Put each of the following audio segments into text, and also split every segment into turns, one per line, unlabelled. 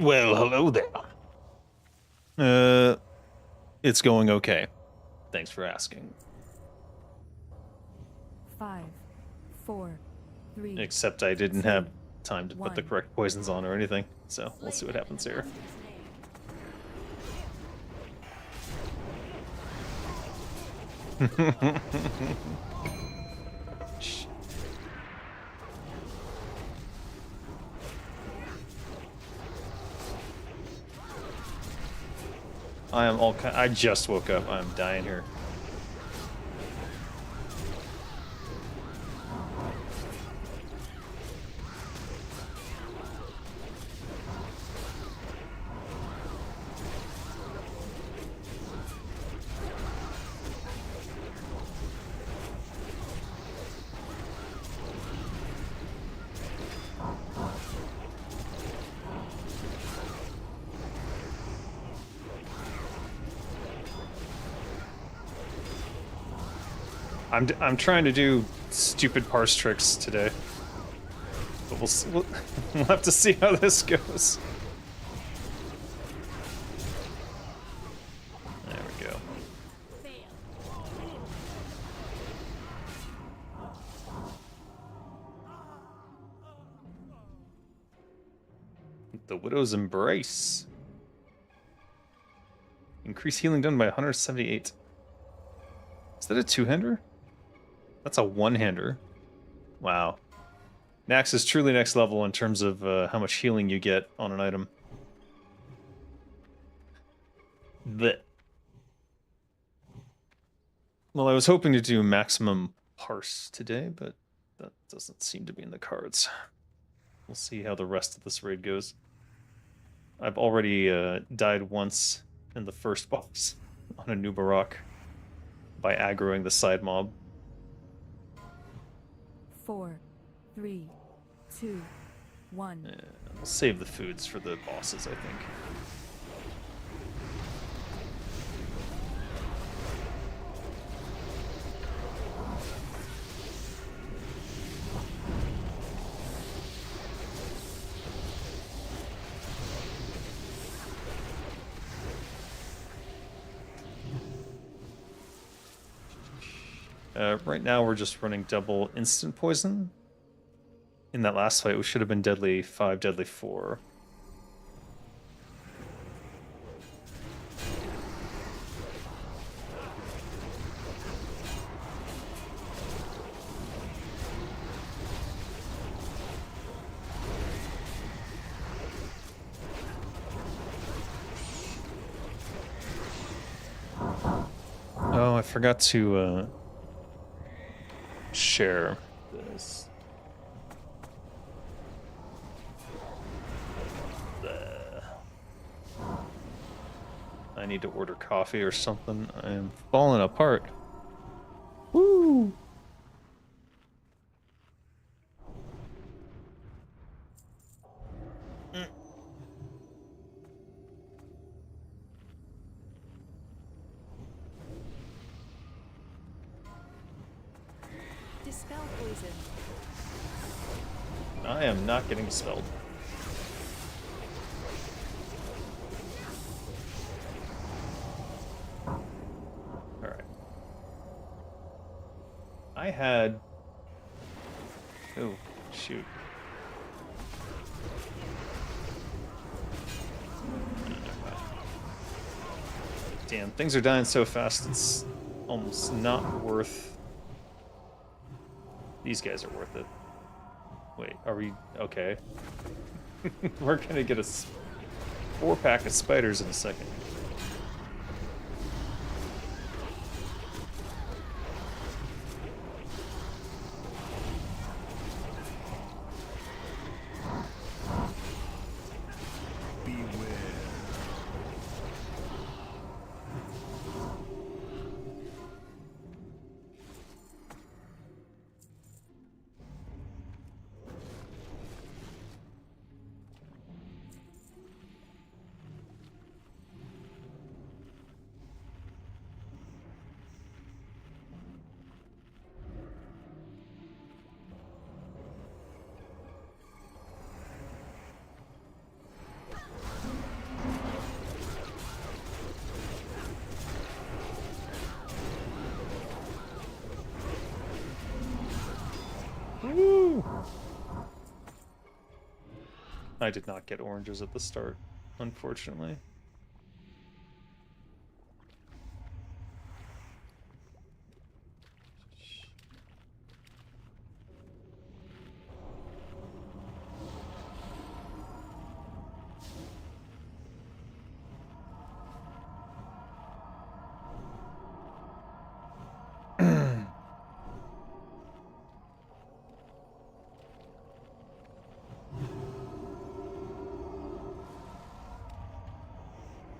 Well, hello there. Uh, it's going okay. Thanks for asking.
Five, four, three,
Except I didn't
two,
have time to put the
one.
correct poisons on or anything, so we'll see what happens here. Shh. I just woke up. I'm dying here. I'm trying to do stupid parse tricks today, but we'll have to see how this goes. There we go. The Widow's Embrace. Increase healing done by 178. Is that a two-hander? That's a one-hander. Wow. Naxx is truly next level in terms of how much healing you get on an item. The Well, I was hoping to do maximum parse today, but that doesn't seem to be in the cards. We'll see how the rest of this raid goes. I've already died once in the first boss on a new Barak by aggroing the side mob.
4, 3, 2, 1.
We'll save the foods for the bosses, I think. Right now we're just running double instant poison. In that last fight, we should have been deadly 5, deadly 4. Oh, I forgot to share this. I need to order coffee or something. I am falling apart. Woo!
Dispel poison.
I am not getting dispelled. Alright. I had... Oh, shoot. Damn, things are dying so fast, it's almost not worth... These guys are worth it. Wait, are we... Okay. We're gonna get a 4-pack of spiders in a second. Whew. I did not get oranges at the start, unfortunately.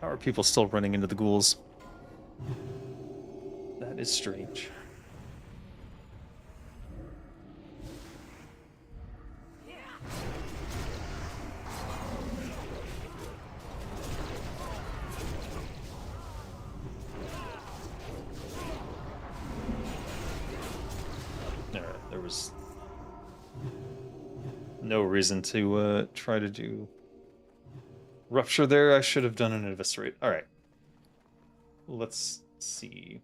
How are people still running into the ghouls? That is strange. There was no reason to try to do rupture there. I should have done an eviscerate. All right. Let's see.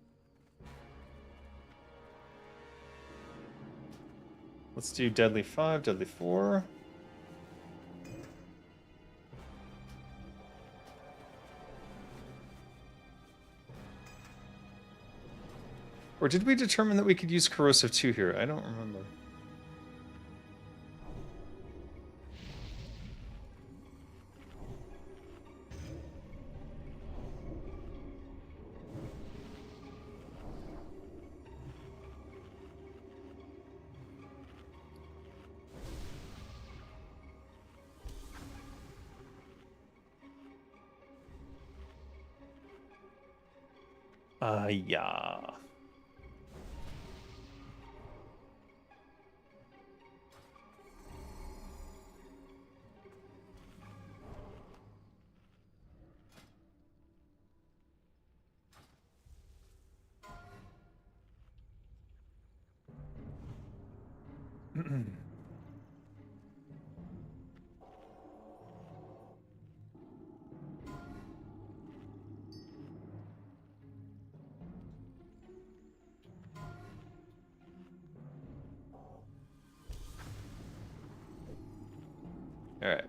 Let's do deadly 5, deadly 4. Or did we determine that we could use corrosive 2 here? I don't remember. Yeah. All right.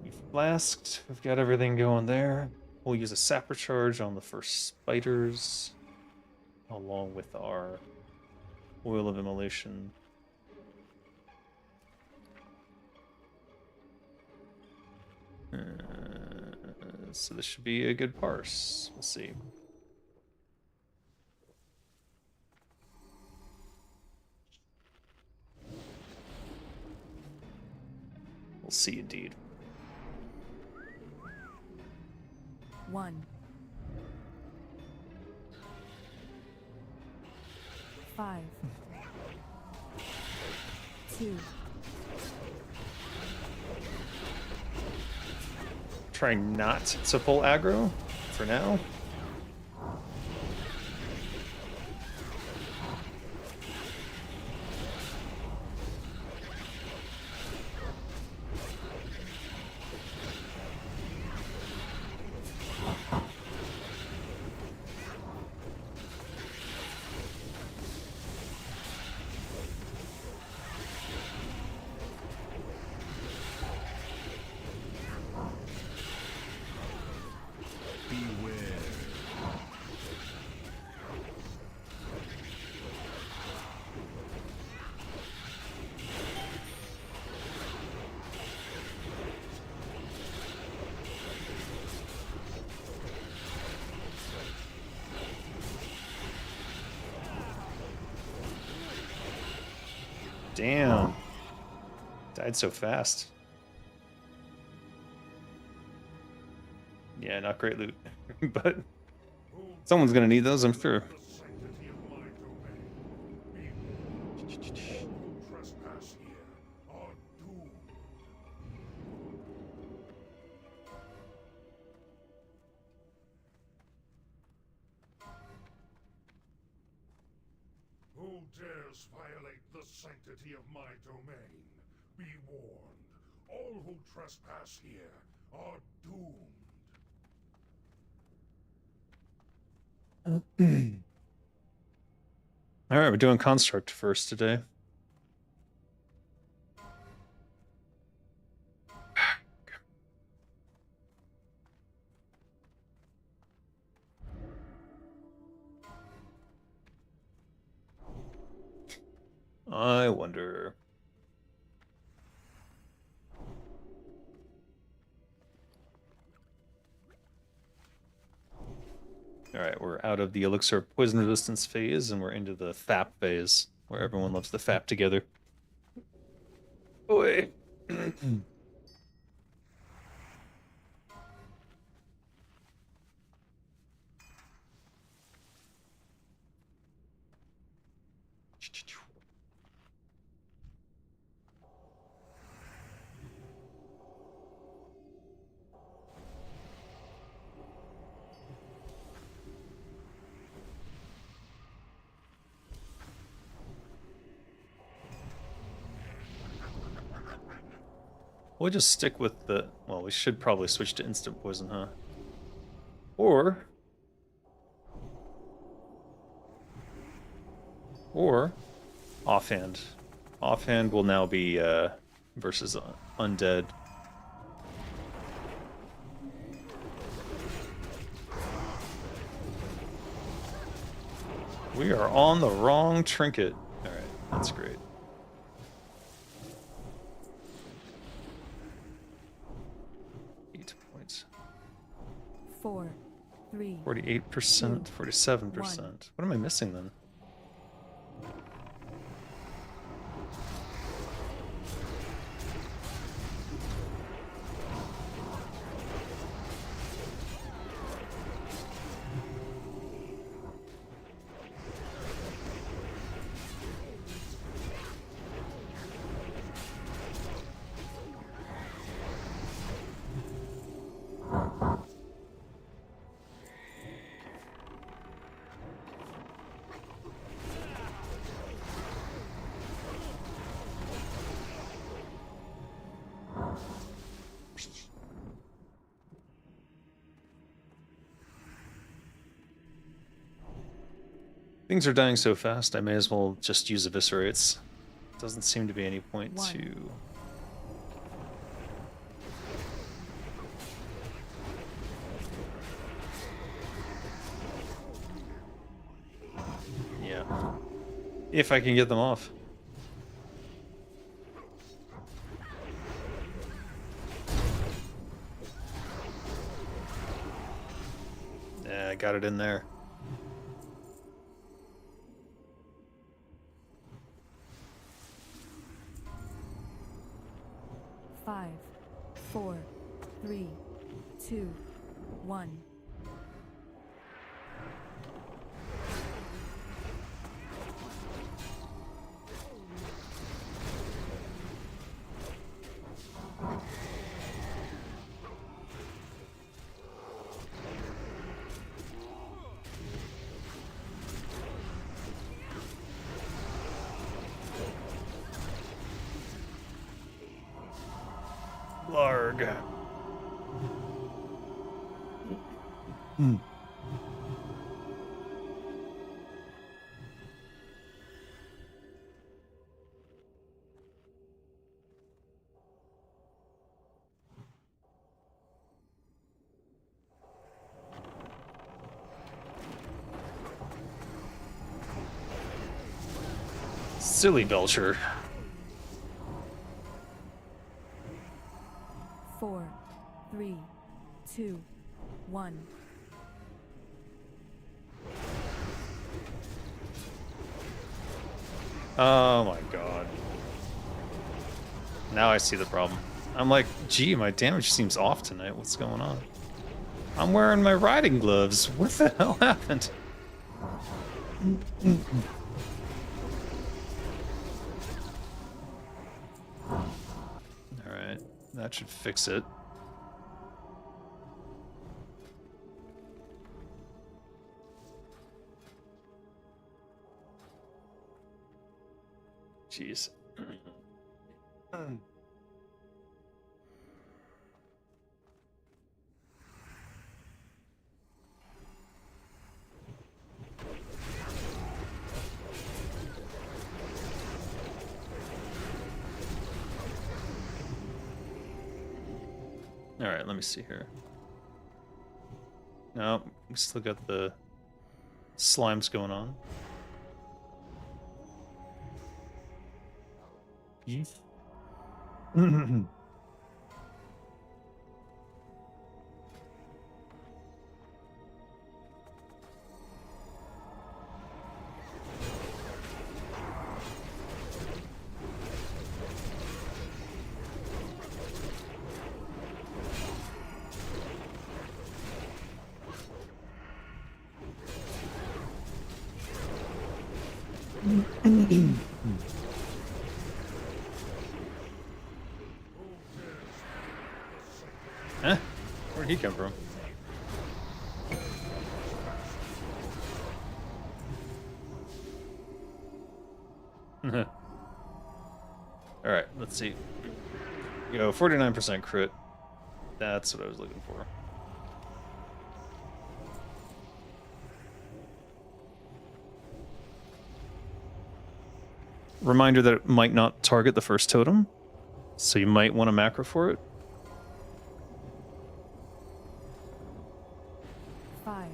We've flasked. We've got everything going there. We'll use a sapper charge on the first spiders, along with our oil of immolation. So this should be a good parse. We'll see. We'll see indeed.
1 5 2
Trying not to pull aggro for now. Damn. Died so fast. Yeah, not great loot. But someone's gonna need those, I'm sure.
Who dares violate the sanctity of my domain? Be warned, all who trespass here are doomed.
All right, we're doing construct first today. I wonder. All right, we're out of the elixir of poison resistance phase, and we're into the FAP phase, where everyone loves the FAP together. Boy. We'll just stick with the... Well, we should probably switch to instant poison, huh? Or offhand. Offhand will now be versus undead. We are on the wrong trinket. All right, that's great. Points.
4, 3,
48%, 47%. What am I missing then? Things are dying so fast, I may as well just use eviscerates. Doesn't seem to be any point to... Yeah. If I can get them off. Yeah, I got it in there.
Five, 4, 3, 2, 1.
Larg. Hmm. Silly Belcher.
4, 3, 2, 1.
Oh my god. Now I see the problem. I'm like, gee, my damage seems off tonight. What's going on? I'm wearing my riding gloves. What the hell happened? Alright, that should fix it. Jeez. Alright, let me see here. No, we still got the slimes going on. Yeet. Huh? Where'd he come from? Alright, let's see. Yo, 49% crit. That's what I was looking for. Reminder that it might not target the first totem, so you might want a macro for it.
5,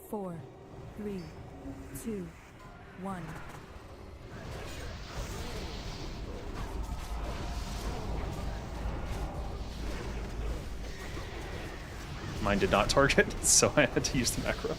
4, 3, 2, 1.
Mine did not target, so I had to use the macro.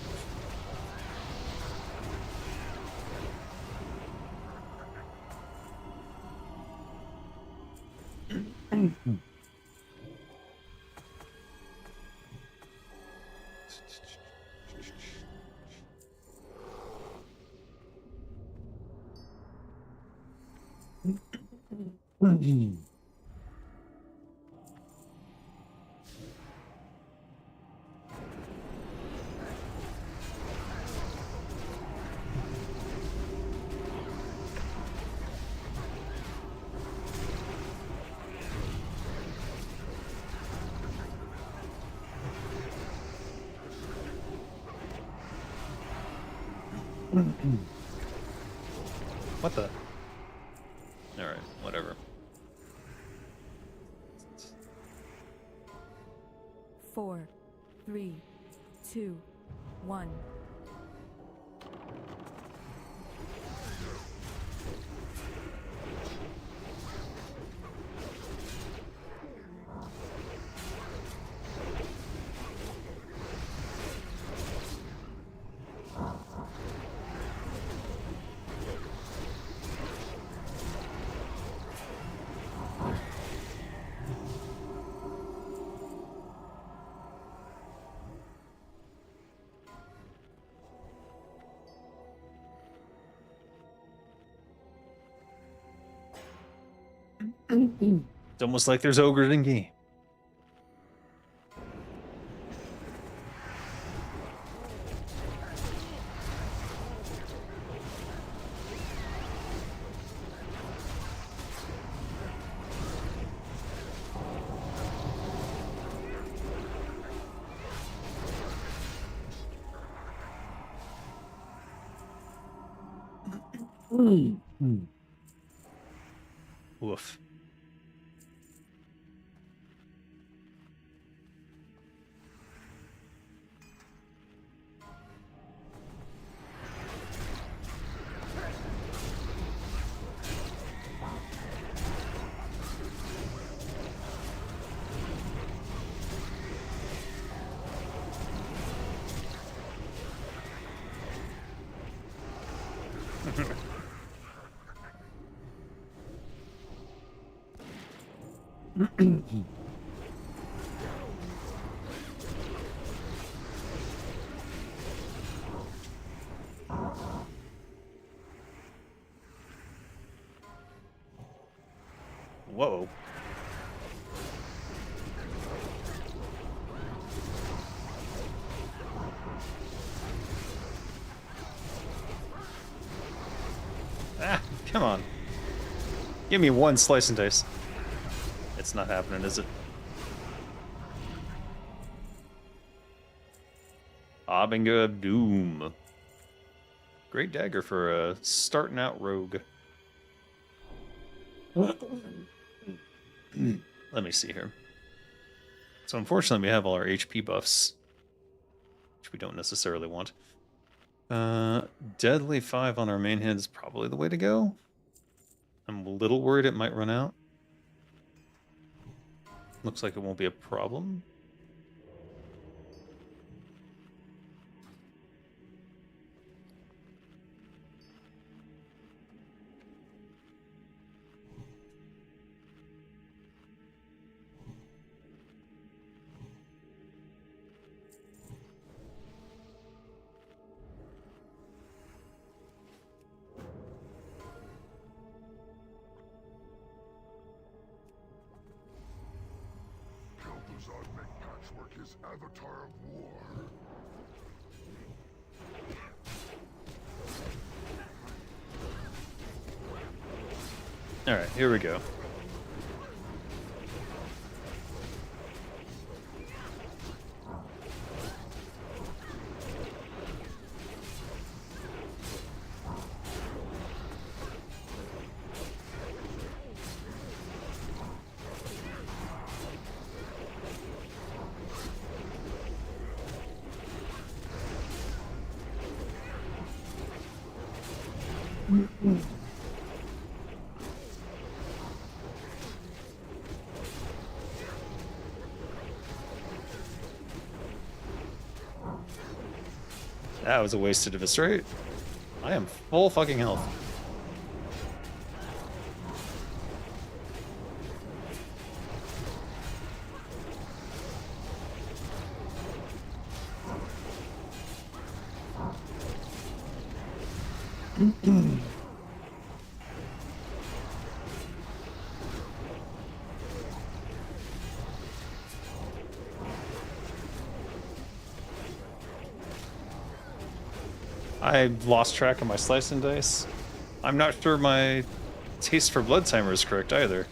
What the? Alright, whatever.
4, 3, 2, 1.
It's almost like there's ogre in game. Woof. Whoa. Ah, come on. Give me one slice and dice. It's not happening, is it? Abinger of Doom. Great dagger for a starting out rogue. Let me see here. So unfortunately, we have all our HP buffs, which we don't necessarily want. Deadly 5 on our main hit is probably the way to go. I'm a little worried it might run out. Looks like it won't be a problem.
Kel'Thuzad make patchwork his avatar of war.
Alright, here we go. That was a wasted eviscerate. I am full fucking health. I lost track of my slice and dice. I'm not sure my taste for blood timer is correct either.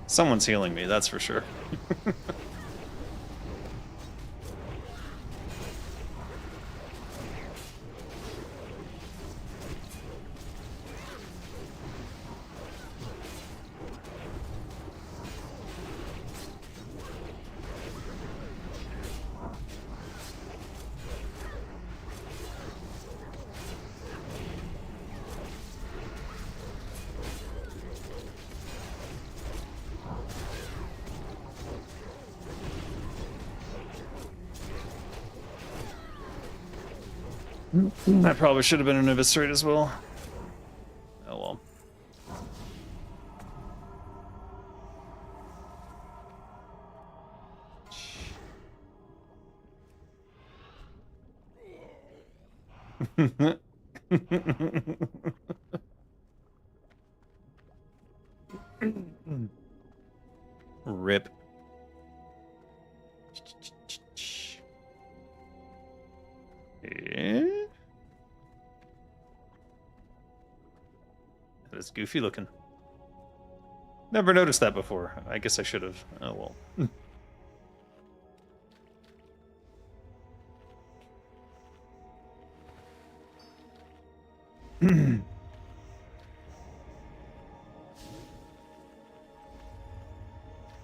Someone's healing me, that's for sure. That probably should have been an eviscerate as well. Oh well. Rip. Eh? That is goofy looking. Never noticed that before. I guess I should have. Oh well.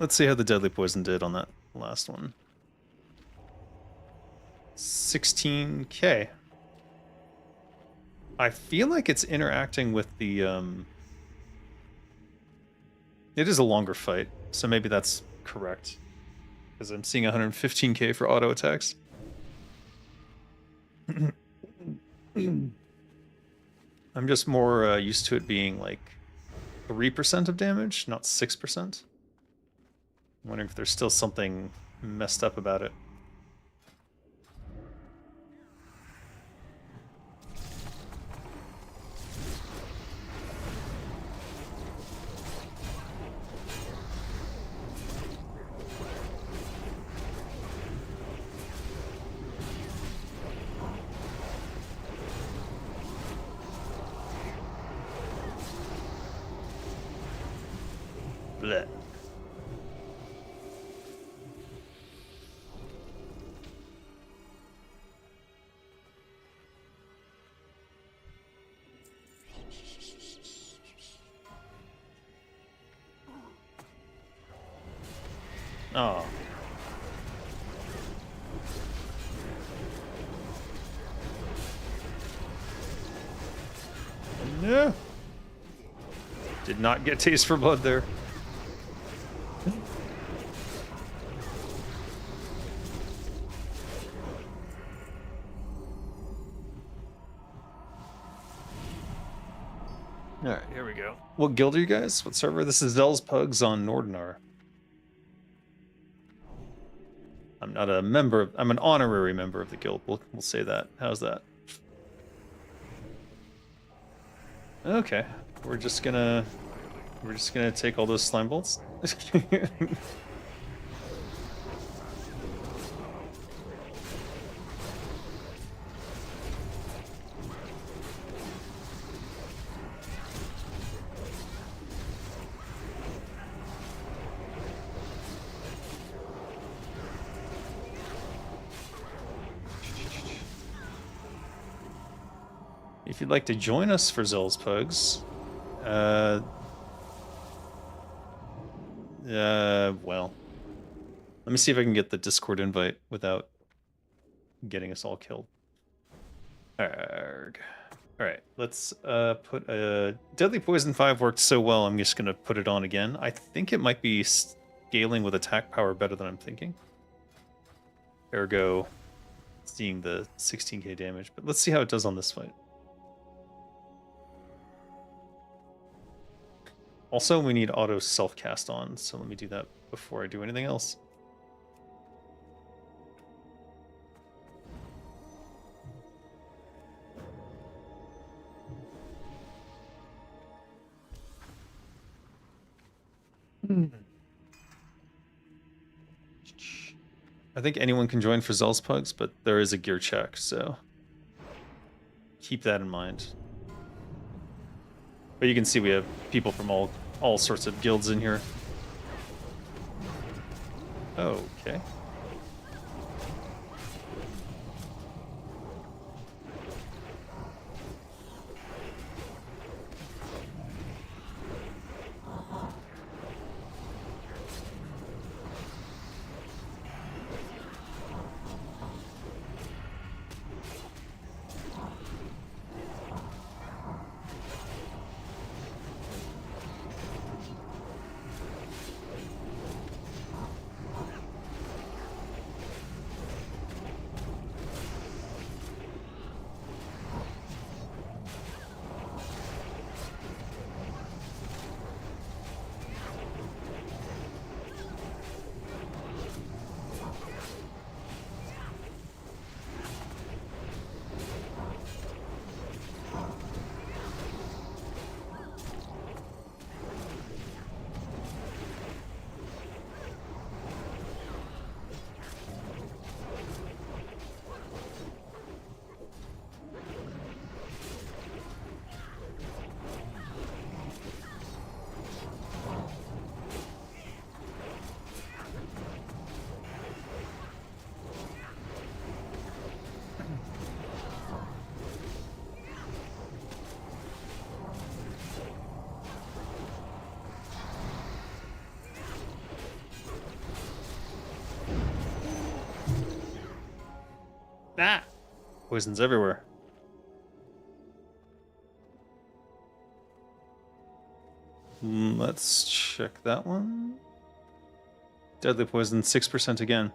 Let's see how the deadly poison did on that last one. 16k. I feel like it's interacting with the it is a longer fight, so maybe that's correct. Because I'm seeing 115k for auto attacks. I'm just more used to it being like 3% of damage, not 6%. I'm wondering if there's still something messed up about it. Blech. Oh. No. Did not get taste for blood there. Alright, here we go. What guild are you guys? What server? This is Zell's Pugs on Nordinar. I'm not a member of, I'm an honorary member of the guild. We'll say that. How's that? Okay. We're just gonna take all those slime bolts. If you'd like to join us for Zell's Pugs, well, let me see if I can get the Discord invite without getting us all killed. Arrgh. All right, let's put a Deadly Poison 5 worked so well. I'm just gonna put it on again. I think it might be scaling with attack power better than I'm thinking. Ergo, seeing the 16k damage. But let's see how it does on this fight. Also, we need auto self-cast on, so let me do that before I do anything else. I think anyone can join for Zell's Pugs, but there is a gear check, so keep that in mind. But you can see we have people from all sorts of guilds in here. Okay. Ah! Poison's everywhere. Let's check that one. Deadly poison, 6% again.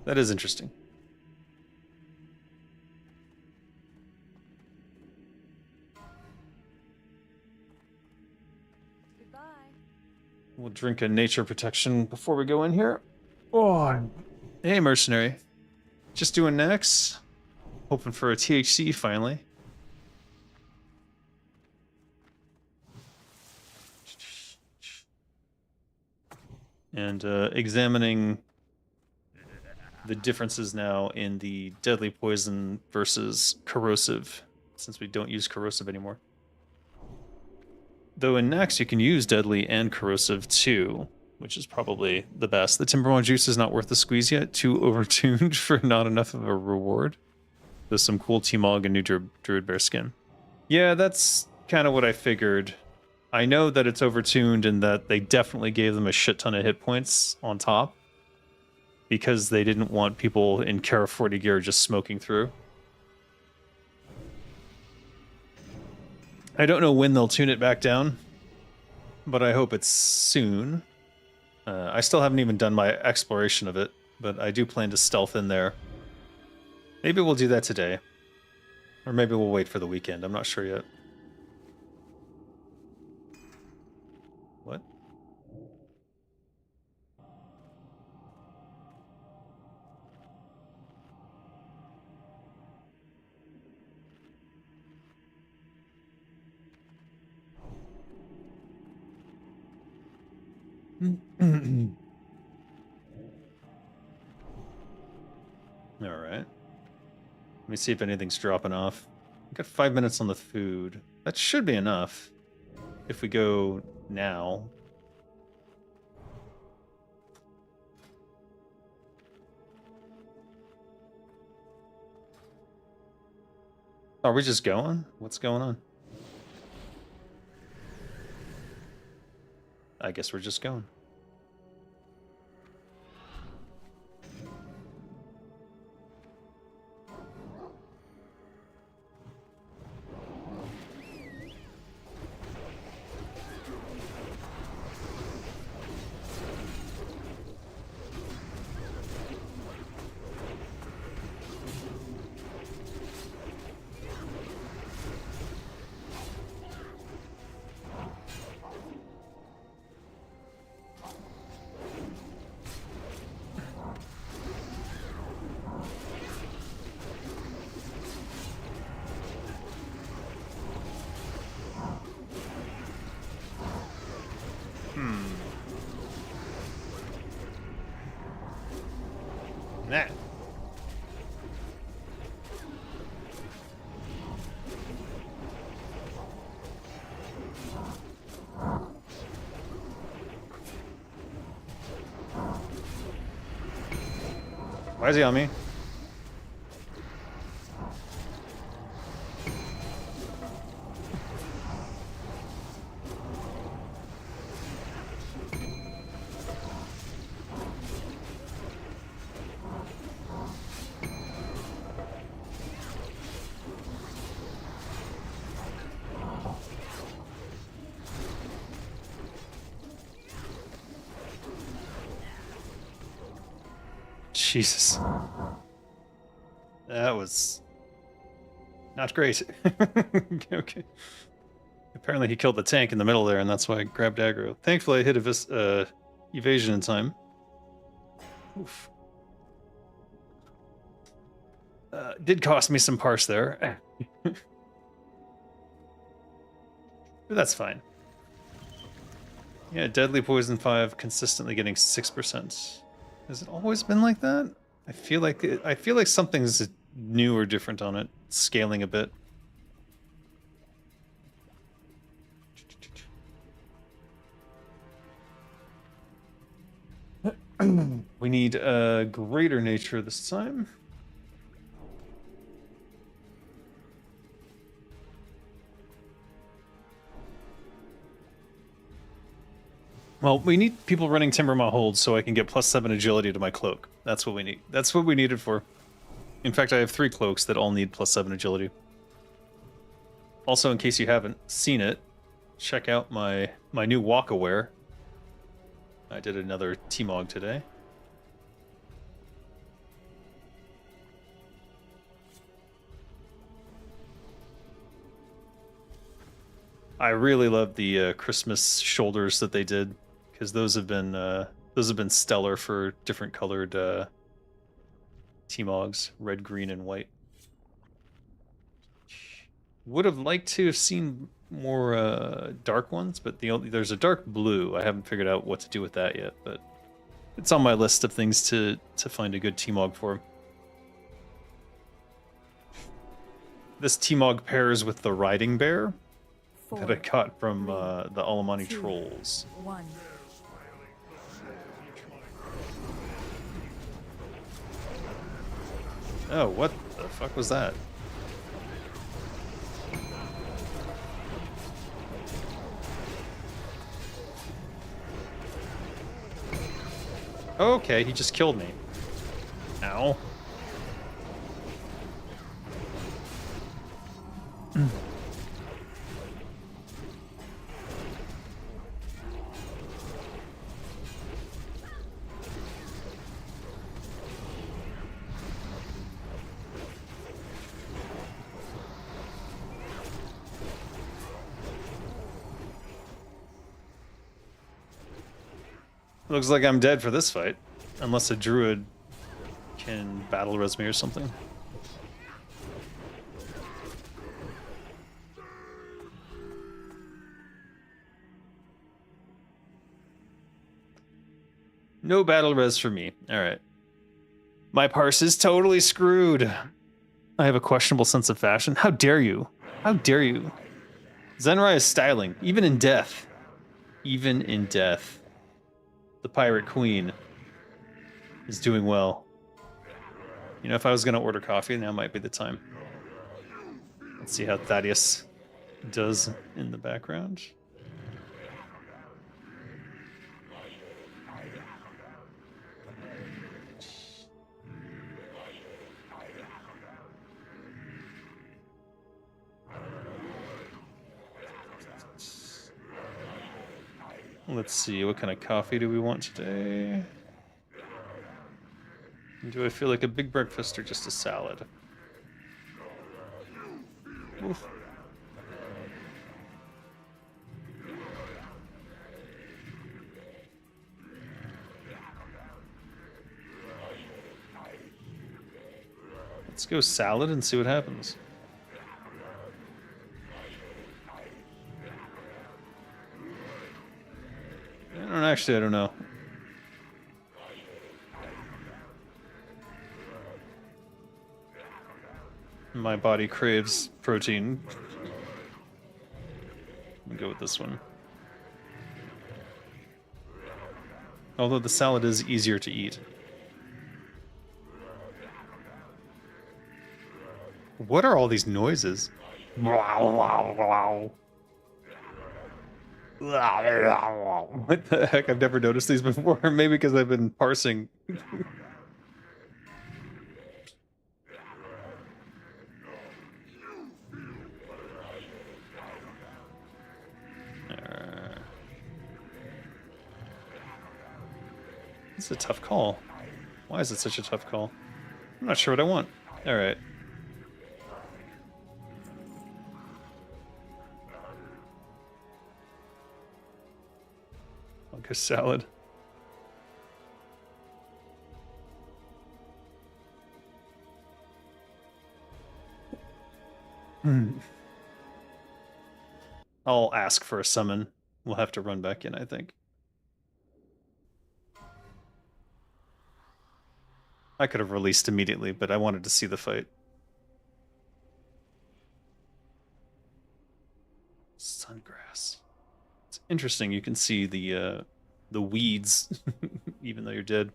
That is interesting. We'll drink a nature protection before we go in here. Oh, hey, mercenary. Just doing Naxx. Hoping for a THC finally. And examining the differences now in the deadly poison versus corrosive, since we don't use corrosive anymore. Though in Naxx you can use deadly and corrosive too, which is probably the best. The Timbermaw juice is not worth the squeeze yet, too overtuned for not enough of a reward. There's some cool T-Mog and new Druid Bear skin. Yeah, that's kind of what I figured. I know that it's overtuned and that they definitely gave them a shit ton of hit points on top because they didn't want people in Kara 40 gear just smoking through. I don't know when they'll tune it back down, but I hope it's soon. I still haven't even done my exploration of it, but I do plan to stealth in there. Maybe we'll do that today. Or maybe we'll wait for the weekend. I'm not sure yet. What? All right. Let me see if anything's dropping off. I've got 5 minutes on the food. That should be enough if we go now. Are we just going? What's going on? I guess we're just going. Nah. Why is he on me? Jesus. That was not great. Okay. Apparently he killed the tank in the middle there, and that's why I grabbed aggro. Thankfully I hit a evasion in time. Oof. Did cost me some parse there. But that's fine. Yeah, deadly poison 5 consistently getting 6%. Has it always been like that? I feel like something's new or different on it, scaling a bit. We need a greater nature this time. Well, we need people running Timbermaw Hold so I can get +7 agility to my cloak. That's what we need. That's what we need it for. In fact, I have 3 cloaks that all need +7 agility. Also, in case you haven't seen it, check out my new walk-aware. I did another T-Mog today. I really love the Christmas shoulders that they did, because those have been stellar for different colored T-Mogs, red, green, and white. Would have liked to have seen more dark ones, but there's a dark blue. I haven't figured out what to do with that yet, but it's on my list of things to find a good T-Mog for. This T-Mog pairs with the riding bear that I got from the Alamani Trolls.
1.
Oh, what the fuck was that? Okay, he just killed me. Ow. Looks like I'm dead for this fight. Unless a druid can battle res me or something. No battle res for me. Alright. My parse is totally screwed. I have a questionable sense of fashion. How dare you? How dare you? Zenrai is styling, even in death. Even in death. The Pirate Queen is doing well. You know, if I was going to order coffee, now might be the time. Let's see how Thaddeus does in the background. Let's see, what kind of coffee do we want today? Do I feel like a big breakfast or just a salad? Oof. Let's go salad and see what happens. I don't know. My body craves protein. Let me go with this one. Although the salad is easier to eat. What are all these noises? What the heck? I've never noticed these before. Maybe because I've been parsing. It's a tough call. Why is it such a tough call? I'm not sure what I want. All right. I'll go salad. I'll ask for a summon. We'll have to run back in, I think. I could have released immediately, but I wanted to see the fight. Sungrass. It's interesting. You can see the weeds, even though you're dead.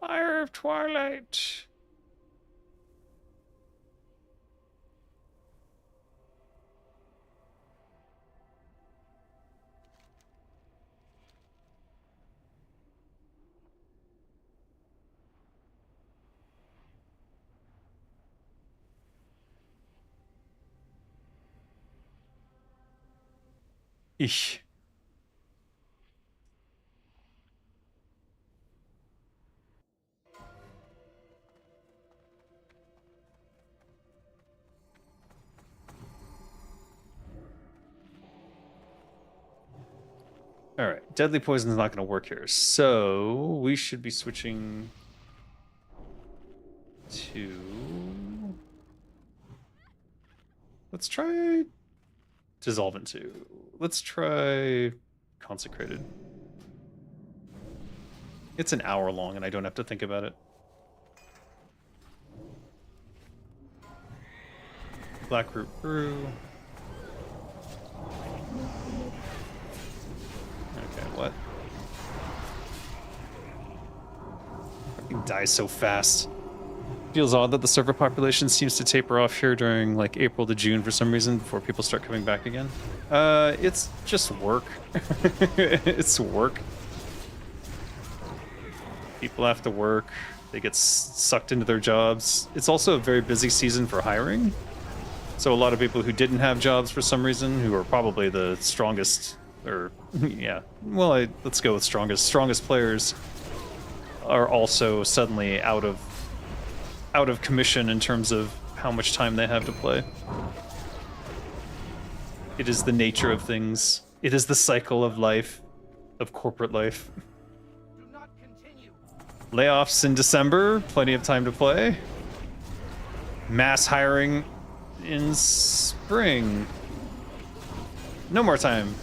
Spire of Twilight. Eesh. All right, deadly poison is not going to work here, so we should be switching to. Let's try dissolve into. Let's try consecrated. It's an hour long, and I don't have to think about it. Blackroot Brew. Okay, what? Everything dies so fast. Feels odd that the server population seems to taper off here during like April to June for some reason before people start coming back again. It's just work. It's work. People have to work. They get sucked into their jobs. It's also a very busy season for hiring. So a lot of people who didn't have jobs for some reason, who are probably the strongest, or yeah, well, let's go with strongest. Strongest players are also suddenly out of commission in terms of how much time they have to play. It is the nature of things. It is the cycle of life, of corporate life.
Do not continue.
Layoffs in December, plenty of time to play. Mass hiring in spring. No more time.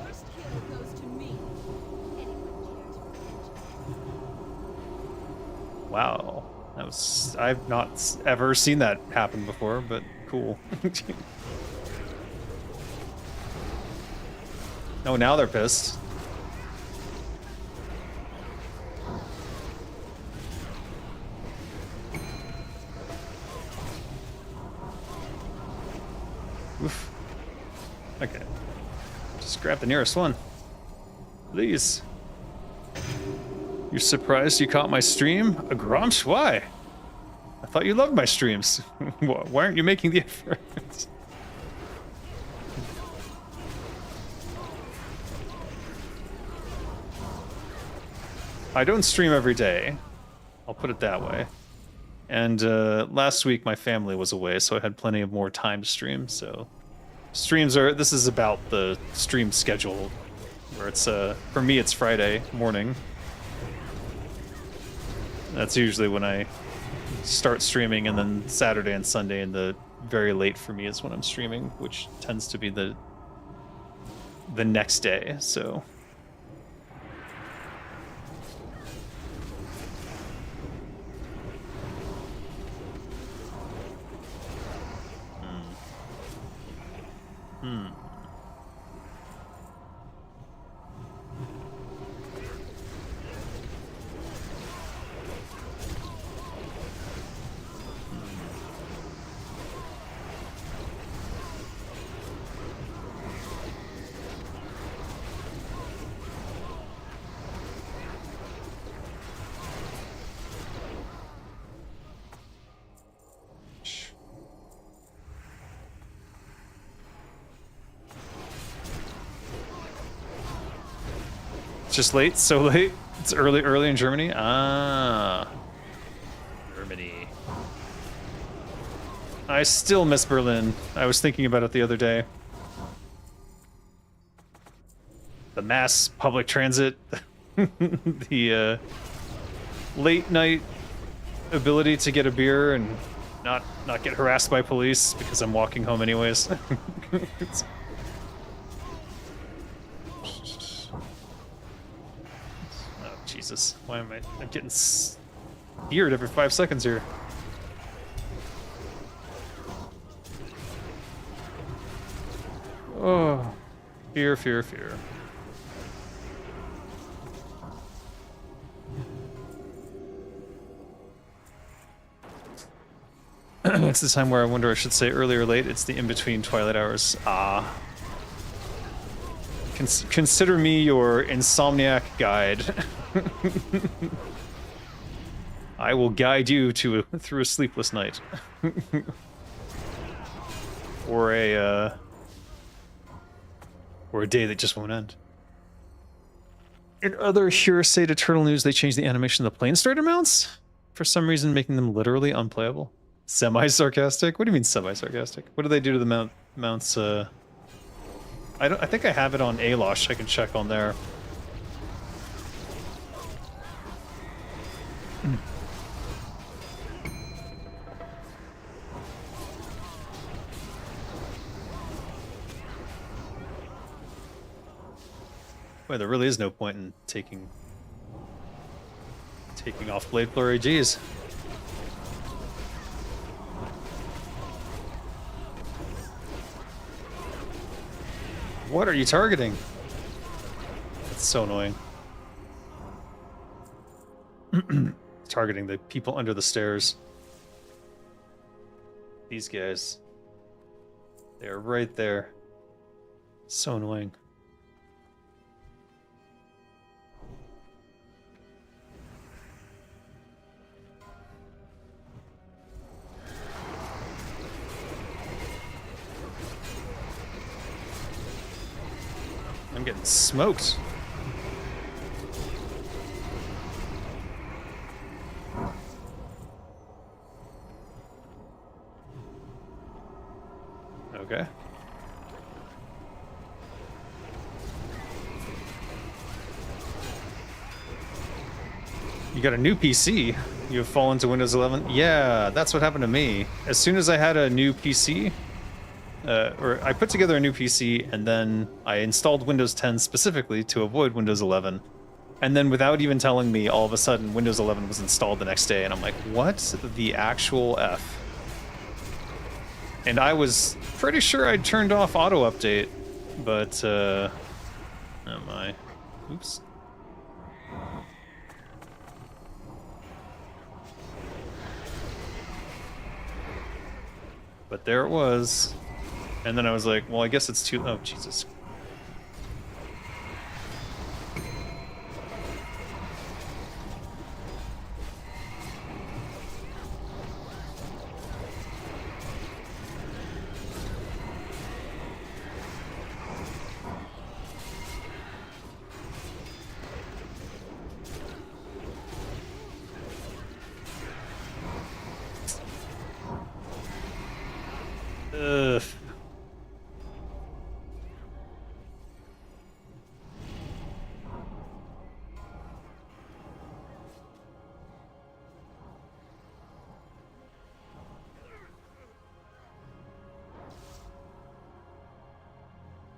First kill goes to me. Anyone cares for
Wow. I've not ever seen that happen before, but cool. Oh, now they're pissed. Oof. Okay. Just grab the nearest one. Please. You're surprised you caught my stream? A Gromsh? Why? I thought you loved my streams. Why aren't you making the effort? I don't stream every day. I'll put it that way. And last week my family was away, so I had plenty of more time to stream, so... This is about the stream schedule, where it's, for me it's Friday morning. That's usually when I start streaming, and then Saturday and Sunday, and the very late for me is when I'm streaming, which tends to be the next day, so... It's just late, so late. It's early in Germany. Ah, Germany. I still miss Berlin. I was thinking about it the other day. The mass public transit, the late night ability to get a beer and not get harassed by police because I'm walking home anyways. Jesus, why am I'm getting speared every 5 seconds here. Oh, fear, fear, fear. It's the time where I wonder I should say early or late. It's the in-between twilight hours. Ah. Consider me your insomniac guide. I will guide you through a sleepless night. Or a day that just won't end. In other hearsay Eternal news, they changed the animation of the plane starter mounts for some reason, making them literally unplayable. Semi-sarcastic? What do you mean semi-sarcastic? What do they do to the mounts? I think I have it on Alosh. I can check on there. Boy, there really is no point in taking off Blade Flurry. Geez. What are you targeting? It's so annoying. Targeting the people under the stairs. These guys. They're right there. So annoying. I'm getting smoked. Okay. You got a new PC? You have fallen to Windows 11? Yeah, that's what happened to me. As soon as I had a new PC, or I put together a new PC and then I installed Windows 10 specifically to avoid Windows 11. And then without even telling me, all of a sudden Windows 11 was installed the next day and I'm like, what the actual F? And I was pretty sure I'd turned off auto update, but oh my. Oops. But there it was. And then I was like, well, I guess it's too... Oh, Jesus. Ugh.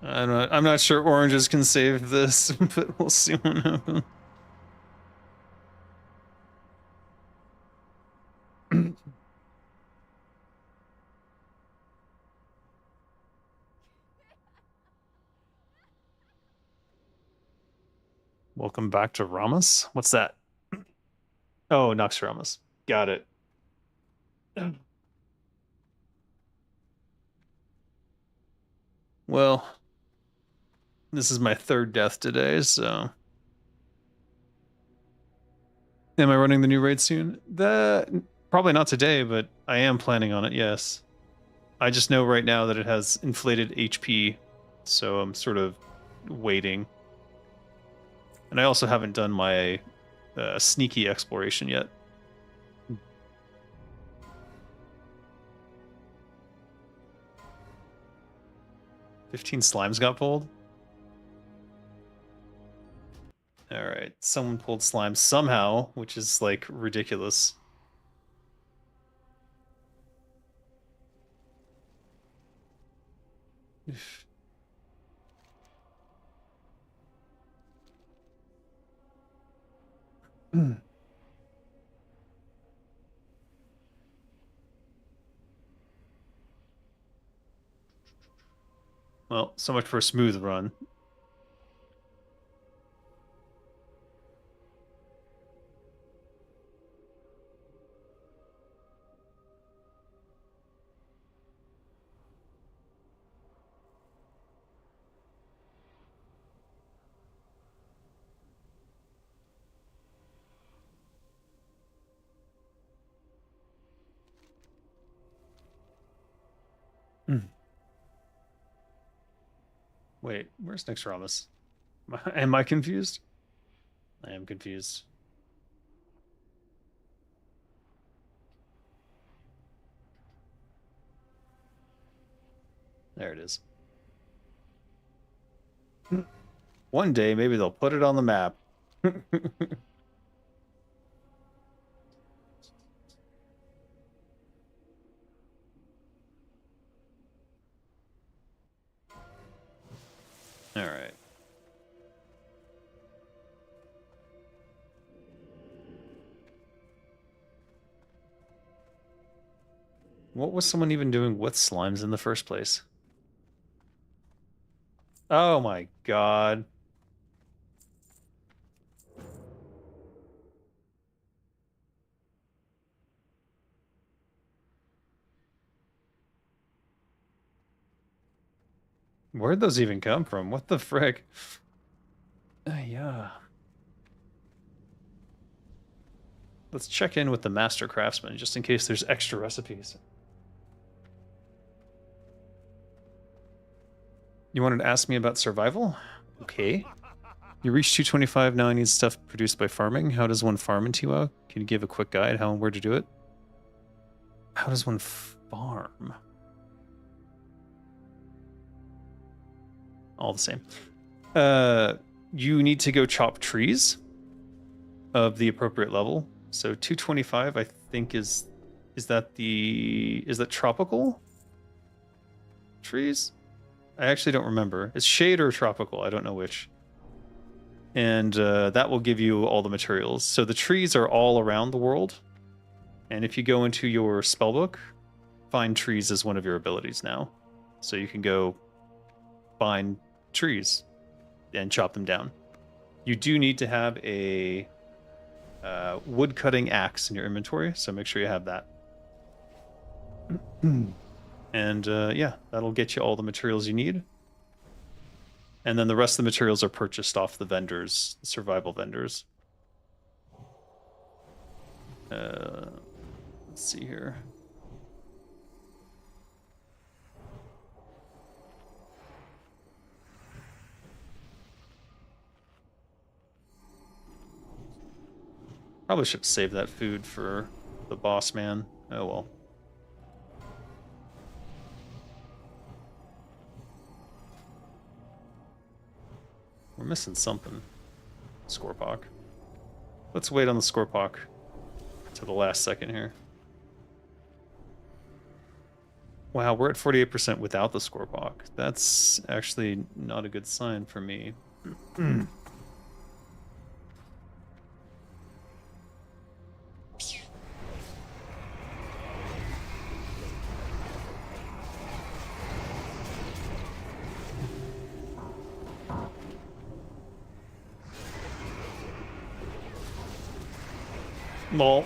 I'm not sure oranges can save this, but we'll see what happens. Welcome back to Ramos. What's that? Oh, Naxx Ramos. Got it. Well, this is my third death today, so... Am I running the new raid soon? Probably not today, but I am planning on it, yes. I just know right now that it has inflated HP, so I'm sort of waiting. And I also haven't done my sneaky exploration yet. "15 slimes got pulled?" Alright, someone pulled slime somehow, which is, like, ridiculous. Well, so much for a smooth run. Wait, where's Naxx Ramos? Am I confused? I am confused. There it is. One day, maybe they'll put it on the map. All right. What was someone even doing with slimes in the first place? Oh my god. Where'd those even come from? What the frick? Yeah. Let's check in with the master craftsman just in case there's extra recipes. You wanted to ask me about survival? Okay. You reached 225, now I need stuff produced by farming. How does one farm in WoW? Can you give a quick guide how and where to do it? How does one farm? All the same. You need to go chop trees of the appropriate level. So 225, I think is that tropical trees? I actually don't remember. It's shade or tropical. I don't know which. And that will give you all the materials. So the trees are all around the world. And if you go into your spellbook, find trees as one of your abilities now. So you can go find trees and chop them down. You do need to have a wood cutting axe in your inventory, so make sure you have that. And yeah, that'll get you all the materials you need. And then the rest of the materials are purchased off the vendors, the survival vendors. Let's see here. Probably should save that food for the boss man. Oh well. We're missing something. Scorpok. Let's wait on the Scorpok to the last second here. Wow, we're at 48% without the Scorpok. That's actually not a good sign for me. Lol.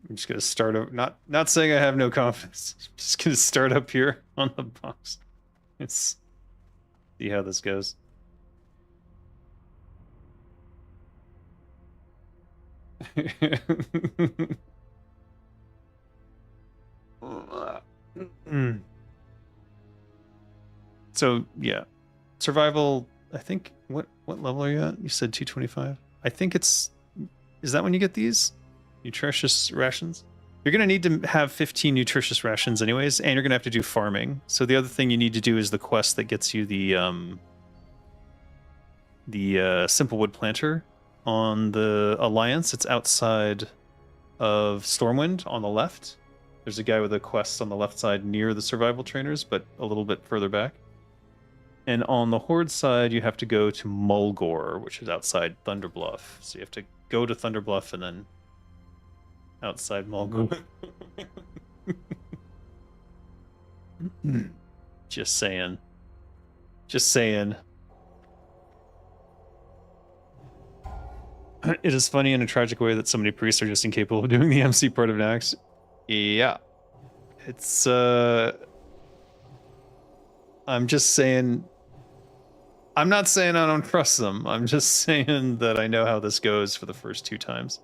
I'm just gonna start up. Not saying I have no confidence. I'm just gonna start up here on the box. Let's see how this goes. So yeah, survival. I think what level are you at? You said 225. I think it's. Is that when you get these nutritious rations? You're going to need to have 15 nutritious rations anyways, and you're going to have to do farming. So the other thing you need to do is the quest that gets you the simple wood planter on the Alliance. It's outside of Stormwind on the left. There's a guy with a quest on the left side near the survival trainers, but a little bit further back. And on the Horde side, you have to go to Mulgore, which is outside Thunderbluff. So you have to go to Thunderbluff and then outside Mulgore. Just saying. Just saying. It is funny in a tragic way that so many priests are just incapable of doing the MC part of Naxx. Yeah. It's, I'm just saying... I'm not saying I don't trust them. I'm just saying that I know how this goes for the first 2 times.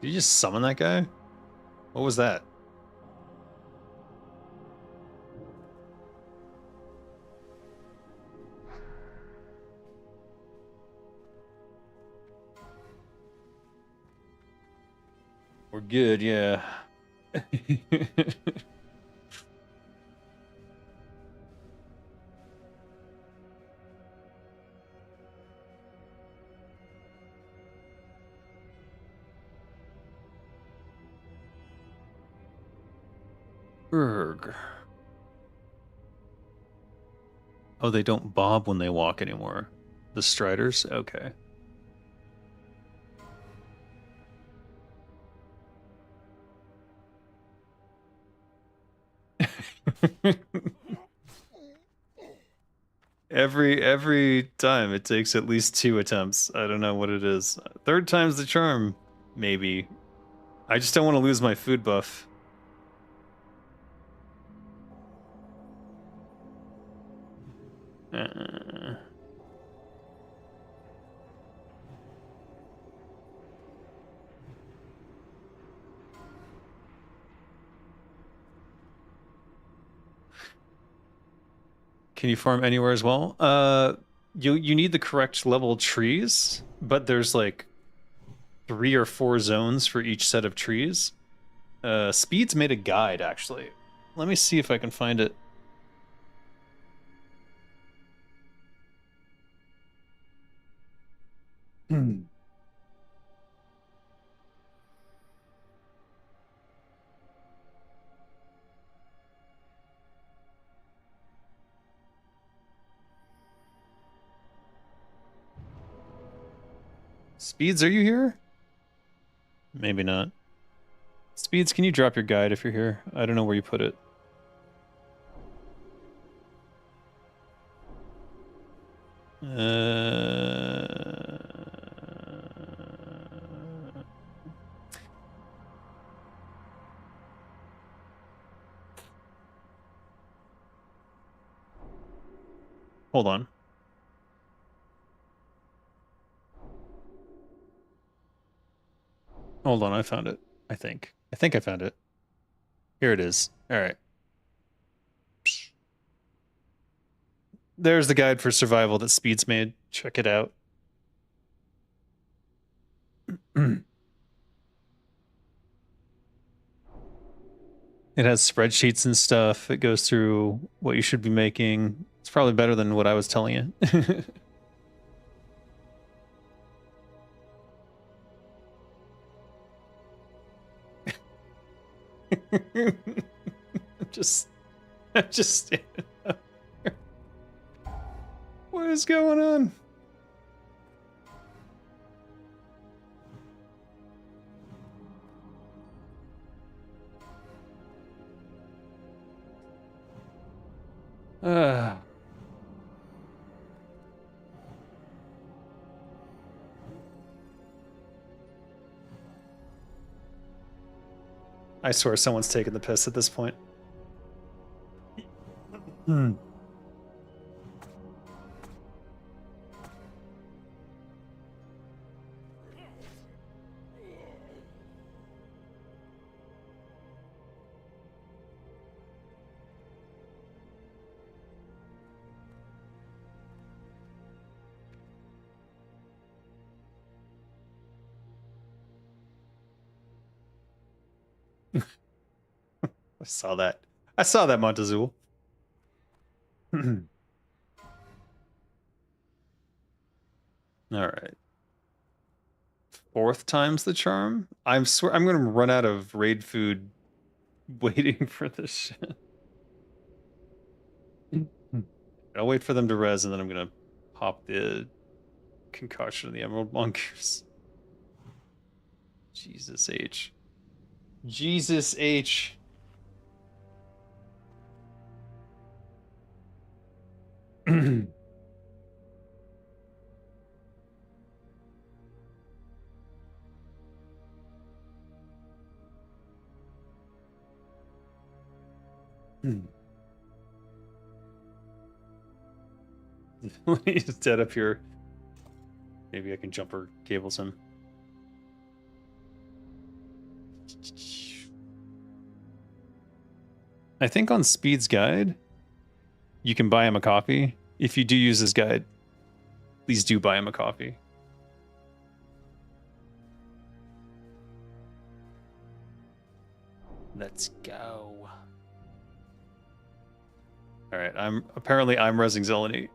Did you just summon that guy? What was that? We're good, yeah. Berg. Oh, they don't bob when they walk anymore. The Striders? Okay. every time it takes at least 2 attempts. I don't know what it is. Third time's the charm, maybe. I just don't want to lose my food buff. Can you farm anywhere as well? You need the correct level trees, but there's like 3 or 4 zones for each set of trees. Speed's made a guide, actually. Let me see if I can find it. Speeds, are you here? Maybe not. Speeds, can you drop your guide if you're here? I don't know where you put it. Hold on. Hold on, I found it. I think I found it. Here it is. All right. There's the guide for survival that Speed's made. Check it out. It has spreadsheets and stuff. It goes through what you should be making. It's probably better than what I was telling you. I'm just standing up here. What is going on? I swear someone's taking the piss at this point. I saw that. I saw that, Montezul. All right. 4th time's the charm? I'm gonna run out of raid food waiting for this shit. I'll wait for them to res and then I'm gonna pop the concoction of the Emerald Mongoose. Jesus H. Jesus H. He's dead up here. Maybe I can jumper cables him. I think on Speed's guide, you can buy him a coffee. If you do use his guide, please do buy him a coffee. Let's go. All right, I'm resing Zeleny.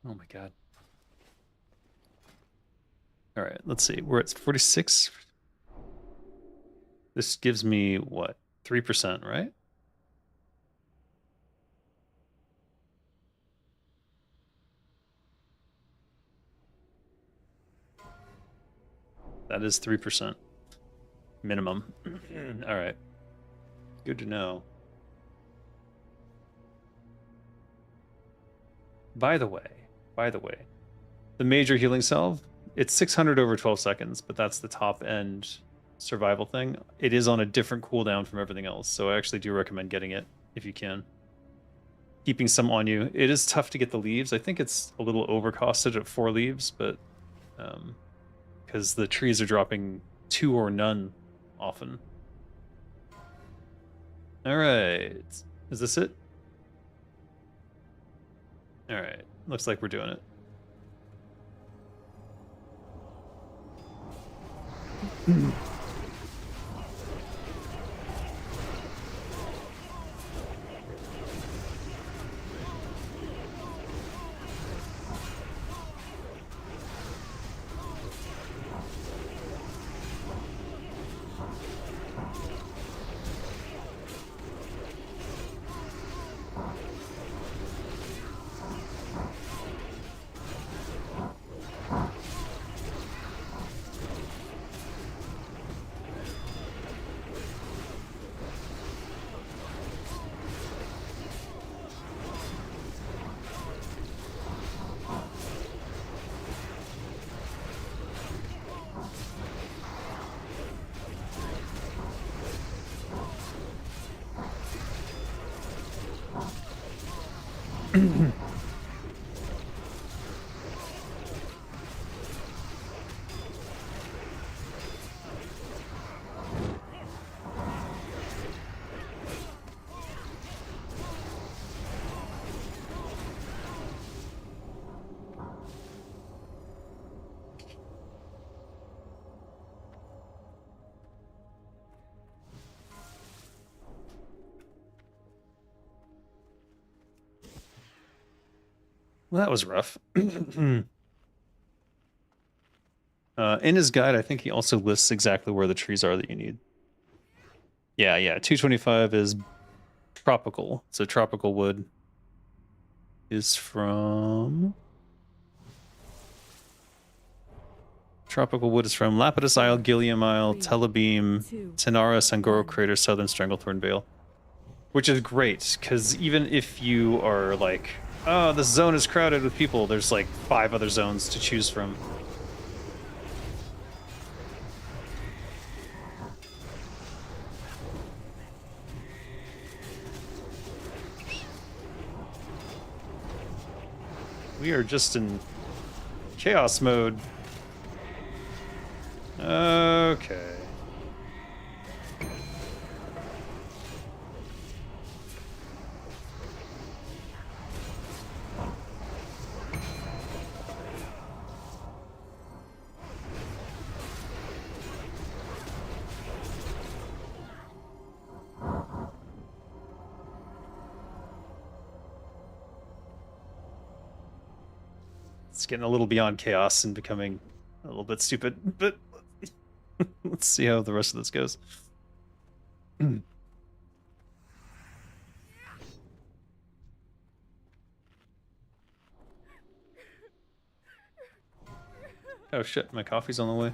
Oh my god. All right, let's see. We're at 46. This gives me what? 3%, right? That is 3% minimum. All right. Good to know. By the way, the major healing salve, it's 600 over 12 seconds, but that's the top end survival thing. It is on a different cooldown from everything else, so I actually do recommend getting it if you can. Keeping some on you. It is tough to get the leaves. I think it's a little overcosted at 4 leaves, but because the trees are dropping 2 or none often. All right. Is this it? All right. Looks like we're doing it. Well, that was rough. In his guide, I think he also lists exactly where the trees are that you need. Yeah, 225 is tropical. So tropical wood is from... Tropical wood is from Lapidus Isle, Gilliam Isle, Telebeam, Tanara, Sangoro Crater, Southern Stranglethorn Vale. Which is great, because even if you are like, oh, this zone is crowded with people, there's like 5 other zones to choose from. We are just in chaos mode. Okay. It's getting a little beyond chaos and becoming a little bit stupid, but let's see how the rest of this goes. Oh shit, my coffee's on the way.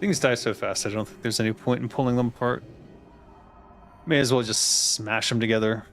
Things die so fast, I don't think there's any point in pulling them apart. May as well just smash them together.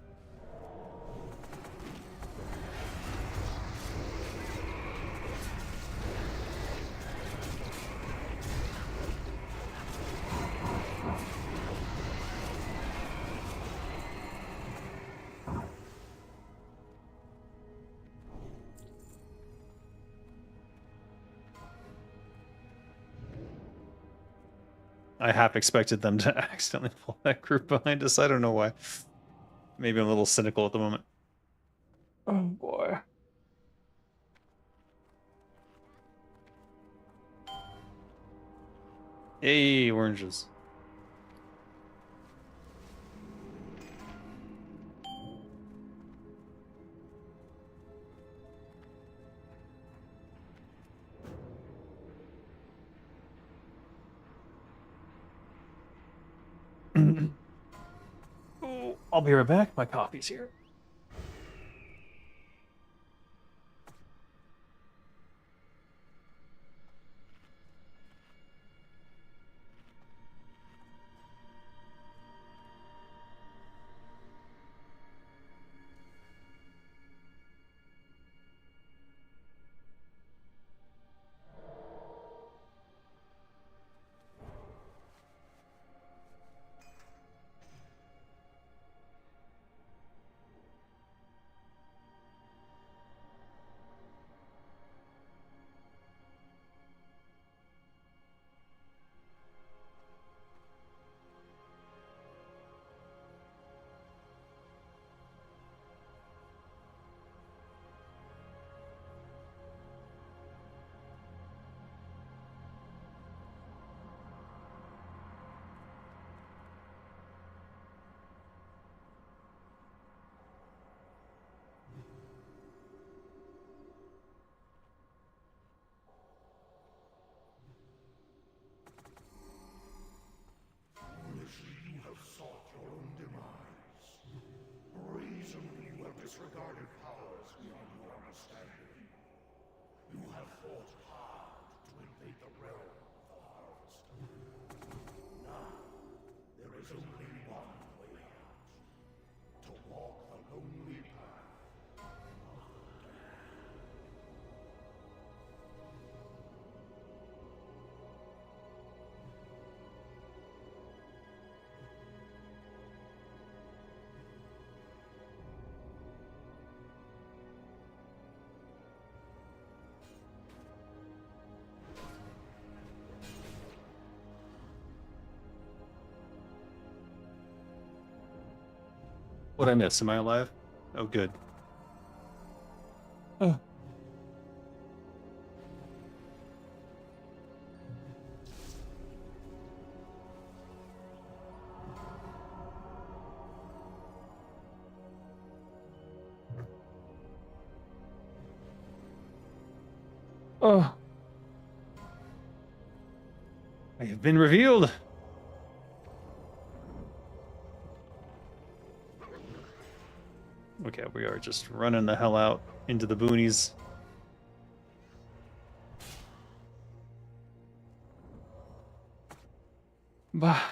I half expected them to accidentally pull that group behind us. I don't know why. Maybe I'm a little cynical at the moment. Oh boy. Hey, oranges. Oh, I'll be right back. My coffee's here.
Foolishly you have sought your own demise. Brazenly you have disregarded powers beyond your understanding. You have fought hard to invade the realm of the Harvester. Now, there is only one way out. To walk the lonely path.
What'd I miss? Am I alive? Oh, good. Oh. Oh. I have been revealed. Okay, we are just running the hell out into the boonies. Bah.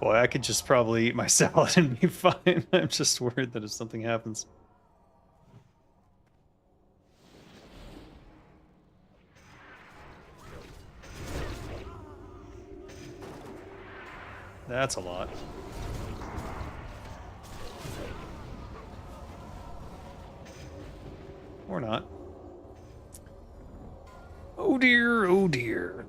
Boy, I could just probably eat my salad and be fine. I'm just worried that if something happens. That's a lot. Or not. Oh dear, oh dear.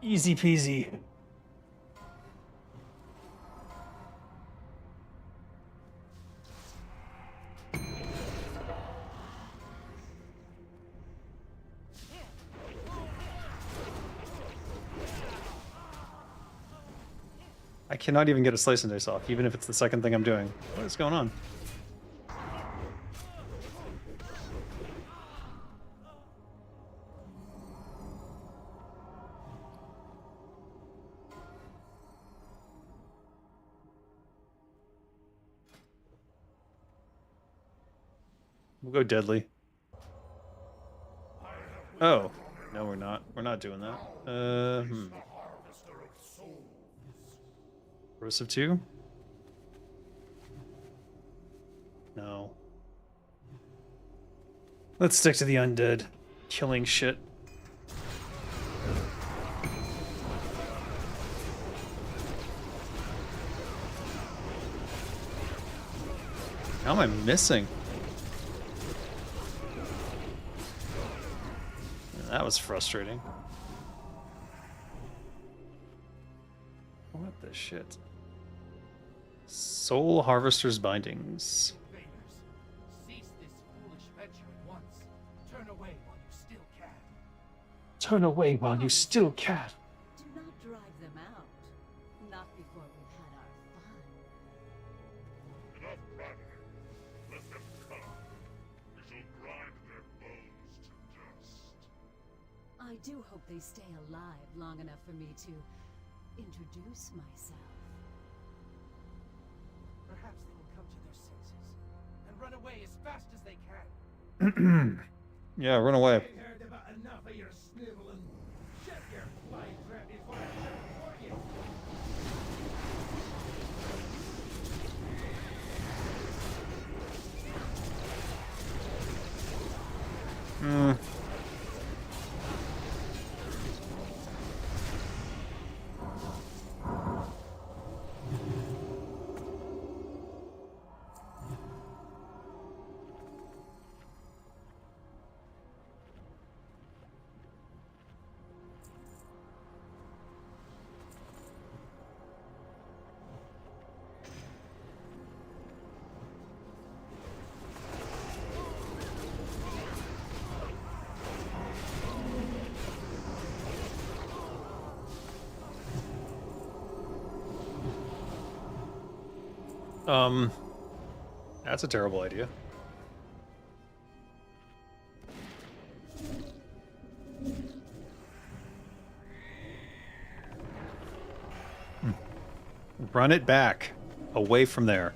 Easy peasy. I cannot even get a slice and dice off, even if it's the second thing I'm doing. What is going on? We'll go deadly. Oh, no, we're not. We're not doing that. Corrosive 2? No. Let's stick to the undead. Killing shit. How am I missing? That was frustrating. What the shit? Soul Harvester's Bindings.
Invaders, cease this foolish venture at once. Turn away while you still can.
Turn away while you still can.
Do not drive them out. Not before we've had our fun.
Enough prattle. Let them come. We shall grind their bones to dust.
I do hope they stay alive long enough for me to introduce myself.
Perhaps they will come to their senses and run away as fast as they can.
Yeah, run away.
I heard about enough of your sniveling. Shut your fly trap before I report you.
That's a terrible idea. Run it back, away from there.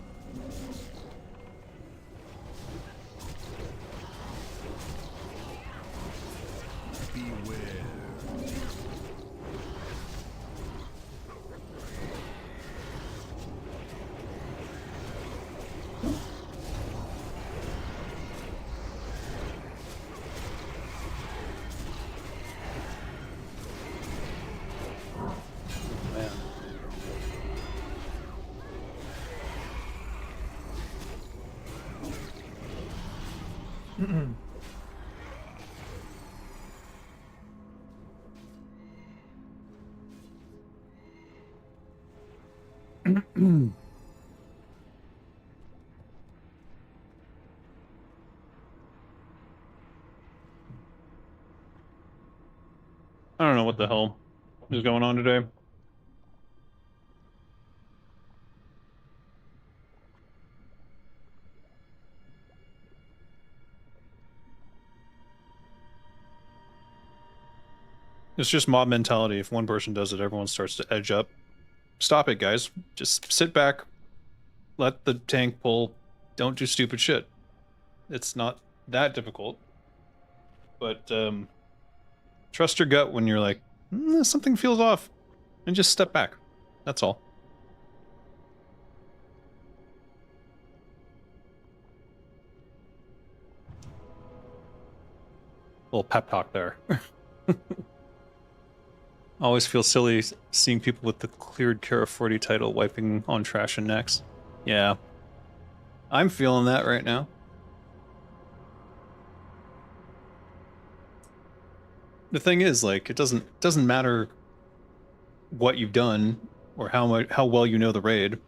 I don't know what the hell is going on today. It's just mob mentality. If one person does it, everyone starts to edge up. Stop it, guys. Just sit back. Let the tank pull. Don't do stupid shit. It's not that difficult. But, trust your gut when you're like, something feels off. And just step back. That's all. Little pep talk there. Always feel silly seeing people with the cleared Kara 40 title wiping on trash and Naxx. Yeah. I'm feeling that right now. The thing is, like, it doesn't matter what you've done or how well you know the raid.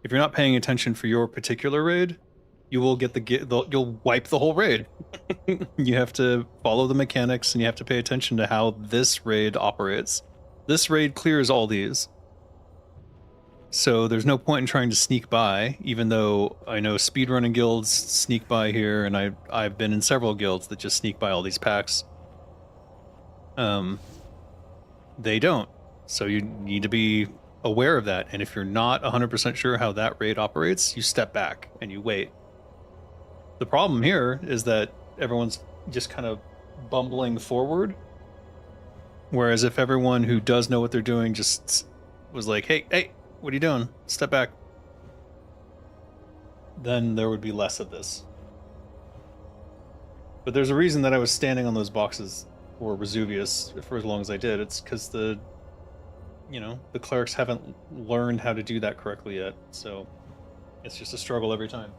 If you're not paying attention for your particular raid, you will you'll wipe the whole raid. You have to follow the mechanics and you have to pay attention to how this raid operates. This raid clears all these. So there's no point in trying to sneak by, even though I know speedrunning guilds sneak by here, and I've been in several guilds that just sneak by all these packs. They don't. So you need to be aware of that, and if you're not 100% sure how that raid operates, you step back and you wait. The problem here is that everyone's just kind of bumbling forward, whereas if everyone who does know what they're doing just was like, hey, what are you doing? Step back. Then there would be less of this. But there's a reason that I was standing on those boxes for Vesuvius for as long as I did. It's because the clerics haven't learned how to do that correctly yet. So it's just a struggle every time.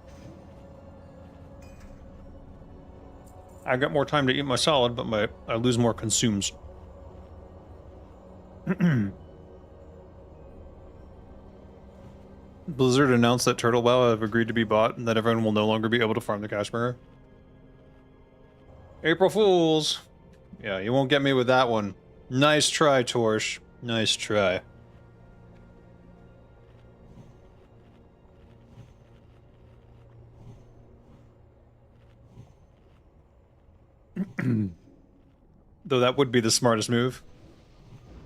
I got more time to eat my salad, but I lose more consumes. Blizzard announced that Turtle WoW have agreed to be bought and that everyone will no longer be able to farm the Cashmere. April Fools! Yeah, you won't get me with that one. Nice try, Torsh. Nice try. Though that would be the smartest move.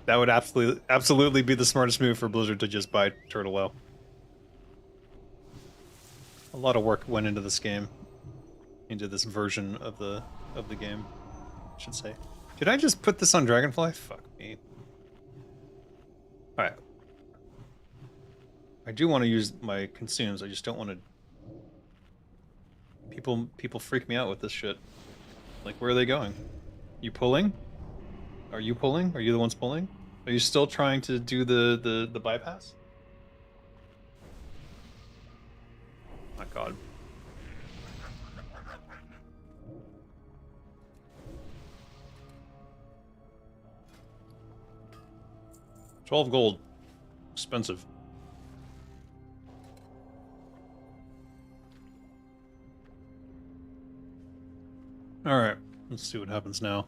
That would absolutely be the smartest move for Blizzard to just buy Turtle WoW. A lot of work went into this game. Into this version of the game, I should say. Did I just put this on Dragonfly? Fuck me. Alright. I do want to use my consumes, I just don't want to... People freak me out with this shit. Like, where are they going? You pulling? Are you pulling? Are you the ones pulling? Are you still trying to do the bypass? My god. 12 gold. Expensive. Alright, let's see what happens now.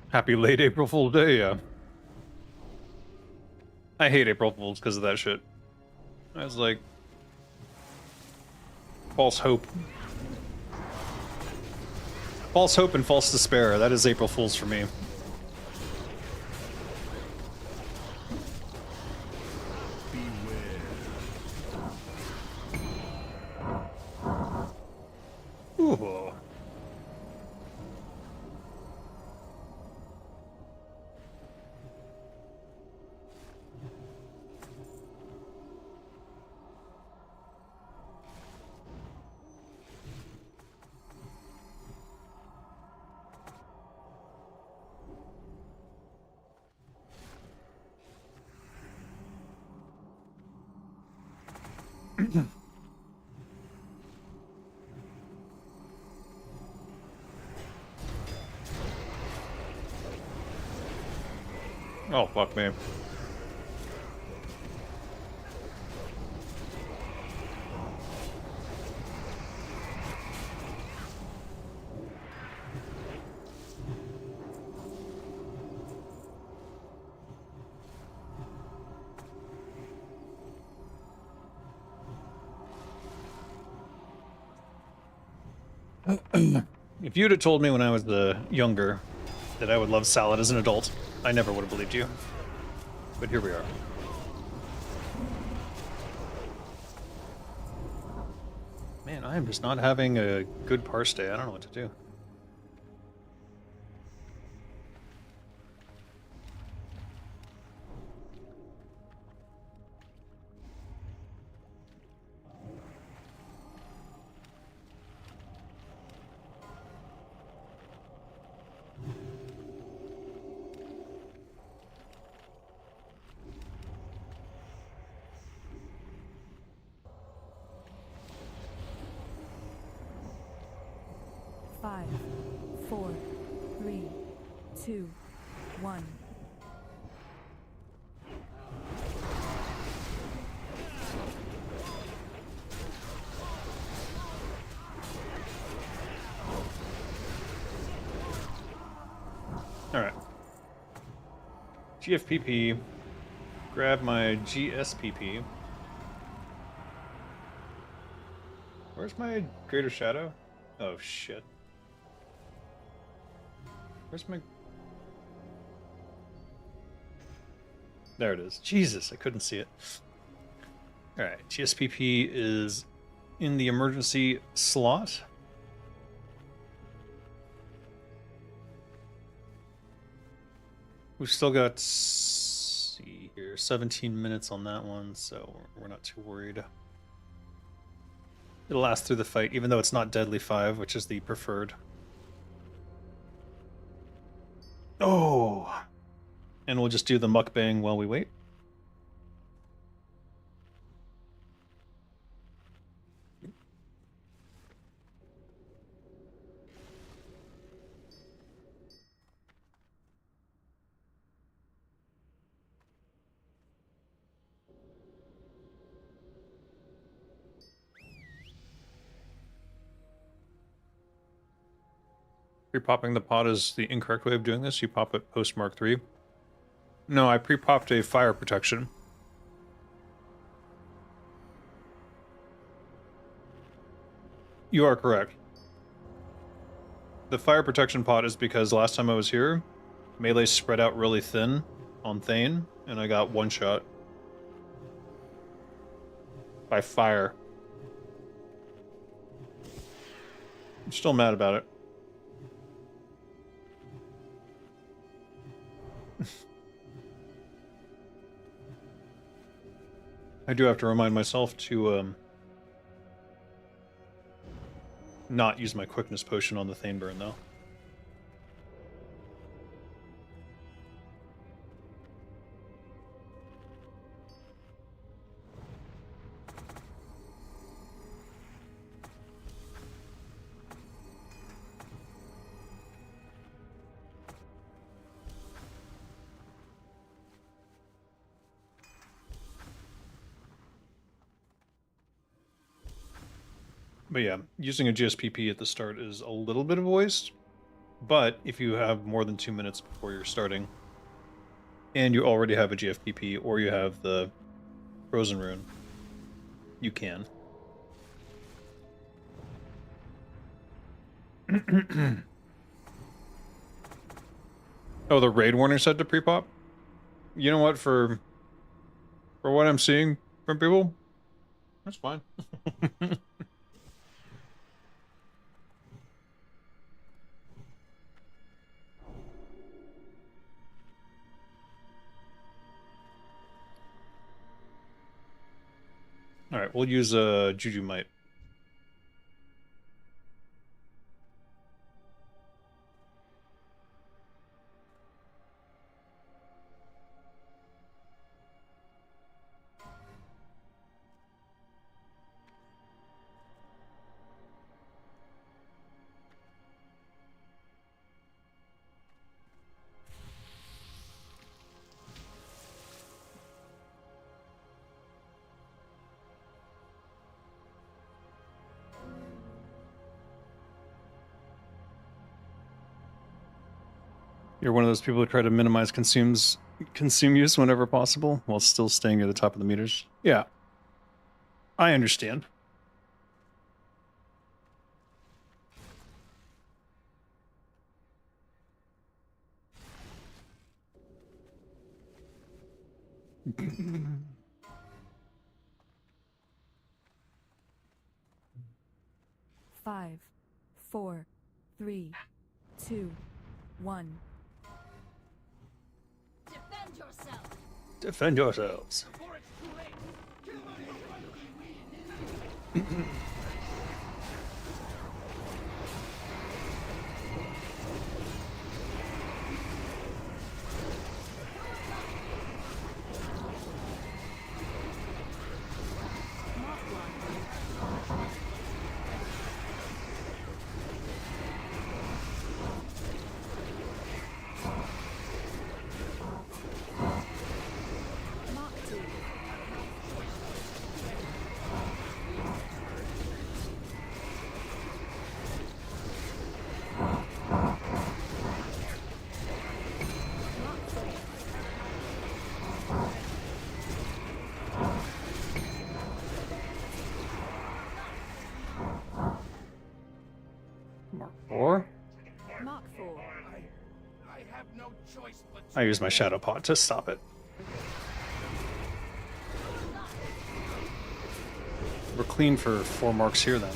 Happy late April Fool's Day, yeah. I hate April Fools because of that shit. I was like... false hope. False hope and false despair, that is April Fools for me. Ooh. Oh, fuck me. If you'd have told me when I was younger that I would love salad as an adult, I never would have believed you. But here we are. Man, I am just not having a good parse day. I don't know what to do.
Five, 4, 3, 2, 1.
GFPP. Grab my GSPP. Where's my Greater Shadow? Oh shit. Where's my... There it is. Jesus, I couldn't see it. Alright, GSPP is in the emergency slot. We've still got, see here, 17 minutes on that one, so we're not too worried. It'll last through the fight, even though it's not Deadly 5, which is the preferred. Oh! And we'll just do the mukbang while we wait. Pre-popping the pot is the incorrect way of doing this. You pop it post Mark 3. No, I pre-popped a fire protection. You are correct. The fire protection pot is because last time I was here, melee spread out really thin on Thane, and I got one shot by fire. I'm still mad about it. I do have to remind myself to not use my quickness potion on the Thane burn, though. But yeah, using a GSPP at the start is a little bit of a waste, but if you have more than 2 minutes before you're starting, and you already have a GFPP, or you have the Frozen Rune, you can. Oh, the raid warning said to pre-pop? You know what, for what I'm seeing from people, that's fine. Alright, we'll use Juju Might. You're one of those people who try to minimize consume use whenever possible, while still staying at the top of the meters. Yeah. I understand.
Five, 4, 3, 2, 1.
Defend yourself!
Defend yourselves.
Before it's too late. Kill my
4.
Mark 4.
I have no choice but
I use my shadow pot to stop it. We're clean for 4 marks here then.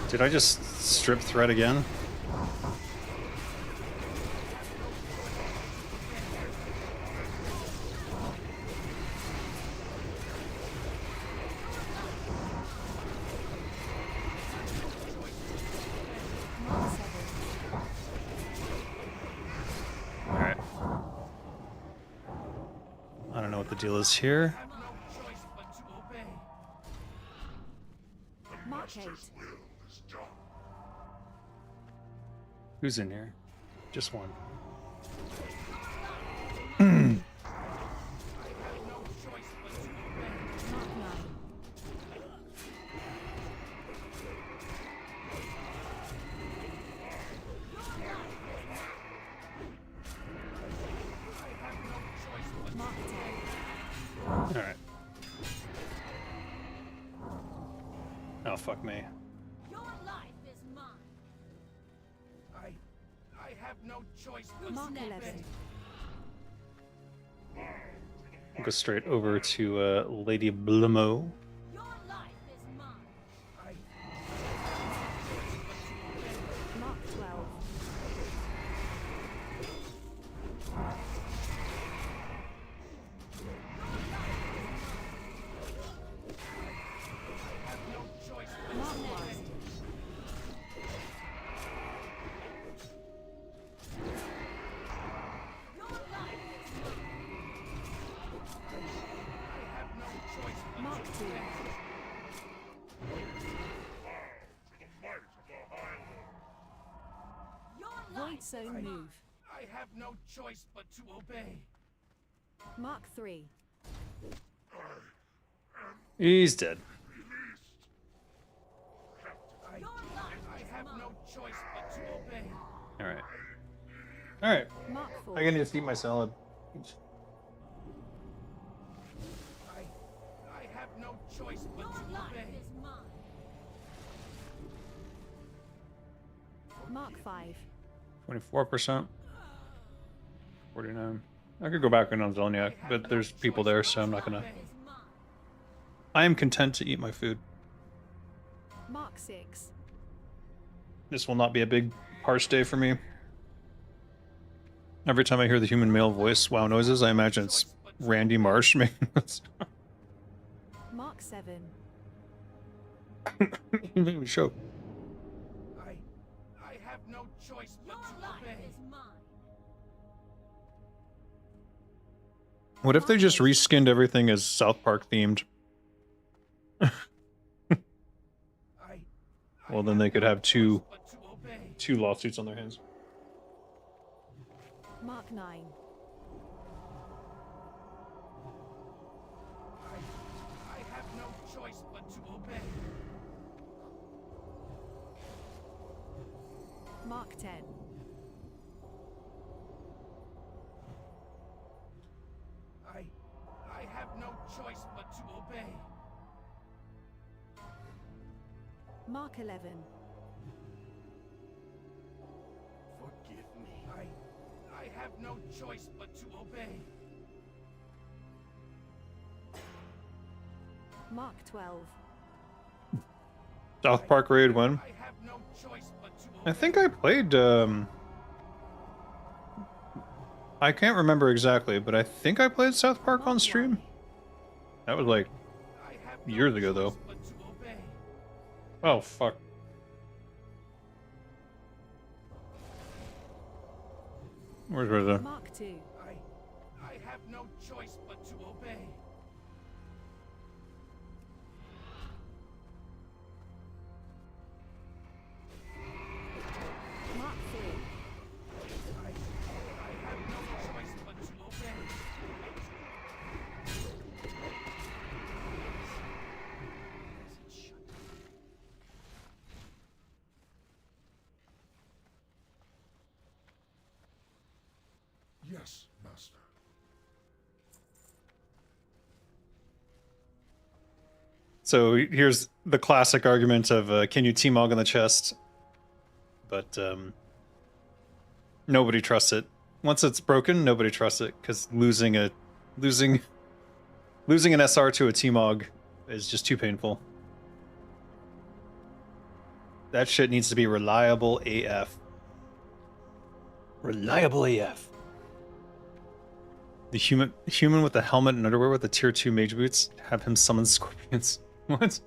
Did I just strip thread again?
Mark 7.
Alright. I don't know what the deal is here.
have no choice but to obey.
Mark 8.
Who's in here? Just one.
I have no choice but to obey.
Mark 9.
I have no choice but
Mark 10.
Alright. Oh, fuck me.
Your life is mine.
I have no choice but
Mark
to
11.
obey.
I'll go straight over to Lady Blumo.
Your life is mine.
I
Mark 12.
have no choice but
Mark
to
1.
obey.
Your life is
I have no choice but
Mark
to
2.
obey.
your
Void
life.
Zone move.
I have no choice but to obey.
Mark 3.
He's dead.
I
Your life
I
is
have
mine.
no choice but to obey.
Alright. Alright.
Mark 4.
I can just eat my salad.
I have no choice but
Your
to
life
obey.
is mine.
Mark 5.
24%. 49. I could go back in on Zelniak, but there's people there, so I'm not gonna.
Is mine.
I am content to eat my food.
Mark 6.
This will not be a big parse day for me. Every time I hear the human male voice WoW noises, I imagine it's Randy Marsh making this.
Mark 7.
You made me choke.
I have no choice
Your
but to
life
obey.
is mine.
What if they just reskinned everything as South Park themed?
I
Well, then they could have two
but to obey.
lawsuits on their hands.
Mark 9.
I have no choice but to obey.
Mark 10.
I have no choice but to obey.
Mark 11.
Forgive me. I have no choice but to obey.
Mark 12.
South Park Raid 1.
I have no choice but to obey.
I think I played, I can't remember exactly, but I think I played South Park on stream. That was like
I have no
years ago, though.
choice but to obey.
Oh, fuck. Where's the...
Mark 2.
I have no choice but to obey.
Mark 3.
I have no choice but to obey.
Yes, Master.
So here's the classic argument of can you T-Mog on the chest? But nobody trusts it. Once it's broken, nobody trusts it because losing an SR to a T-Mog is just too painful. That shit needs to be reliable AF. Reliable AF. The human with the helmet and underwear with the tier 2 mage boots, have him summon scorpions. What?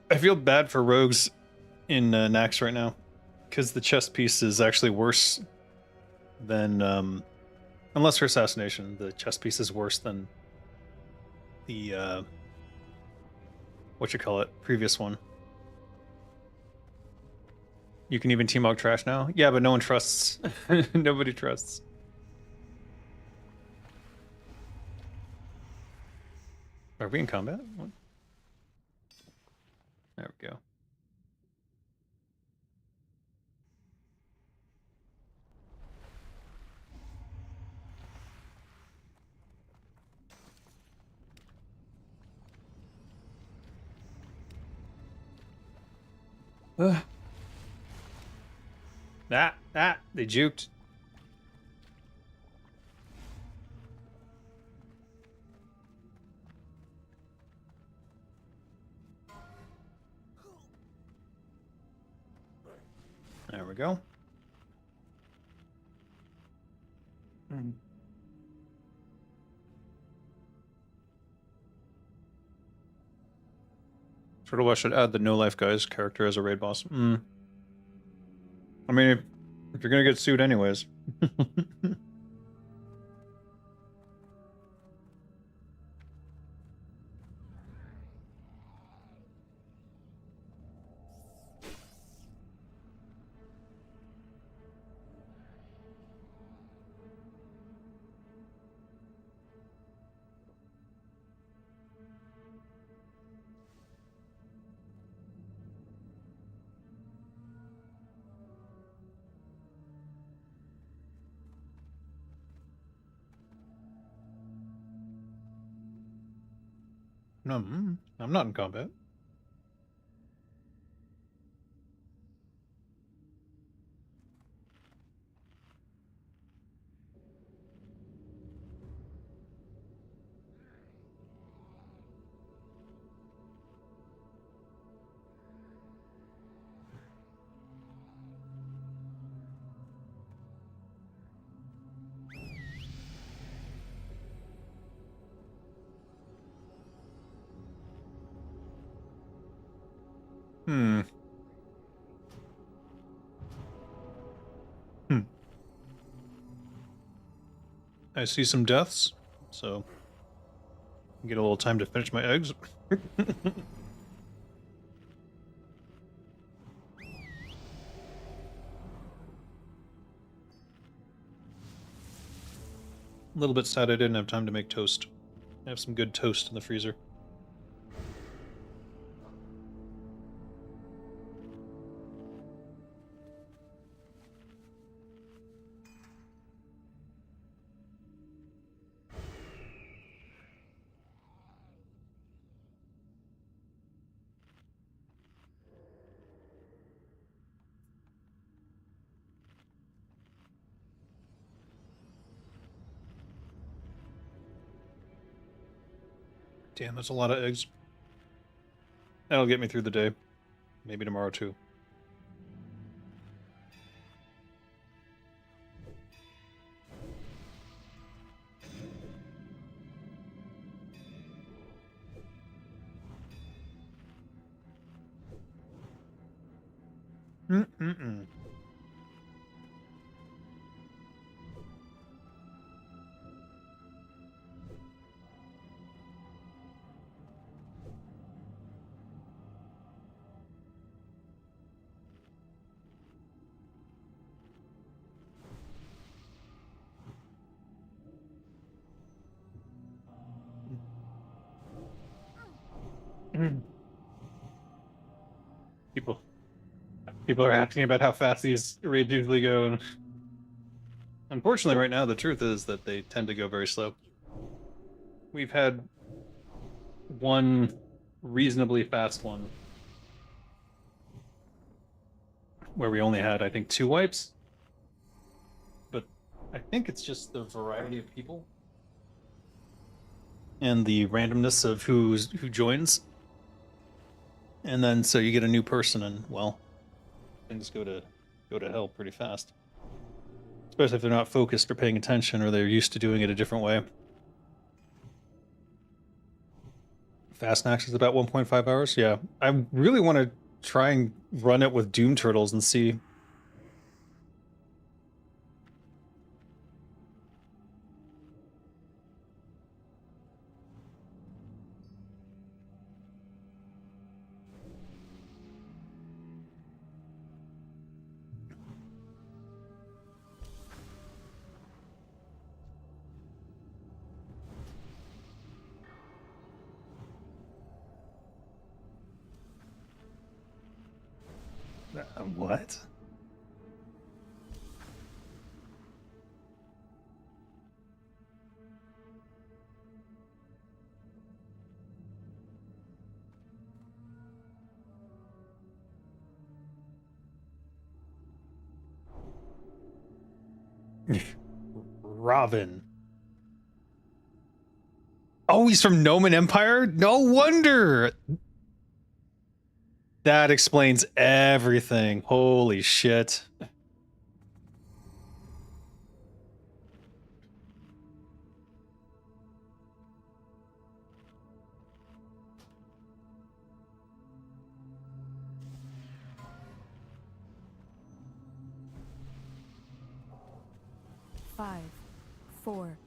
I feel bad for rogues in Naxx right now, because the chest piece is actually worse than, unless for assassination, the chest piece is worse than the, previous one. You can even T-Mog trash now? Yeah, but no one trusts. Nobody trusts. Are we in combat? What? There we go. They juked. There we go. Sort of, I should add the No Life Guy's character as a raid boss. I mean, if you're gonna get sued anyways. No, I'm not in combat. Hmm. I see some deaths, so get a little time to finish my eggs. A little bit sad I didn't have time to make toast. I have some good toast in the freezer. Damn, that's a lot of eggs. That'll get me through the day. Maybe tomorrow too. Mm-mm-mm. People are asking about how fast these raids usually go. Unfortunately, right now, the truth is that they tend to go very slow. We've had one reasonably fast one where we only had, I think, 2 wipes. But I think it's just the variety of people and the randomness of who joins. And then so you get a new person and, well, things go to hell pretty fast. Especially if they're not focused or paying attention, or they're used to doing it a different way. Fast Naxx is about 1.5 hours. Yeah, I really want to try and run it with Doom Turtles and see. What? Robin. Oh, he's from Noman Empire? No wonder! That explains everything. Holy shit.
Five, 4,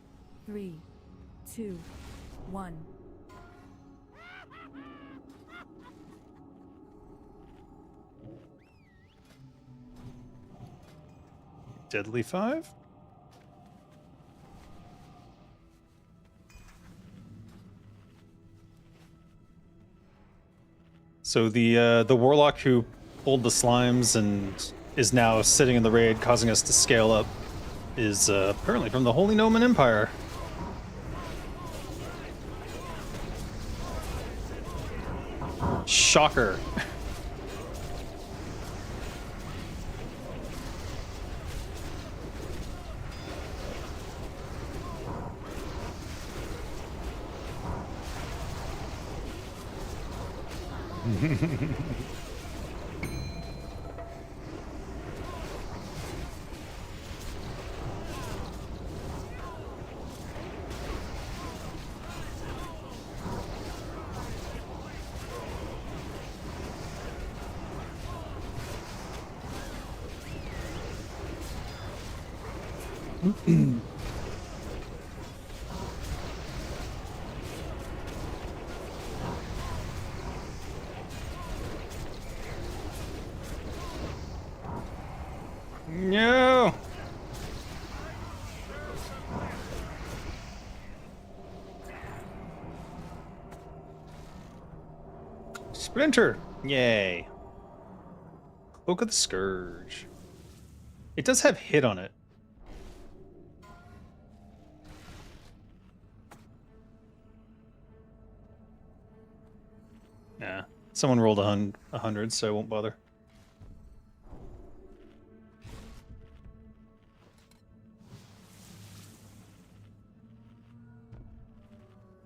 3, 2, 1.
Deadly 5? So the warlock who pulled the slimes and is now sitting in the raid, causing us to scale up, is apparently from the Holy Noman Empire. Shocker. No. Splinter. Yay. Cloak of the Scourge. It does have hit on it. Nah. Someone rolled 100, so I won't bother.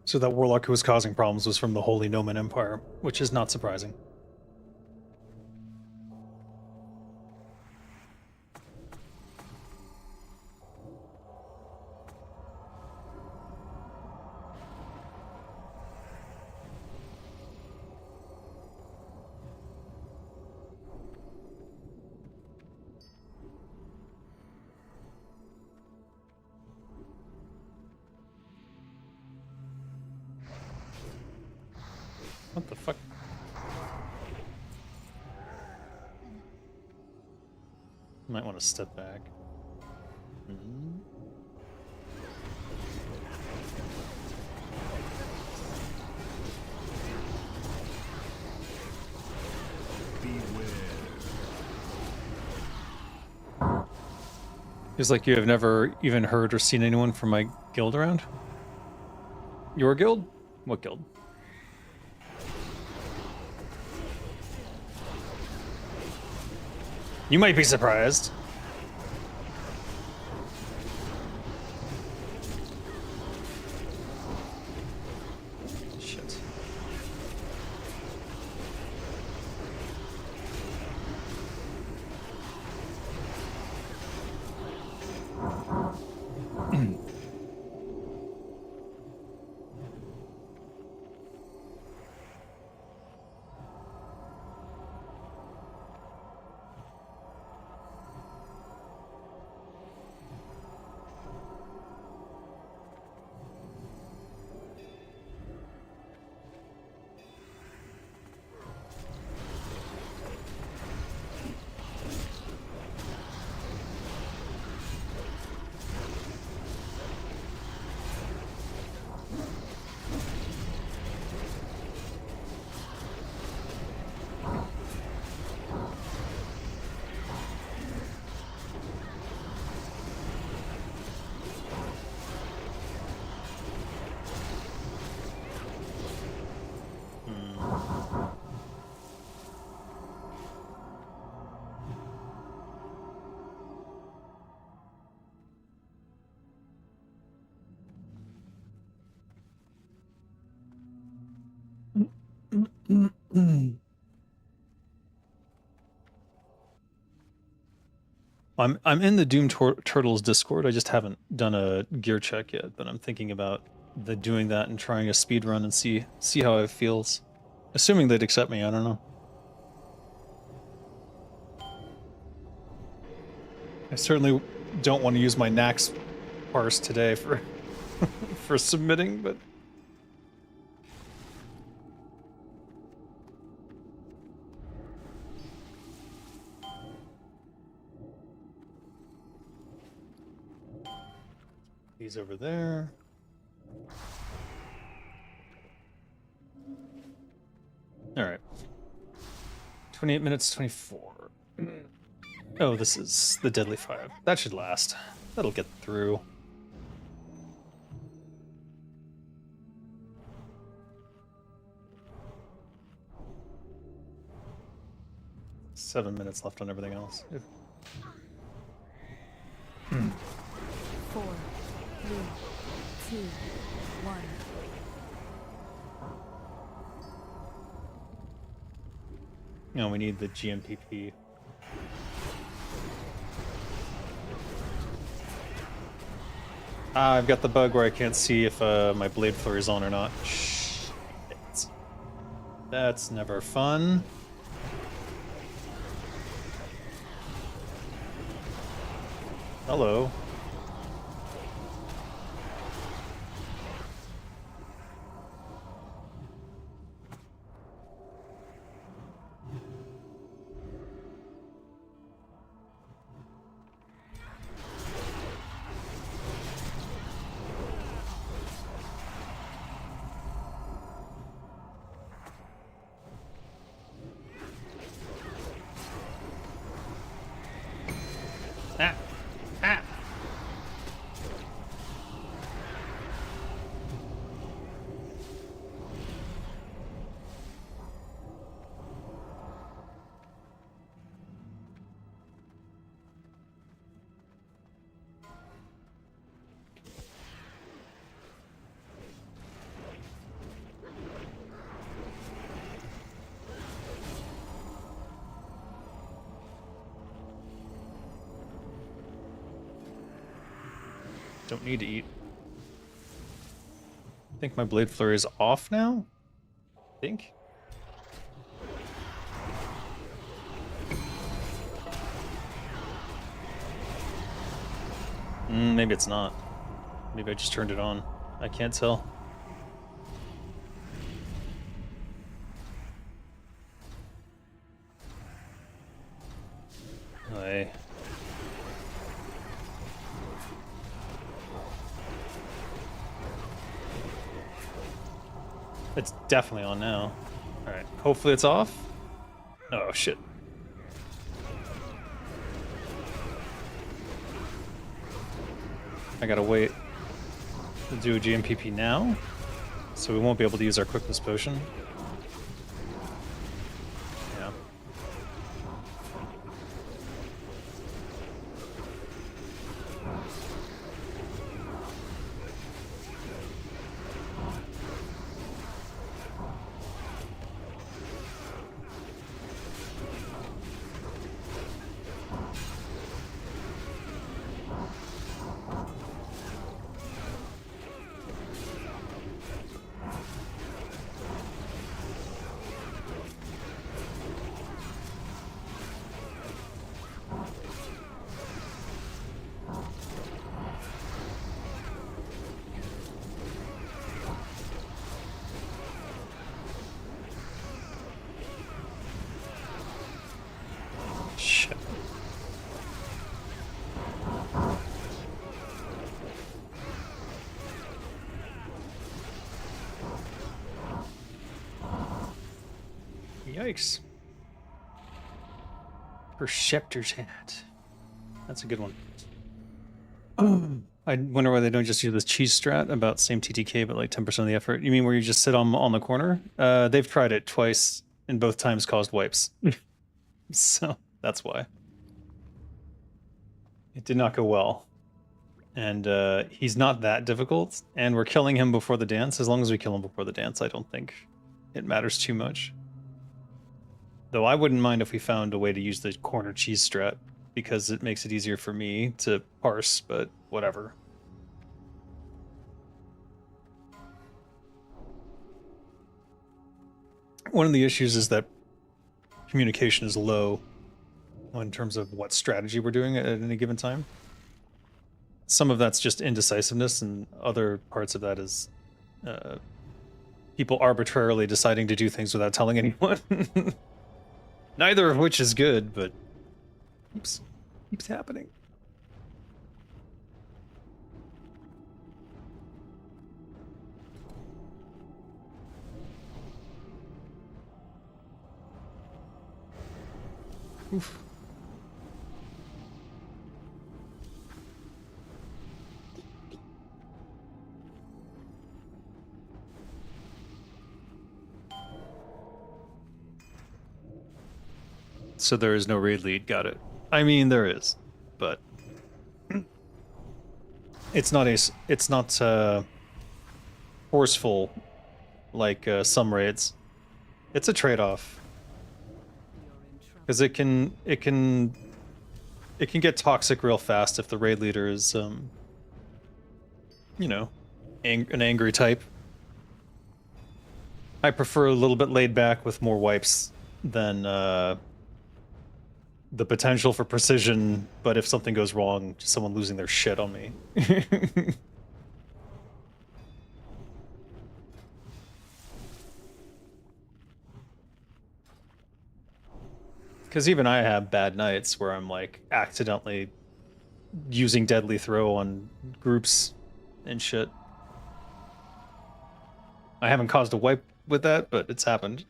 So that warlock who was causing problems was from the Holy Noman Empire, which is not surprising. What the fuck? Might want to step back. Hmm. Feels like you have never even heard or seen anyone from my guild around. Your guild? What guild? You might be surprised. Shit. I'm in the Doom Turtles Discord. I just haven't done a gear check yet, but I'm thinking about doing that and trying a speed run and see how it feels. Assuming they'd accept me, I don't know. I certainly don't want to use my Naxx parse today for for submitting, but he's over there. All right. 28 minutes, 24. Oh, this is the Deadly Fire. That should last. That'll get through. Seven minutes left on everything else.
4, 3, 2, 1.
No, we need the GMPP. I've got the bug where I can't see if my blade flurry is on or not. Shit. That's never fun. Hello. Ah. Ah. Don't need to eat. I think my blade flurry is off now? I think. Maybe it's not. Maybe I just turned it on. I can't tell. Hi. It's definitely on now. Alright, hopefully it's off. Oh, shit. I gotta wait to do a GMPP now, so we won't be able to use our quickness potion. Yeah. Shit. Yikes. Perceptor's hat. That's a good one. I wonder why they don't just use this cheese strat about same TTK but like 10% of the effort. You mean where you just sit on the corner? They've tried it twice and both times caused wipes. So that's why. It did not go well. And he's not that difficult, and we're killing him before the dance. As long as we kill him before the dance, I don't think it matters too much. Though I wouldn't mind if we found a way to use the corner cheese strat, because it makes it easier for me to parse, but whatever. One of the issues is that communication is low in terms of what strategy we're doing at any given time. Some of that's just indecisiveness, and other parts of that is people arbitrarily deciding to do things without telling anyone. Neither of which is good, but keeps happening. Oof. So there is no raid lead, got it. I mean, there is, but it's not forceful like some raids. It's a trade-off because it can get toxic real fast if the raid leader is you know, an angry type. I prefer a little bit laid back with more wipes than the potential for precision, but if something goes wrong, just someone losing their shit on me. Because even I have bad nights where I'm like accidentally using deadly throw on groups and shit. I haven't caused a wipe with that, but it's happened.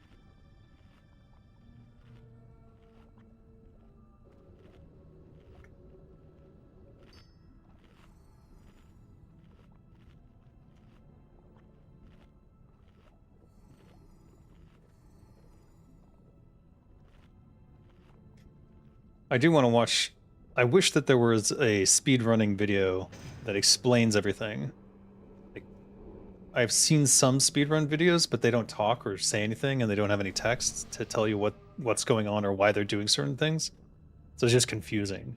I do want to watch. I wish that there was a speedrunning video that explains everything. Like, I've seen some speedrun videos, but they don't talk or say anything, and they don't have any text to tell you what's going on or why they're doing certain things. So it's just confusing.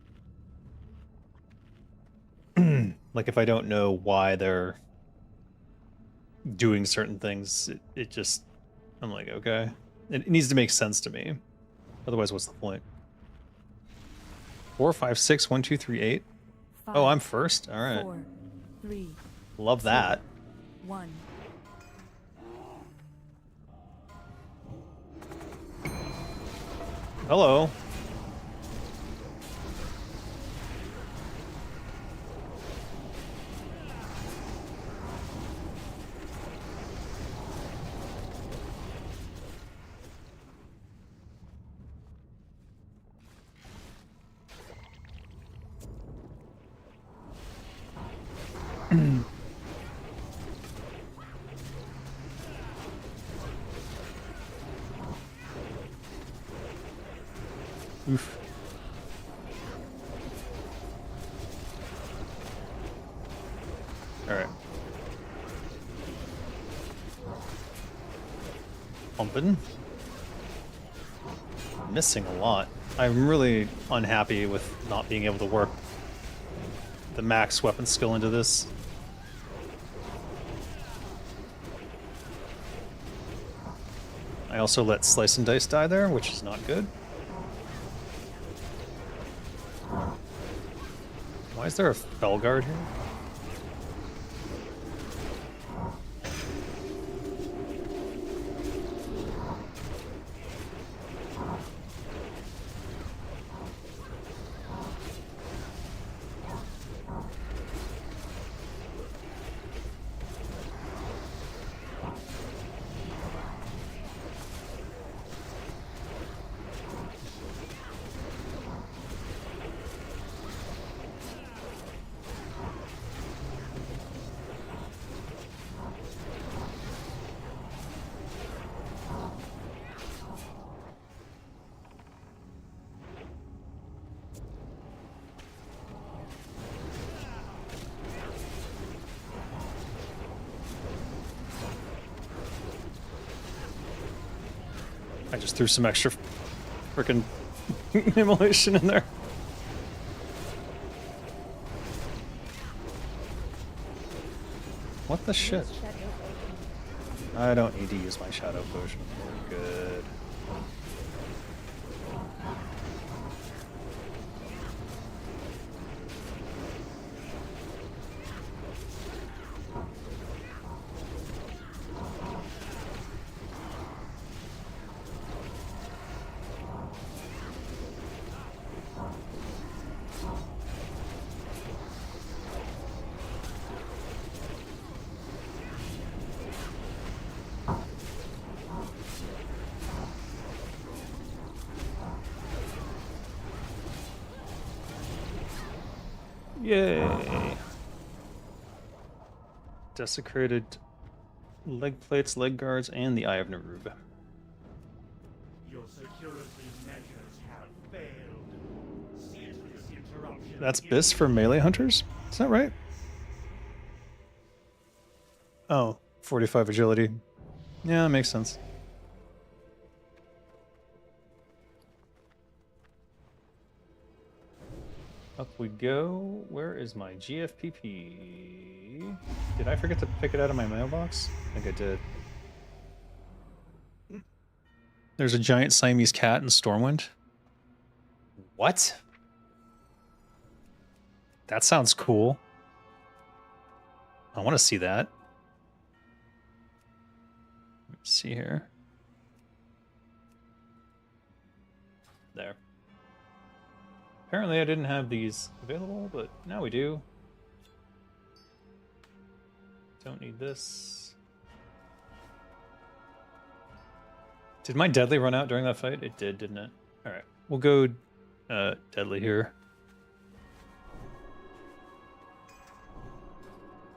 Like, if I don't know why they're doing certain things, it just... I'm like, okay. It needs to make sense to me. Otherwise, what's the point? 4, 5, 6, 1, 2, 3, 8. Oh, I'm first? Alright.
4, 3,
Love that.
1.
Hello. Oof. Alright. Pumping. Missing a lot. I'm really unhappy with not being able to work the max weapon skill into this. I also let Slice and Dice die there, which is not good. Why is there a Felguard here? I just threw some extra frickin' immolation in there. What the shit? I don't need to use my shadow potion. We're good. Yay! Desecrated leg plates, leg guards, and the Eye of Narub.
Your security measures have failed. See to this interruption.
That's Biss for melee hunters? Is that right? Oh, 45 agility. Yeah, makes sense. Up we go. Where is my GFPP? Did I forget to pick it out of my mailbox? I think I did. There's a giant Siamese cat in Stormwind. What? That sounds cool. I want to see that. Let's see here. There. Apparently I didn't have these available, but now we do. Don't need this. Did my deadly run out during that fight? It did, didn't it? Alright, we'll go deadly here.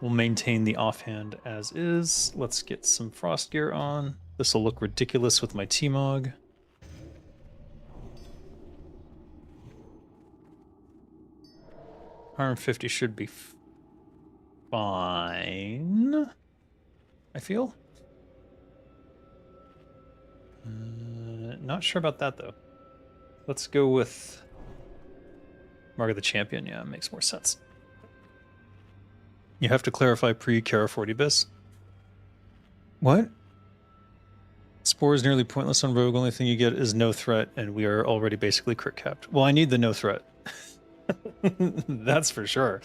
We'll maintain the offhand as is. Let's get some frost gear on. This will look ridiculous with my T-Mog. $150 should be fine, I feel. Not sure about that, though. Let's go with Mark of the Champion. Yeah, it makes more sense. You have to clarify pre-Kara 40 bis. What? Spore is nearly pointless on Rogue. Only thing you get is no threat, and we are already basically crit capped. Well, I need the no threat. That's for sure.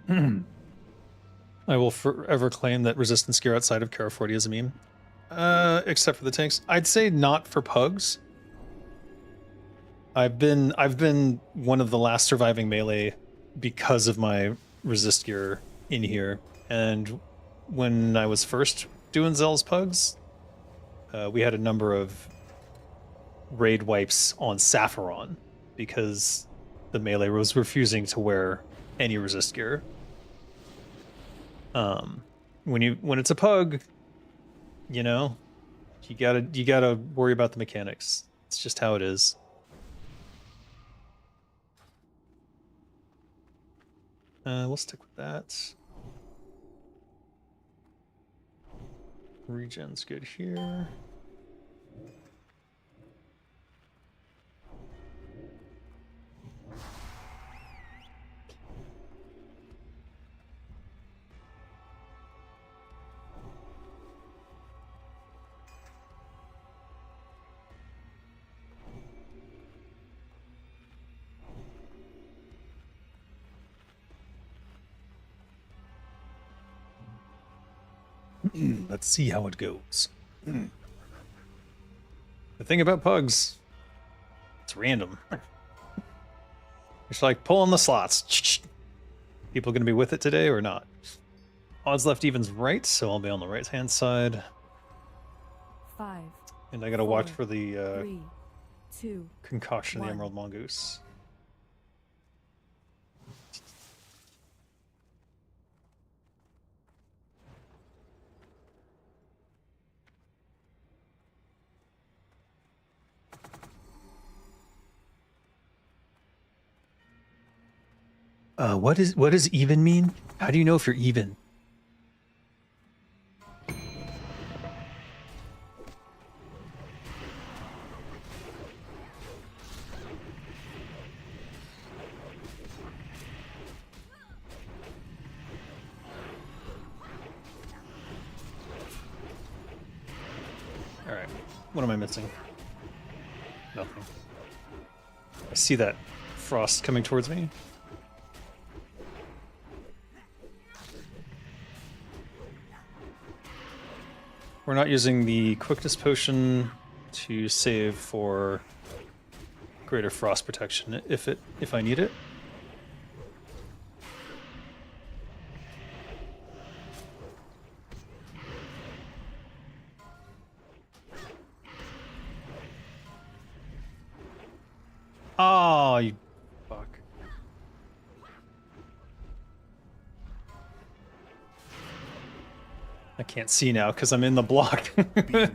I will forever claim that resistance gear outside of Kara 40 is a meme. Except for the tanks. I'd say not for pugs. I've been one of the last surviving melee because of my resist gear in here. And when I was first doing Zell's pugs, we had a number of raid wipes on Sapphiron because the melee was refusing to wear any resist gear. When it's a pug, you know, you gotta worry about the mechanics. It's just how it is. We'll stick with that. Regen's good here. Let's see how it goes. The thing about pugs, it's random. It's like pulling the slots. People gonna be with it today or not? Odds left, evens right, so I'll be on the right-hand side.
5,
And I gotta watch
4,
for the
3, 2,
concoction of the
1.
Emerald Mongoose. What does even mean? How do you know if you're even? All right, what am I missing? Nothing. I see that frost coming towards me. We're not using the quickness potion to save for greater frost protection if I need it. Oh, you fuck. I can't see now because I'm in the block. That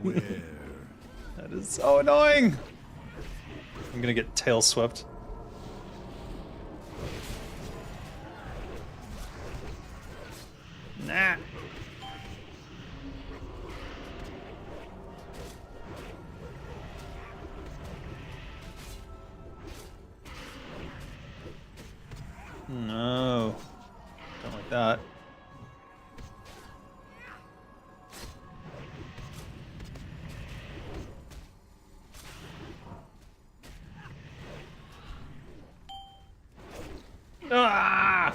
is so annoying. I'm gonna get tail swept. Nah. No. Don't like that. Ah!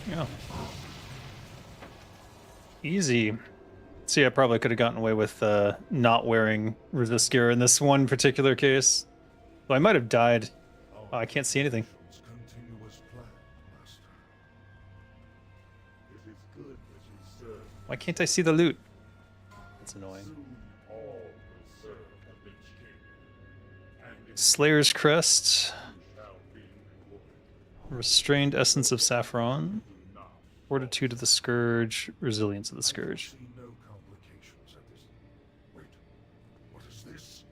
Yeah. Easy. See, I probably could have gotten away with not wearing resist gear in this one particular case. Though I might have died. Oh, I can't see anything.
Continuous plan, Master. It is good that you serve.
Why can't I see the loot? That's annoying.
Soon all will serve the Lich King. And in
Slayer's Crest.
you shall be rewarded.
Restrained Essence of Saffron.
Do not
Fortitude of the Scourge. Resilience of the Scourge.
see no complications at this. Wait, what is this?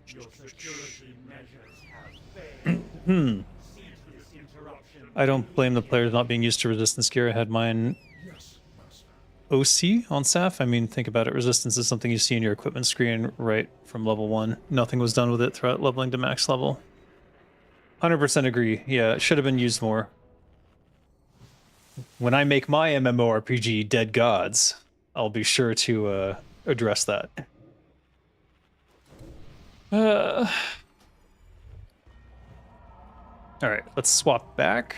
Your security measures have failed. Ceaseless interruption.
I don't blame the players not being used to resistance gear. I had mine
Yes, Master.
OC on Saf. I mean, think about it. Resistance is something you see in your equipment screen right from level 1. Nothing was done with it throughout leveling to max level. 100% agree. Yeah, it should have been used more. When I make my MMORPG Dead Gods, I'll be sure to address that. All right, let's swap back.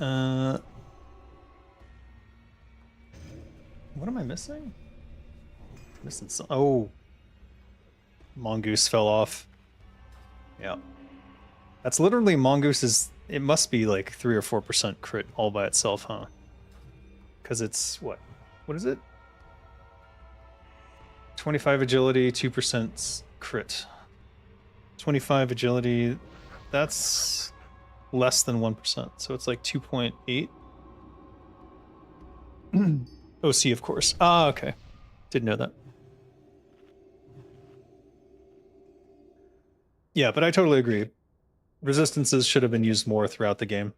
What am I missing? Missing some. Oh, Mongoose fell off. Yeah, that's literally Mongoose's. It must be like 3 or 4% crit all by itself, huh? Because it's what? What is it? 25 agility, 2% crit. 25 agility, that's less than 1%, so it's like 2.8. OC, of course. Ah, okay. Didn't know that. Yeah, but I totally agree. Resistances should have been used more throughout the game.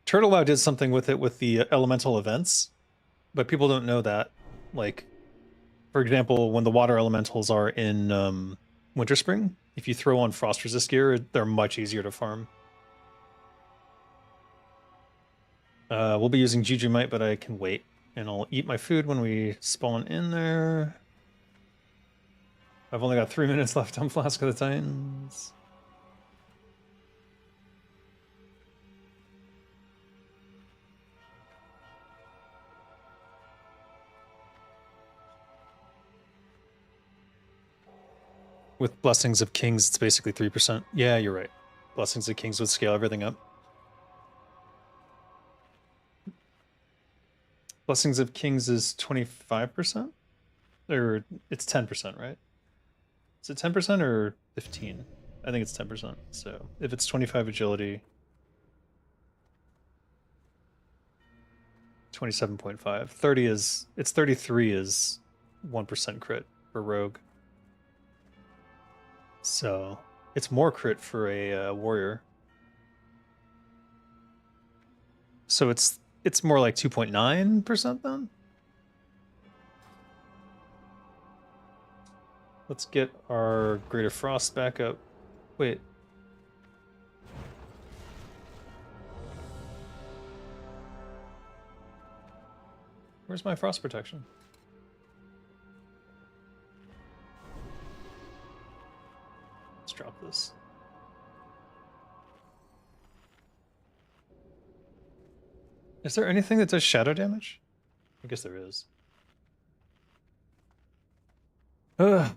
Turtleout did something with it with the elemental events, but people don't know that. Like, for example, when the water elementals are in Winter Spring, if you throw on frost resist gear, they're much easier to farm. We'll be using Jujumite, but I can wait. And I'll eat my food when we spawn in there. I've only got 3 minutes left on Flask of the Titans. With Blessings of Kings, it's basically 3%. Yeah, you're right. Blessings of Kings would scale everything up. Blessings of Kings is 25%? Or it's 10%, right? Is it 10% or 15? I think it's 10%. So if it's 25 agility, 27.5. 30 is, it's 33 is 1% crit for rogue. So it's more crit for a warrior. So it's more like 2.9% then? Let's get our Greater Frost back up. Wait. Where's my frost protection? Let's drop this. Is there anything that does shadow damage? I guess there is. Ugh.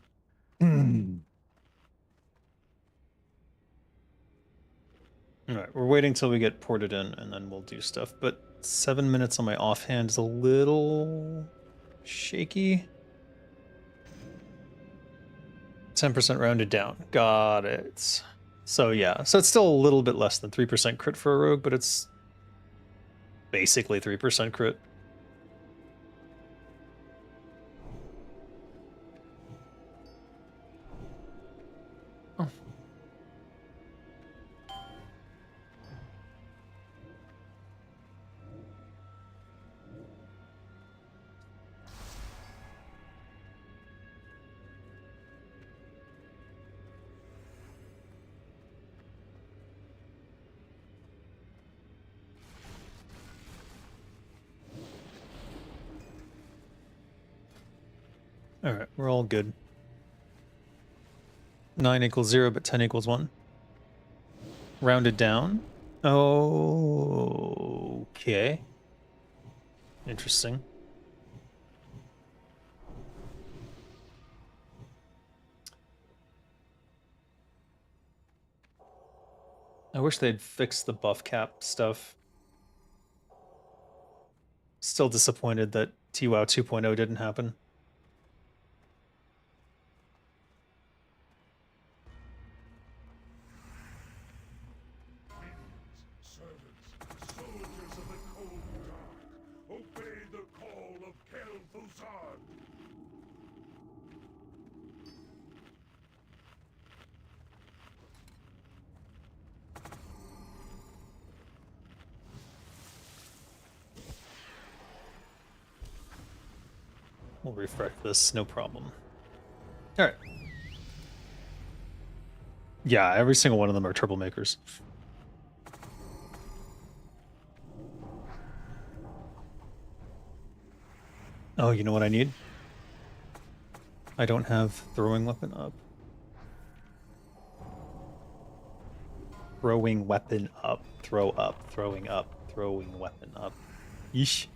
Alright, we're waiting till we get ported in and then we'll do stuff. But 7 minutes on my offhand is a little shaky. 10% rounded down. Got it. So yeah, so it's still a little bit less than 3% crit for a rogue, but it's basically 3% crit. Oh. Alright, we're all good. 9 equals 0, but 10 equals 1. Rounded down. Okay. Interesting. I wish they'd fix the buff cap stuff. Still disappointed that TWoW 2.0 didn't happen. We'll refresh this, no problem. Alright. Yeah, every single one of them are troublemakers. Oh, you know what I need? I don't have throwing weapon up. throwing weapon up, throw up, throwing up, throwing weapon up. Yeesh.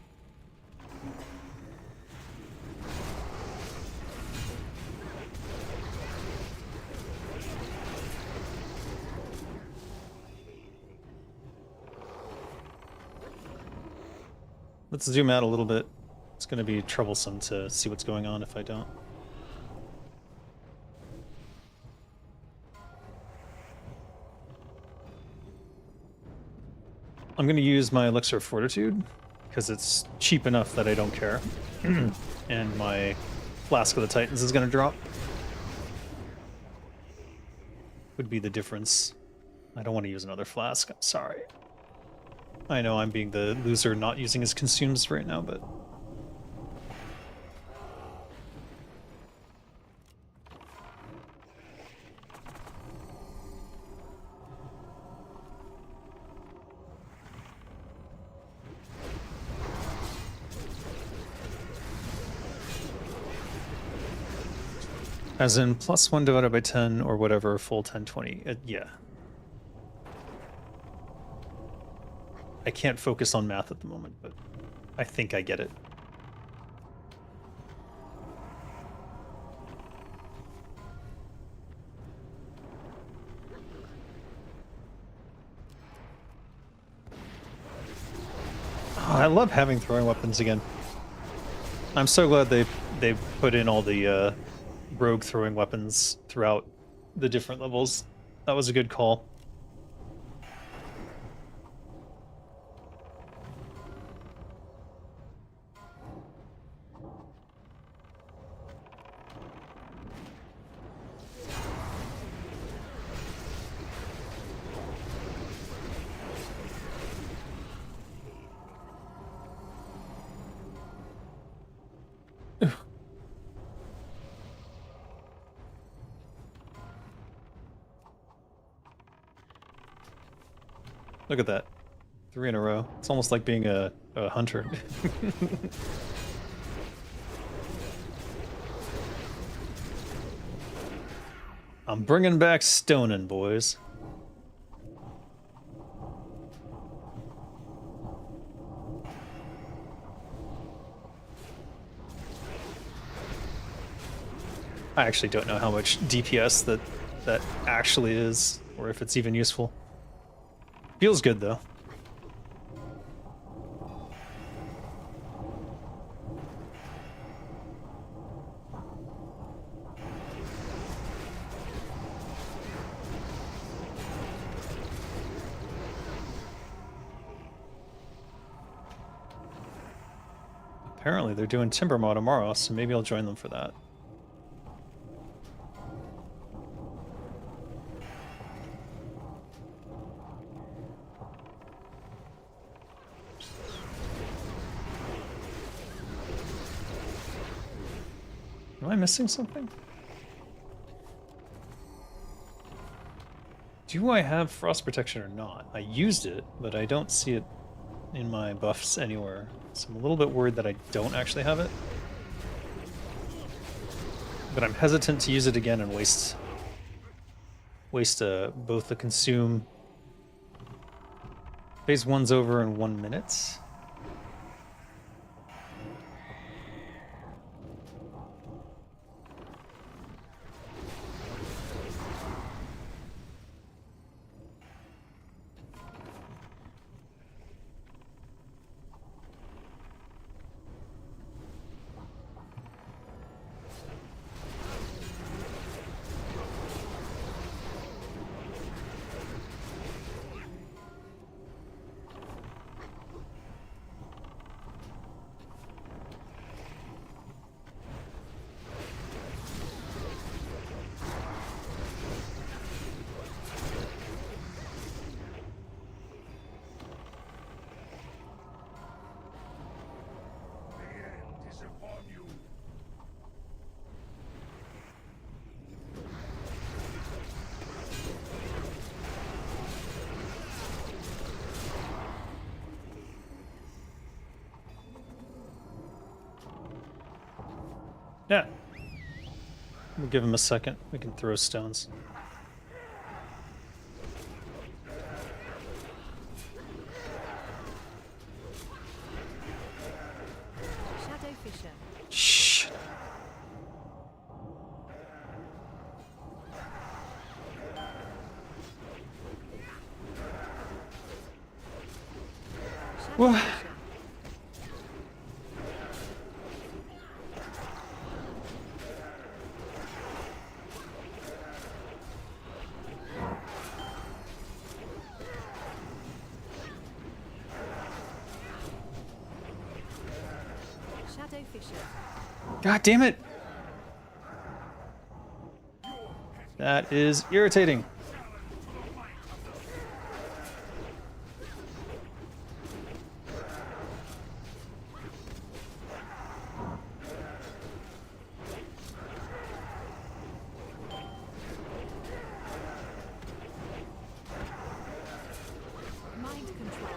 Let's zoom out a little bit. It's going to be troublesome to see what's going on if I don't. I'm going to use my Elixir of Fortitude, because it's cheap enough that I don't care. And my Flask of the Titans is going to drop. Would be the difference. I don't want to use another Flask, I'm sorry. I know I'm being the loser not using his consumes right now, but... As in +1 divided by 10 or whatever, full 10, 20. Yeah. I can't focus on math at the moment, but I think I get it. Oh, I love having throwing weapons again. I'm so glad they put in all the rogue throwing weapons throughout the different levels. That was a good call. Look at that. 3 in a row. It's almost like being a hunter. I'm bringing back stoning, boys. I actually don't know how much DPS that actually is, or if it's even useful. Feels good, though. Apparently they're doing Timber Maw tomorrow, so maybe I'll join them for that. Am I missing something? Do I have Frost Protection or not? I used it, but I don't see it in my buffs anywhere. So I'm a little bit worried that I don't actually have it. But I'm hesitant to use it again and waste both the consume. Phase 1's over in 1 minute. Yeah. We'll give him a second. We can throw stones. Well,
Shadow Fisher.
God damn it! That is irritating.
Mind control.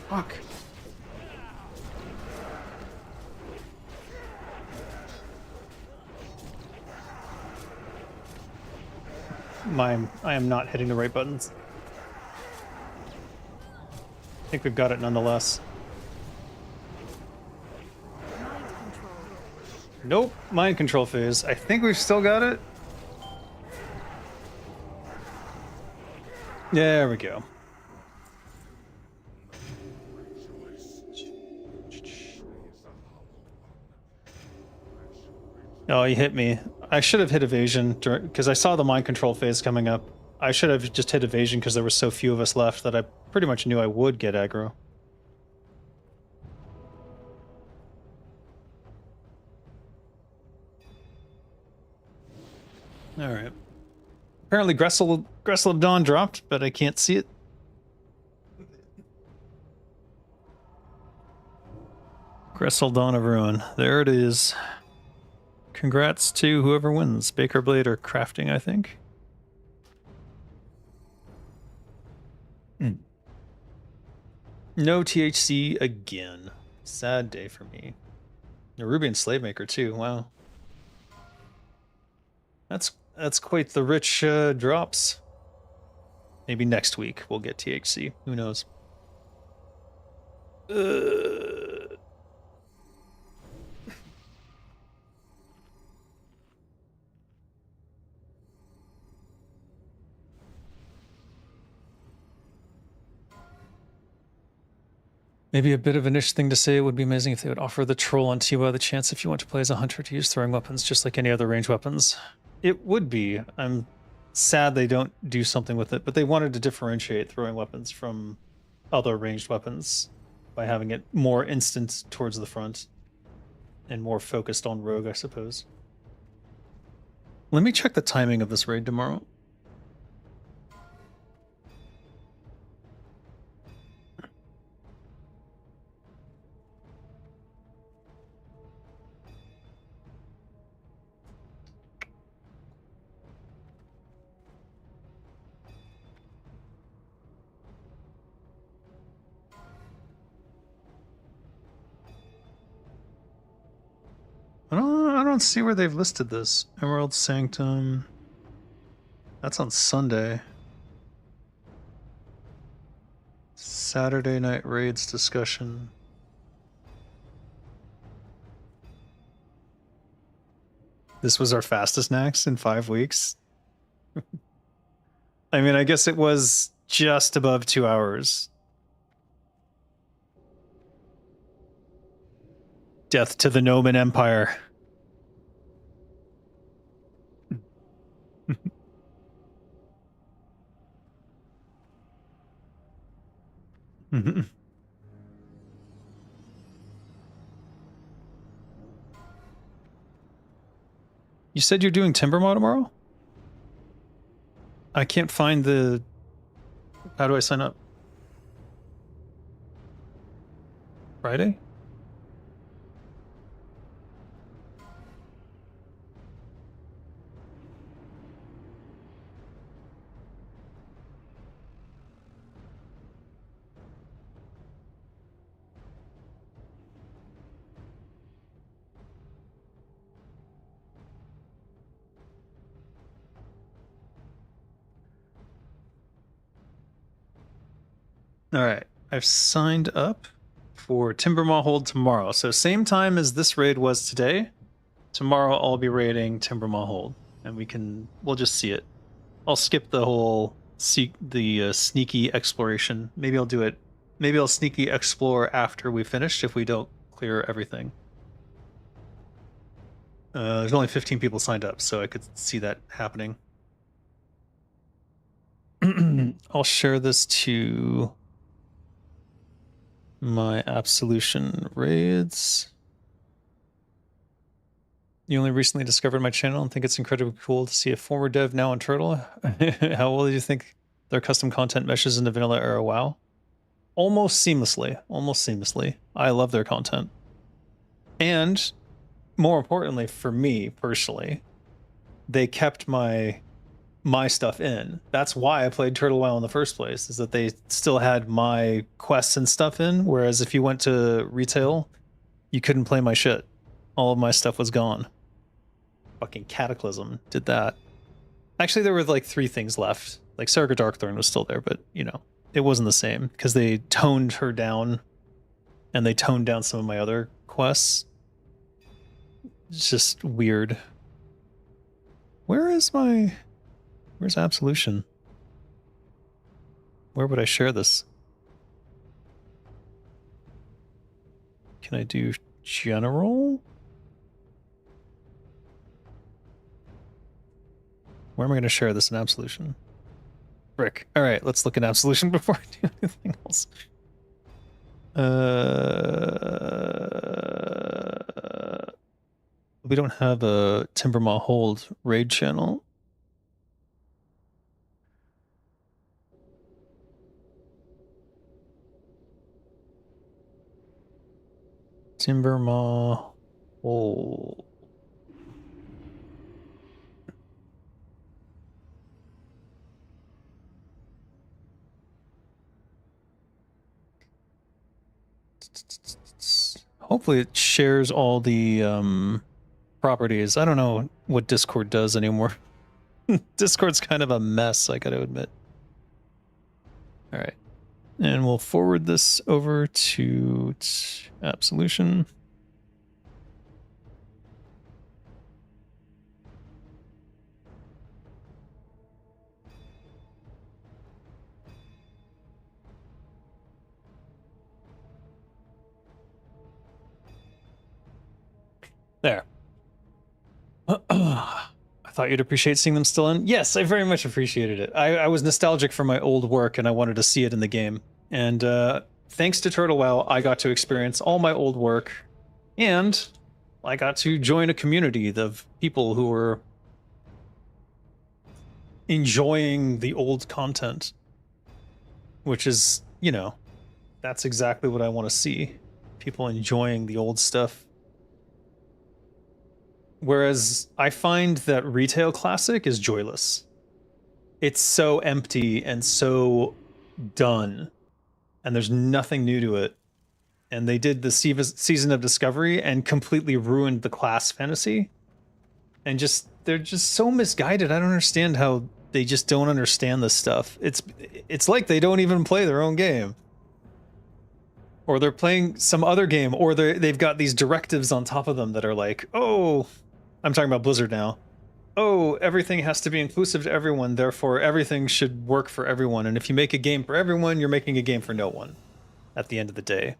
Fuck. I am not hitting the right buttons. I think we've got it nonetheless.
Mind control.
Nope, mind control phase. I think we've still got it. There we go. Oh, he hit me. I should have hit evasion because I saw the mind control phase coming up. I should have just hit evasion because there were so few of us left that I pretty much knew I would get aggro. All right. Apparently Gressel of Dawn dropped, but I can't see it. Gressel Dawn of Ruin. There it is. Congrats to whoever wins. Baker Blade or Crafting, I think. No THC again. Sad day for me. Nerubian Slavemaker too. Wow. That's quite the rich drops. Maybe next week we'll get THC. Who knows? Maybe a bit of a niche thing to say. It would be amazing if they would offer the troll on Tiwa the chance if you want to play as a hunter to use throwing weapons just like any other ranged weapons. It would be. I'm sad they don't do something with it, but they wanted to differentiate throwing weapons from other ranged weapons by having it more instant towards the front and more focused on rogue, I suppose. Let me check the timing of this raid tomorrow. I don't see where they've listed this. Emerald Sanctum. That's on Sunday. Saturday night raids discussion. This was our fastest Naxx in 5 weeks. I mean, I guess it was just above 2 hours. Death to the Noman Empire. You said you're doing Timbermaw tomorrow? I can't find the... How do I sign up? Friday? All right, I've signed up for Timbermaw Hold tomorrow. So same time as this raid was today. Tomorrow I'll be raiding Timbermaw Hold, and we'll just see it. I'll skip the whole sneaky exploration. Maybe I'll do it. Maybe I'll sneaky explore after we finish if we don't clear everything. There's only 15 people signed up, so I could see that happening. I'll share this to my Absolution raids. You only recently discovered my channel and think it's incredibly cool to see a former dev now on Turtle. How well do you think their custom content meshes into vanilla era WoW? Almost seamlessly. Almost seamlessly. I love their content. And more importantly for me personally, they kept my stuff in. That's why I played Turtle WoW in the first place, is that they still had my quests and stuff in, whereas if you went to retail, you couldn't play my shit. All of my stuff was gone. Fucking Cataclysm did that. Actually, there were like 3 things left. Like Sarga Darkthorn was still there, but you know, it wasn't the same because they toned her down and they toned down some of my other quests. It's just weird. Where's Absolution? Where would I share this? Can I do general? Where am I going to share this in Absolution? Frick. All right, let's look at Absolution before I do anything else. We don't have a Timbermaw Hold raid channel. Timbermaw Hold. Hopefully it shares all the properties. I don't know what Discord does anymore. Discord's kind of a mess, I gotta admit. All right. And we'll forward this over to Absolution. There. I thought you'd appreciate seeing them still in. Yes, I very much appreciated it. I was nostalgic for my old work and I wanted to see it in the game. And thanks to Turtle WoW, I got to experience all my old work. And I got to join a community of people who were enjoying the old content. Which is, you know, that's exactly what I want to see. People enjoying the old stuff. Whereas I find that Retail Classic is joyless. It's so empty and so done. And there's nothing new to it. And they did the Season of Discovery and completely ruined the class fantasy. And they're just so misguided. I don't understand how they just don't understand this stuff. It's like they don't even play their own game. Or they're playing some other game, or they've got these directives on top of them that are like, oh, I'm talking about Blizzard now. Oh, everything has to be inclusive to everyone, therefore everything should work for everyone. And if you make a game for everyone, you're making a game for no one at the end of the day.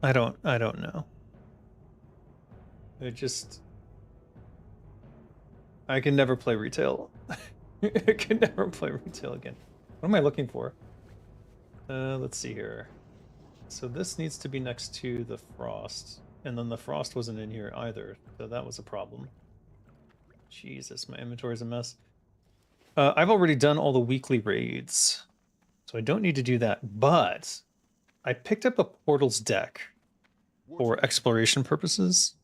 I don't know. I can never play retail. I can never play retail again. What am I looking for? Let's see here. So this needs to be next to the Frost. And then the Frost wasn't in here either, so that was a problem. Jesus, my inventory's a mess. I've already done all the weekly raids, so I don't need to do that, but I picked up a Portals deck for exploration purposes.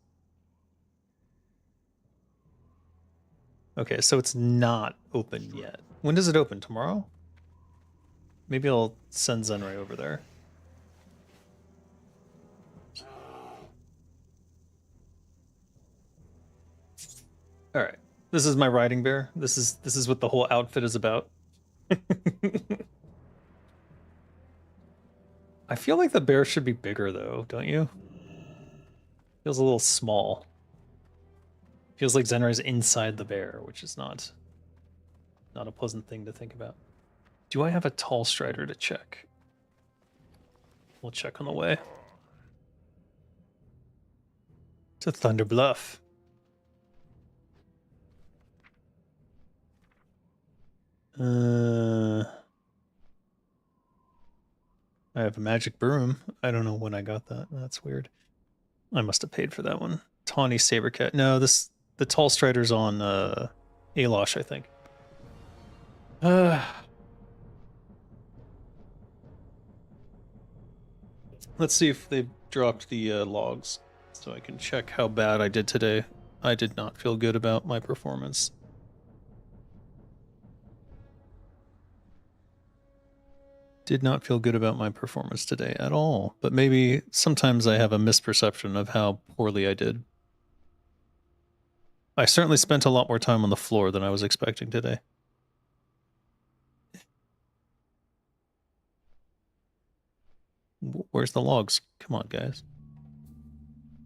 Okay, so it's not open yet. When does it open? Tomorrow? Maybe I'll send Zenrai over there. All right, this is my riding bear. This is what the whole outfit is about. I feel like the bear should be bigger though, don't you? Feels a little small. Feels like Zenrai's inside the bear, which is not a pleasant thing to think about. Do I have a tall strider to check? We'll check on the way. To Thunder Bluff. I have a magic broom. I don't know when I got that. That's weird. I must have paid for that one. Tawny Sabercat. No, the tall strider's on Alosh, I think. Let's see if they've dropped the logs so I can check how bad I did today. I did not feel good about my performance. Did not feel good about my performance today at all, but maybe sometimes I have a misperception of how poorly I did. I certainly spent a lot more time on the floor than I was expecting today. Where's the logs? Come on, guys.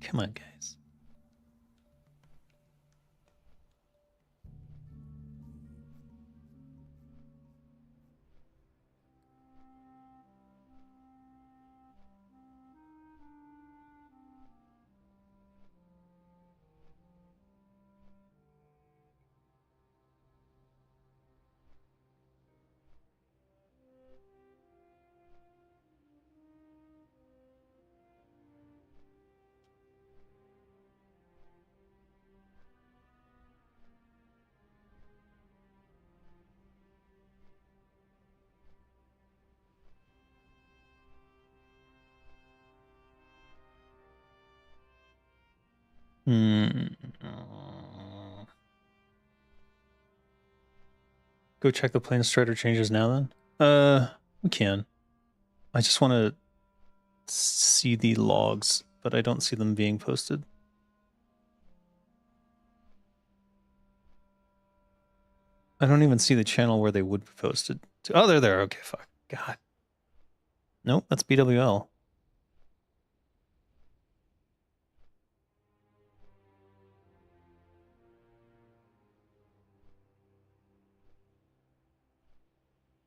Come on, guys. Go check the plane strider changes now then? We can. I just want to see the logs, but I don't see them being posted. I don't even see the channel where they would be posted. Oh, they're there. Okay, fuck. God. Nope, that's BWL.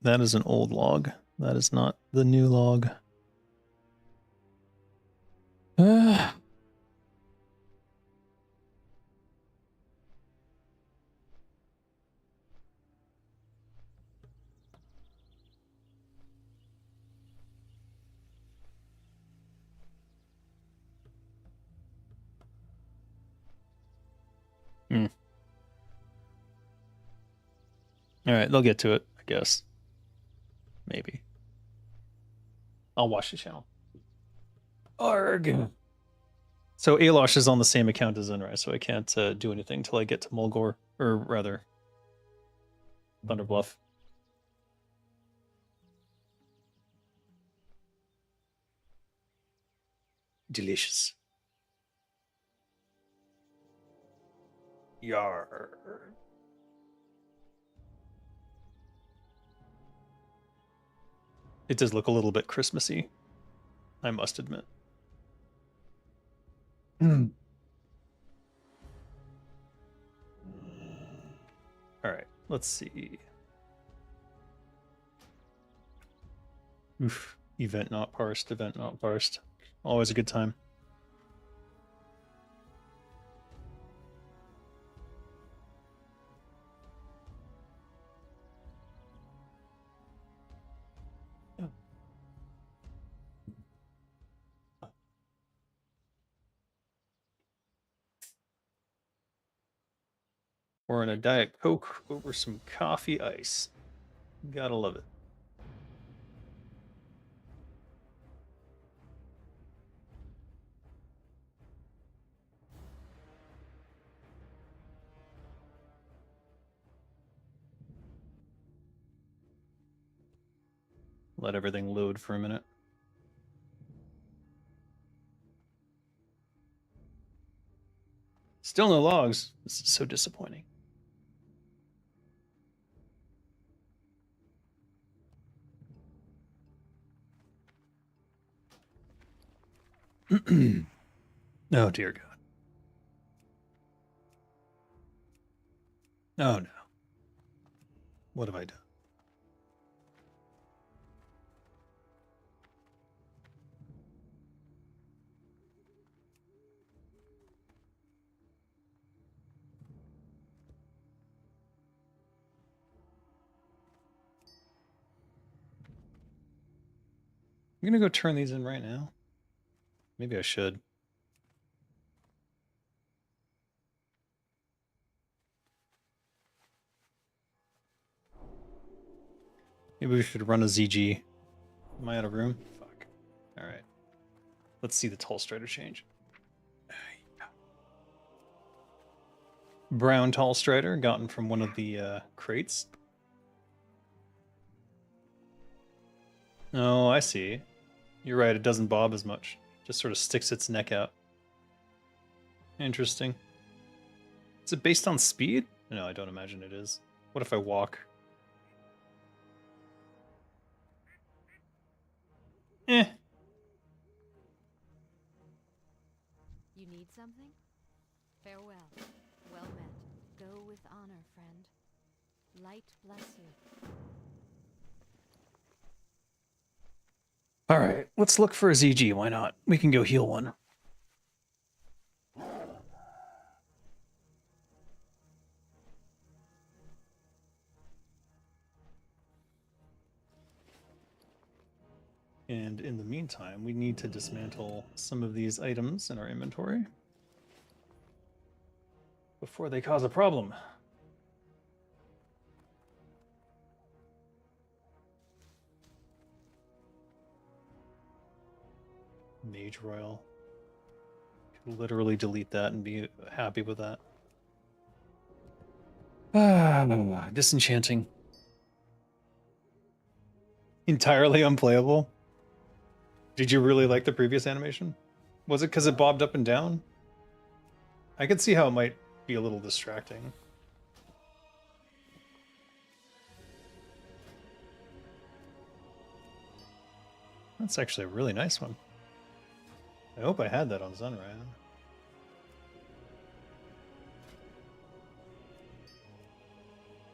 That is an old log. That is not the new log. All right, they'll get to it, I guess. Maybe. I'll watch the channel. Arg. So Alosh is on the same account as Zenrai, so I can't do anything till I get to Mulgore, or rather, Thunder Bluff. Delicious. Yar. It does look a little bit Christmassy, I must admit. All right, let's see. Oof. Event not parsed, event not parsed. Always a good time. We're in a Diet Coke over some coffee ice. Gotta love it. Let everything load for a minute. Still no logs. This is so disappointing. Oh, dear God. Oh, no. What have I done? I'm gonna go turn these in right now. Maybe I should. Maybe we should run a ZG. Am I out of room? Fuck. Alright. Let's see the Tall Strider change. Brown Tall Strider, gotten from one of the crates. Oh, I see. You're right, it doesn't bob as much. Just sort of sticks its neck out. Interesting. Is it based on speed? No, I don't imagine it is. What if I walk? Eh.
You need something? Farewell. Well met. Go with honor, friend. Light bless you.
Alright, let's look for a ZG, why not? We can go heal one. And in the meantime, we need to dismantle some of these items in our inventory before they cause a problem. Mage Royal. Could literally delete that and be happy with that. Disenchanting. Entirely unplayable. Did you really like the previous animation? Was it because it bobbed up and down? I could see how it might be a little distracting. That's actually a really nice one. I hope I had that on Sunrise.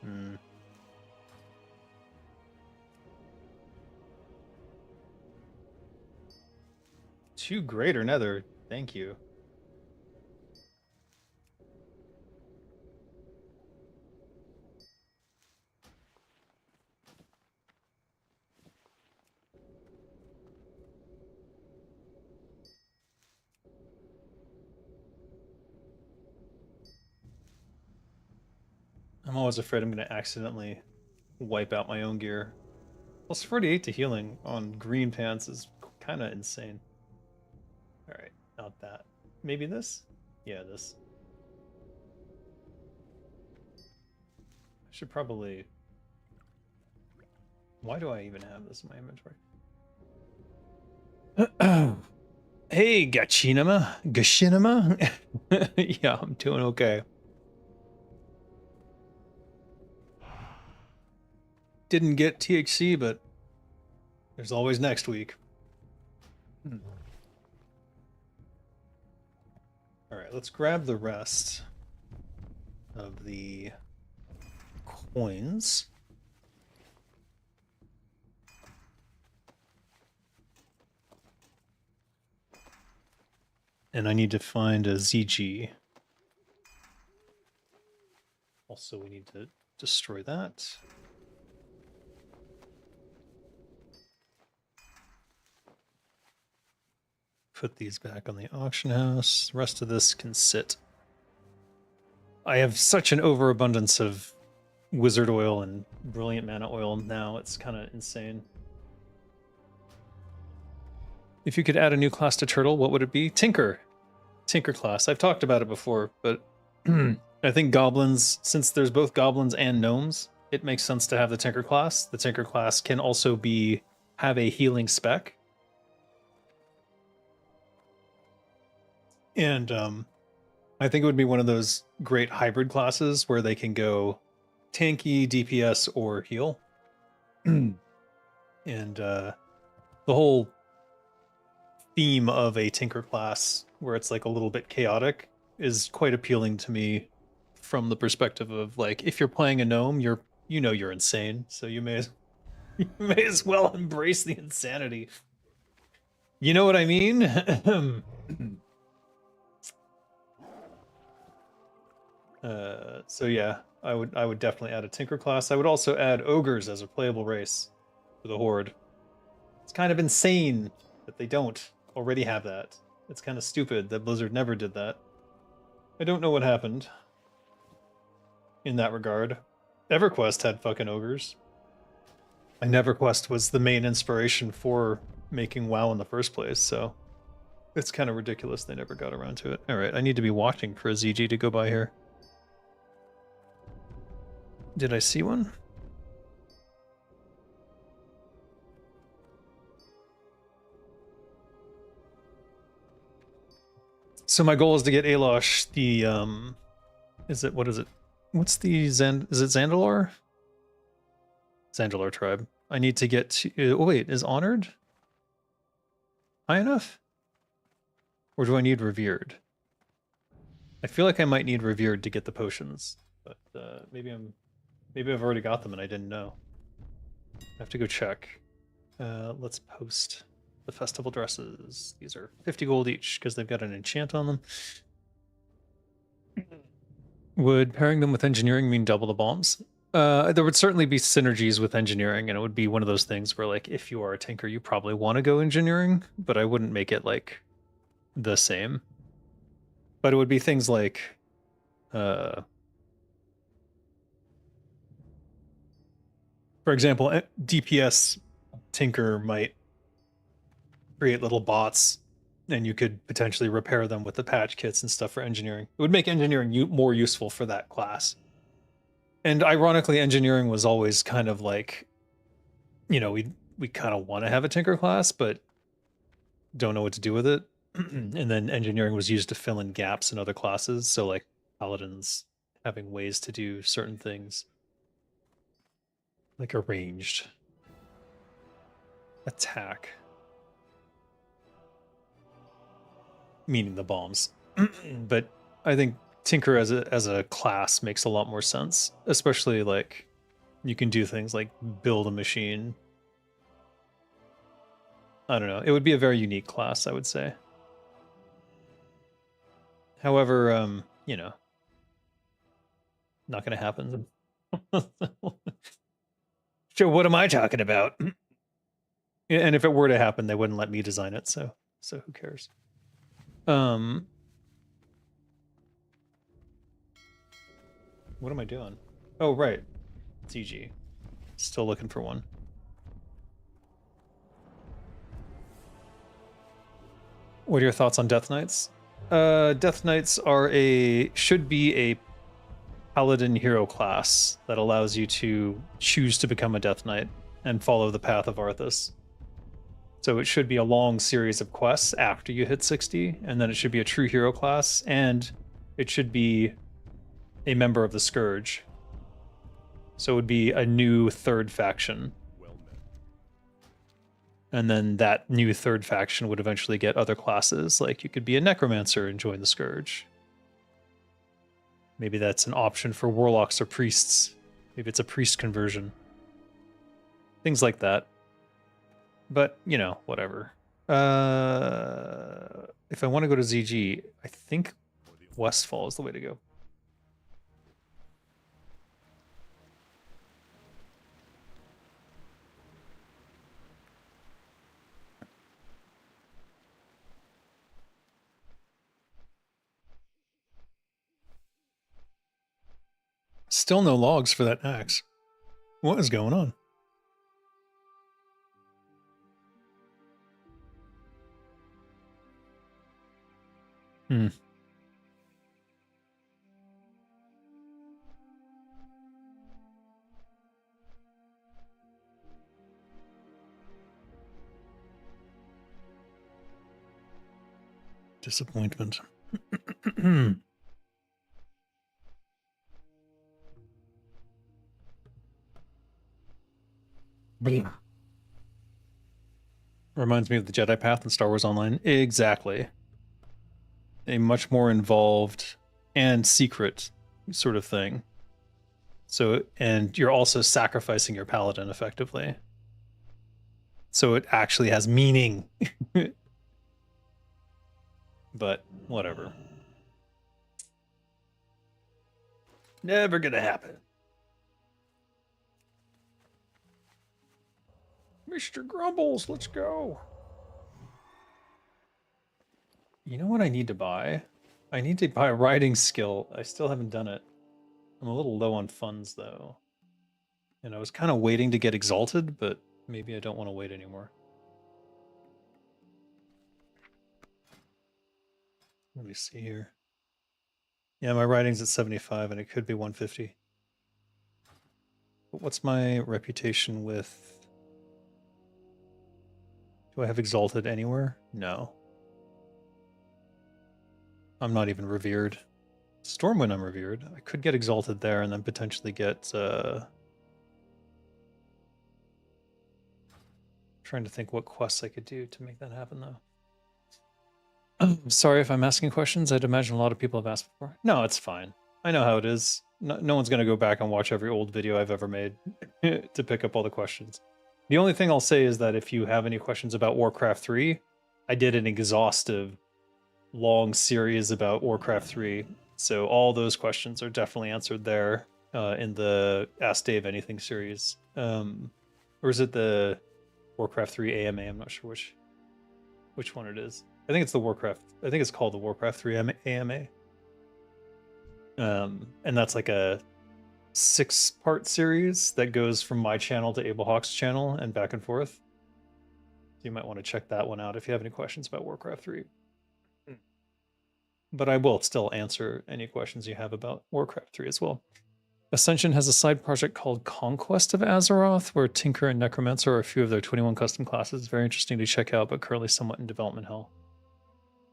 Hmm. Two greater nether. Thank you. I'm always afraid I'm going to accidentally wipe out my own gear. Plus 48 to healing on green pants is kind of insane. Alright, not that. Maybe this? Yeah, this. I should probably... Why do I even have this in my inventory? Hey, Gachinima? Gashinima? Yeah, I'm doing okay. Didn't get THC, but there's always next week. Alright, let's grab the rest of the coins. And I need to find a ZG. Also, we need to destroy that. Put these back on the auction house. The rest of this can sit. I have such an overabundance of wizard oil and brilliant mana oil now, it's kind of insane. If you could add a new class to Turtle, what would it be? Tinker. Tinker class. I've talked about it before, but I think goblins, since there's both goblins and gnomes, it makes sense to have the Tinker class. The Tinker class can also have a healing spec. And I think it would be one of those great hybrid classes where they can go tanky, DPS, or heal. And the whole theme of a tinker class where it's like a little bit chaotic is quite appealing to me from the perspective of like if you're playing a gnome, you're insane, so you may you may as well embrace the insanity. You know what I mean? So yeah, I would definitely add a tinker class. I would also add ogres as a playable race for the horde. It's kind of insane that they don't already have that. It's kind of stupid that Blizzard never did that. I don't know what happened in that regard. EverQuest had fucking ogres. And EverQuest was the main inspiration for making WoW in the first place, so it's kind of ridiculous they never got around to it. Alright, I need to be watching for a ZG to go by here. Did I see one? So my goal is to get Alosh the what is it? What's the is it Zandalar? Zandalar tribe. I need to get to oh wait, is Honored high enough? Or do I need Revered? I feel like I might need Revered to get the potions, but maybe I've already got them and I didn't know. I have to go check. Let's post the festival dresses. These are 50 gold each because they've got an enchant on them. Would pairing them with engineering mean double the bombs? There would certainly be synergies with engineering, and it would be one of those things where, like, if you are a tinker, you probably want to go engineering, but I wouldn't make it, like, the same. But it would be things like, for example, DPS tinker might create little bots, and you could potentially repair them with the patch kits and stuff for engineering. It would make engineering more useful for that class. And ironically, engineering was always kind of like, you know, we kind of want to have a tinker class, but don't know what to do with it. And then engineering was used to fill in gaps in other classes. So like paladins having ways to do certain things, like arranged attack, meaning the bombs. But I think tinker as a class makes a lot more sense, especially like you can do things like build a machine. I don't know. It would be a very unique class, I would say. However, you know, not going to happen. So what am I talking about? And if it were to happen, they wouldn't let me design it, so who cares? What am I doing? Oh, right. CG. Still looking for one. What are your thoughts on Death Knights? Death Knights should be a paladin hero class that allows you to choose to become a Death Knight and follow the path of Arthas. So it should be a long series of quests after you hit 60, and then it should be a true hero class, and it should be a member of the Scourge. So it would be a new third faction. And then that new third faction would eventually get other classes, like you could be a necromancer and join the Scourge. Maybe that's an option for warlocks or priests. Maybe it's a priest conversion. Things like that. But, you know, whatever. If I want to go to ZG, I think Westfall is the way to go. Still no logs for that Naxx. What is going on? Disappointment. Reminds me of the Jedi Path in Star Wars Online. Exactly. A much more involved and secret sort of thing. So, and you're also sacrificing your paladin effectively. So it actually has meaning. But whatever. Never gonna happen. Mr. Grumbles, let's go. You know what I need to buy? I need to buy a riding skill. I still haven't done it. I'm a little low on funds though. And I was kind of waiting to get exalted, but maybe I don't want to wait anymore. Let me see here. Yeah, my riding's at 75 and it could be 150. But what's my reputation with... Do I have exalted anywhere? No. I'm not even revered. Stormwind I'm revered. I could get exalted there and then potentially get... Trying to think what quests I could do to make that happen though. Sorry if I'm asking questions. I'd imagine a lot of people have asked before. No, it's fine. I know how it is. No one's going to go back and watch every old video I've ever made to pick up all the questions. The only thing I'll say is that if you have any questions about Warcraft 3, I did an exhaustive, long series about Warcraft 3. So all those questions are definitely answered there in the Ask Dave Anything series. Or is it the Warcraft 3 AMA? I'm not sure which one it is. I think it's the Warcraft. I think it's called the Warcraft 3 AMA. And that's like a 6-part series that goes from my channel to Abel Hawk's channel and back and forth. So you might want to check that one out if you have any questions about Warcraft 3. But I will still answer any questions you have about Warcraft 3 as well. Ascension has a side project called Conquest of Azeroth, where Tinker and Necromancer are a few of their 21 custom classes. Very interesting to check out, but currently somewhat in development hell.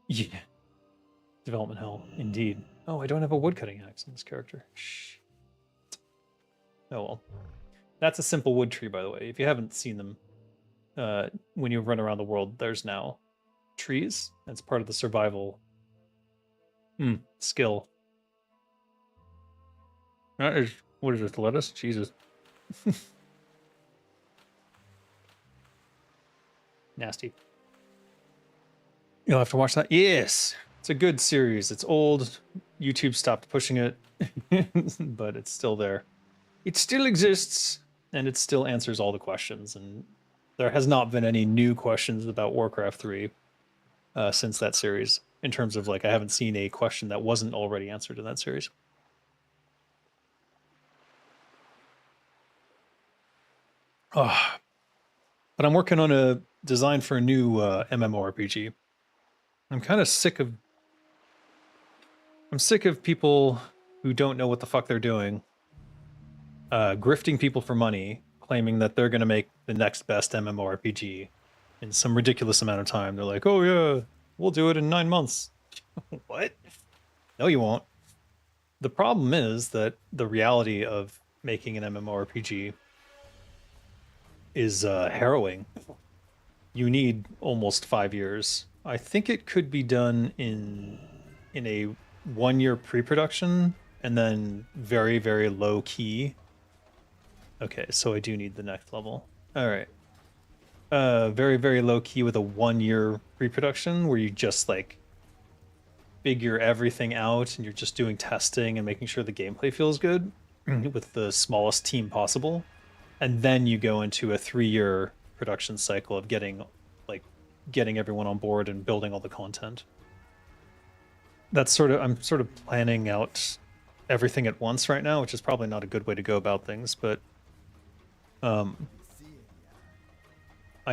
Yeah. Development hell, indeed. Oh, I don't have a woodcutting axe in this character. Shh. Oh well. That's a simple wood tree, by the way. If you haven't seen them, when you run around the world, there's now trees. That's part of the survival skill. That is, what is this, lettuce? Jesus. Nasty. You'll have to watch that. Yes! It's a good series. It's old. YouTube stopped pushing it, but it's still there. It still exists, and it still answers all the questions. And there has not been any new questions about Warcraft 3 since that series. In terms of, like, I haven't seen a question that wasn't already answered in that series. Oh, but I'm working on a design for a new MMORPG. I'm kind of sick of... I'm sick of people who don't know what the fuck they're doing, grifting people for money, claiming that they're going to make the next best MMORPG in some ridiculous amount of time. They're like, oh yeah, we'll do it in 9 months. What? No, you won't. The problem is that the reality of making an MMORPG is harrowing. You need almost 5 years. I think it could be done in a 1-year pre-production and then very, very low key. Okay, so I do need the next level. All right. Very, very low key with a 1-year pre-production where you just like figure everything out and you're just doing testing and making sure the gameplay feels good with the smallest team possible. And then you go into a 3-year production cycle of getting everyone on board and building all the content. That's I'm sort of planning out everything at once right now, which is probably not a good way to go about things, but I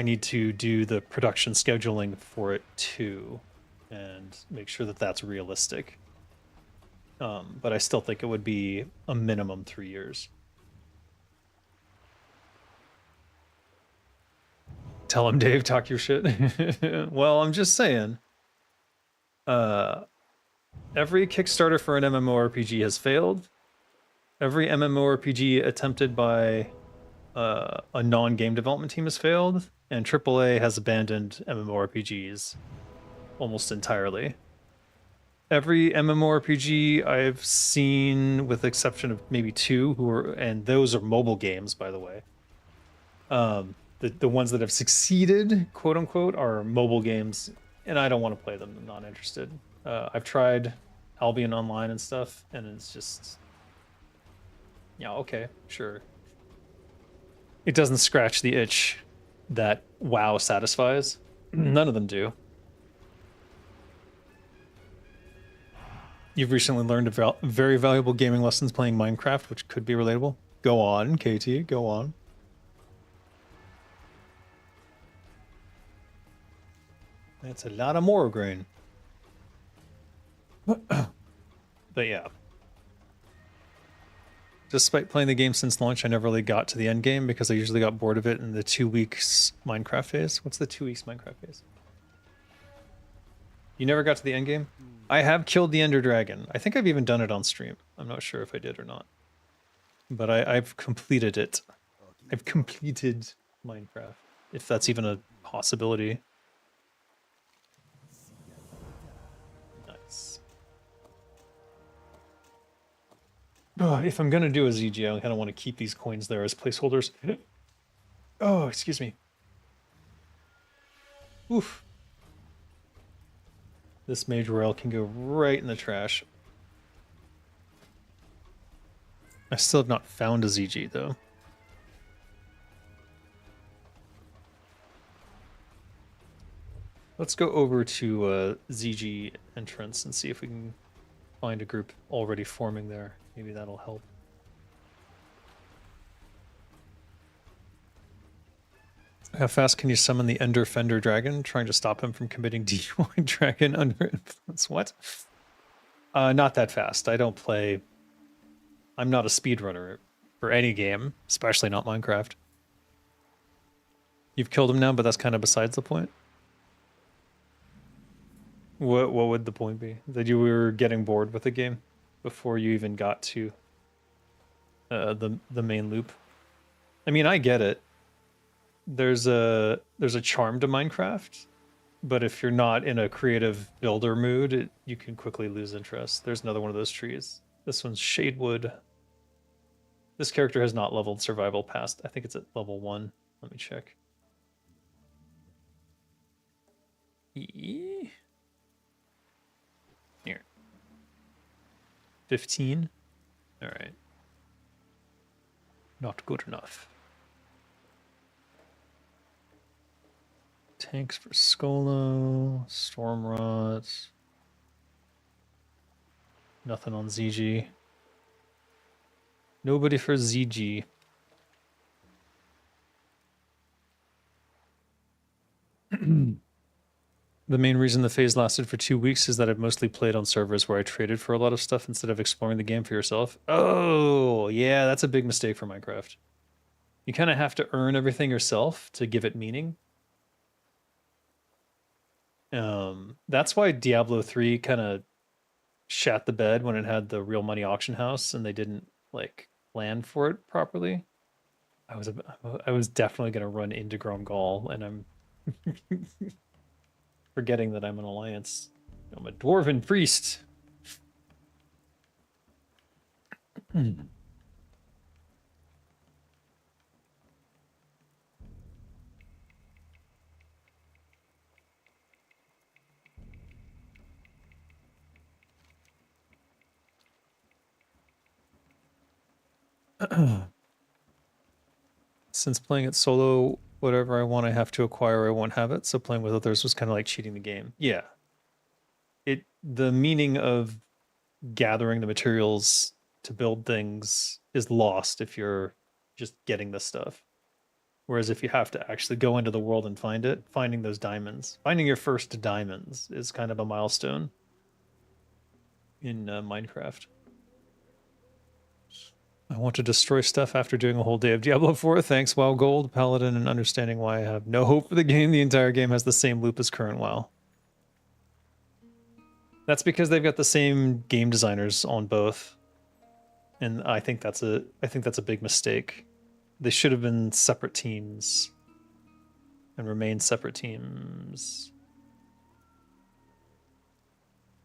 need to do the production scheduling for it too and make sure that that's realistic. But I still think it would be a minimum 3 years. Tell him, Dave, talk your shit. Well, I'm just saying. Every Kickstarter for an MMORPG has failed. Every MMORPG attempted by a non-game development team has failed, and AAA has abandoned MMORPGs almost entirely. Every MMORPG I've seen, with the exception of maybe 2, and those are mobile games, by the way. The ones that have succeeded, quote unquote, are mobile games, and I don't want to play them. I'm not interested. I've tried Albion Online and stuff, and it's just, yeah, okay, sure. It doesn't scratch the itch that WoW satisfies. None of them do. You've recently learned very valuable gaming lessons playing Minecraft, which could be relatable. Go on, KT, go on. That's a lot of more grain. But yeah. Despite playing the game since launch, I never really got to the end game because I usually got bored of it in the 2 weeks Minecraft phase. What's the 2 weeks Minecraft phase? You never got to the end game? I have killed the Ender Dragon. I think I've even done it on stream. I'm not sure if I did or not. But I've completed it. I've completed Minecraft, if that's even a possibility. Nice. If I'm going to do a ZG, I kind of want to keep these coins there as placeholders. Oh, excuse me. Oof. This Mage Royal can go right in the trash. I still have not found a ZG, though. Let's go over to ZG entrance and see if we can find a group already forming there. Maybe that'll help. How fast can you summon the Ender Fender Dragon, trying to stop him from committing DUI Dragon under influence? What? Not that fast. I don't play... I'm not a speedrunner for any game, especially not Minecraft. You've killed him now, but that's kind of besides the point. What would the point be? That you were getting bored with the game before you even got to the main loop? I mean, I get it. There's a charm to Minecraft, but if you're not in a creative builder mood, you can quickly lose interest. There's another one of those trees. This one's Shadewood. This character has not leveled survival past. I think it's at level 1. Let me check. Here. 15. All right. Not good enough. Tanks for Skolo, Stormrot. Nothing on ZG. Nobody for ZG. The main reason the phase lasted for 2 weeks is that I've mostly played on servers where I traded for a lot of stuff instead of exploring the game for yourself. Oh, yeah, that's a big mistake for Minecraft. You kind of have to earn everything yourself to give it meaning. That's why Diablo 3 kind of shat the bed when it had the real money auction house and they didn't like plan for it properly. I was definitely going to run into Gromgal, and I'm forgetting that I'm an alliance. I'm a dwarven priest. Since playing it solo, whatever I want I have to acquire, I won't have it. So playing with others was kind of like cheating the game. Yeah. The meaning of gathering the materials to build things is lost if you're just getting the stuff. Whereas if you have to actually go into the world and find it, finding those diamonds, finding your first diamonds is kind of a milestone in Minecraft. I want to destroy stuff after doing a whole day of Diablo 4. Thanks, WoW Gold, Paladin, and understanding why I have no hope for the game. The entire game has the same loop as current WoW. That's because they've got the same game designers on both. And I think that's a big mistake. They should have been separate teams and remain separate teams.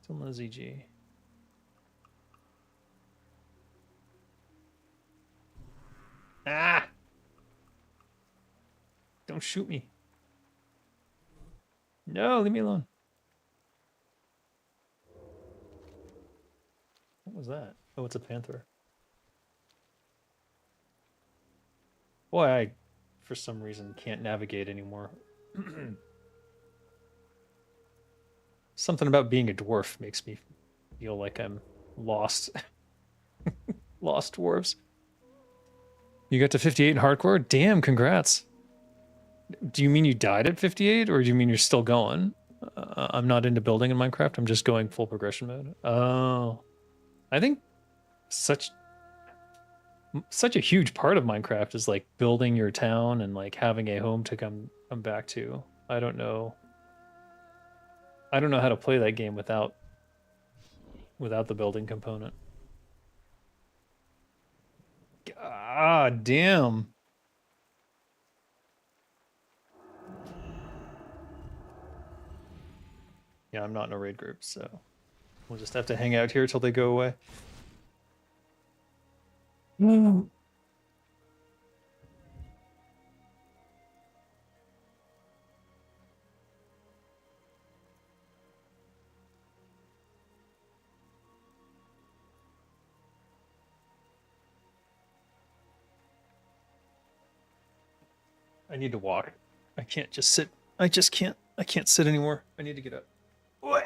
Still no ZG. Ah! Don't shoot me. No, leave me alone. What was that? Oh, it's a panther. Boy, I, for some reason, can't navigate anymore. Something about being a dwarf makes me feel like I'm lost. Lost dwarves. You got to 58 in hardcore? Damn, congrats. Do you mean you died at 58, or do you mean you're still going? I'm not into building in Minecraft. I'm just going full progression mode. Oh. I think such a huge part of Minecraft is like building your town and like having a home to come back to. I don't know how to play that game without the building component. God damn. Yeah, I'm not in a raid group, so we'll just have to hang out here till they go away. I need to walk. I can't just sit. I can't sit anymore. I need to get up. Oi.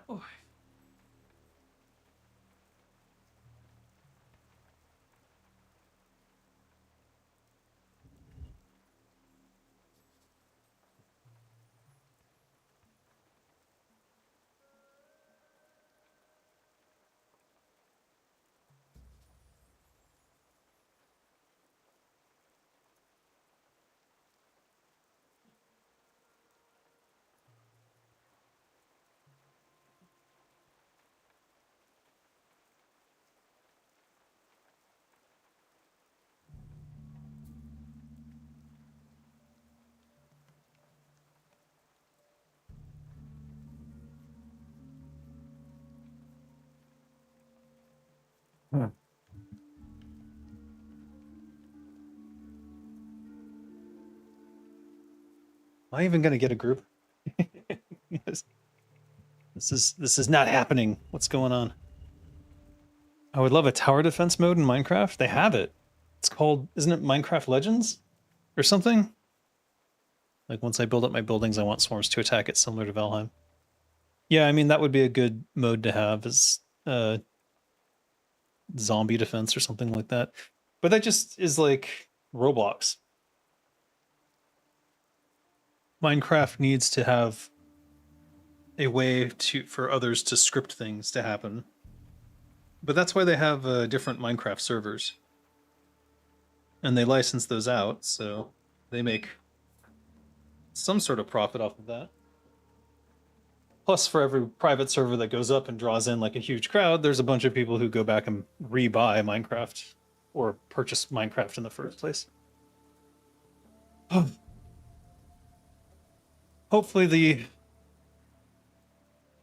Oi. Am I even gonna get a group? Yes. This is not happening. What's going on? I would love a tower defense mode in Minecraft. They have it. It's called, isn't it Minecraft Legends or something? Like once I build up my buildings, I want swarms to attack it, similar to Valheim. Yeah, I mean that would be a good mode to have, is zombie defense or something like that. But that just is like Roblox. Minecraft needs to have a way for others to script things to happen. But that's why they have different Minecraft servers. And they license those out, so they make some sort of profit off of that. Plus, for every private server that goes up and draws in like a huge crowd, there's a bunch of people who go back and rebuy Minecraft or purchase Minecraft in the first place. Hopefully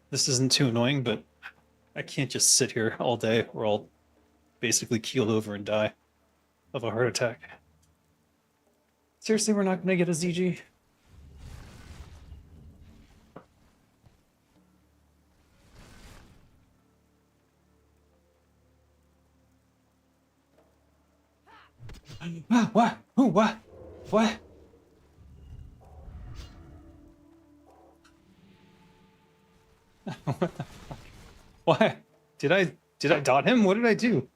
this isn't too annoying, but I can't just sit here all day or I'll basically keel over and die of a heart attack. Seriously, we're not gonna get a ZG? What? Who? What? What? What the fuck? Why? Did I dot him? What did I do?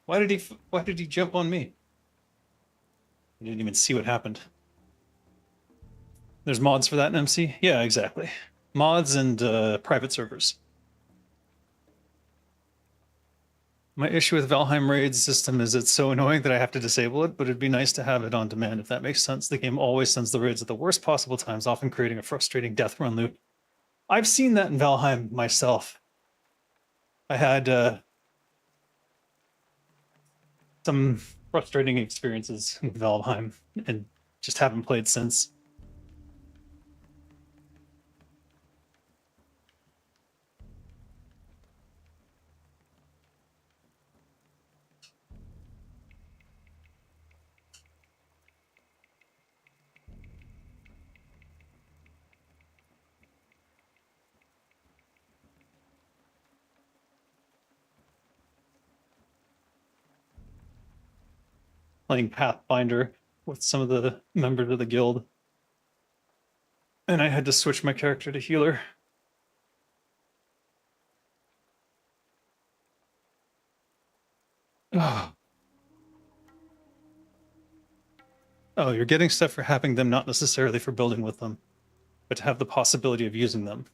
Why did he jump on me? I didn't even see what happened. There's mods for that in MC? Yeah, exactly. Mods and private servers. My issue with Valheim Raid's system is it's so annoying that I have to disable it, but it'd be nice to have it on demand if that makes sense. The game always sends the raids at the worst possible times, often creating a frustrating death run loop. I've seen that in Valheim myself. I had some frustrating experiences with Valheim and just haven't played since. Playing Pathfinder with some of the members of the guild. And I had to switch my character to healer. Oh. Oh, you're getting stuff for having them, not necessarily for building with them, but to have the possibility of using them.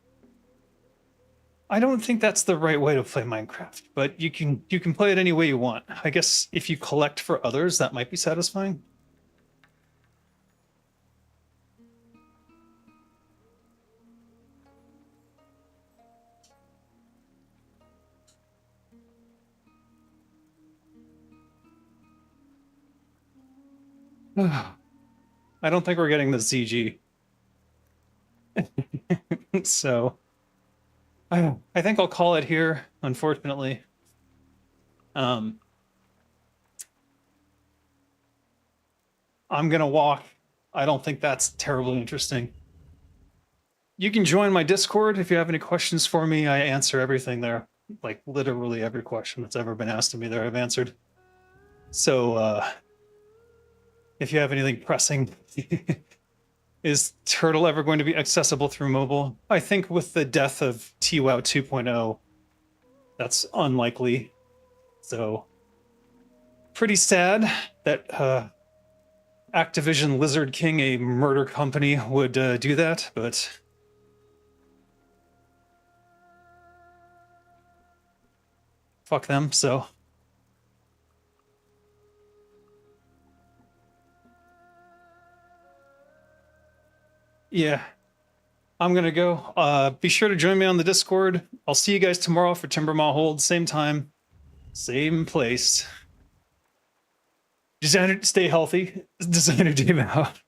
I don't think that's the right way to play Minecraft, but you can play it any way you want. I guess if you collect for others, that might be satisfying. I don't think we're getting the ZG. So I think I'll call it here, unfortunately. I'm gonna walk. I don't think that's terribly interesting. You can join my Discord if you have any questions for me. I answer everything there. Like literally every question that's ever been asked of me there, I've answered. So if you have anything pressing, is Turtle ever going to be accessible through mobile? I think with the death of TWOW 2.0, that's unlikely. So pretty sad that Activision Lizard King, a murder company, would do that, but fuck them, so. Yeah, I'm gonna go. Be sure to join me on the Discord. I'll see you guys tomorrow for Timbermaw Hold, same time, same place. Designer, stay healthy. Designer Dave out.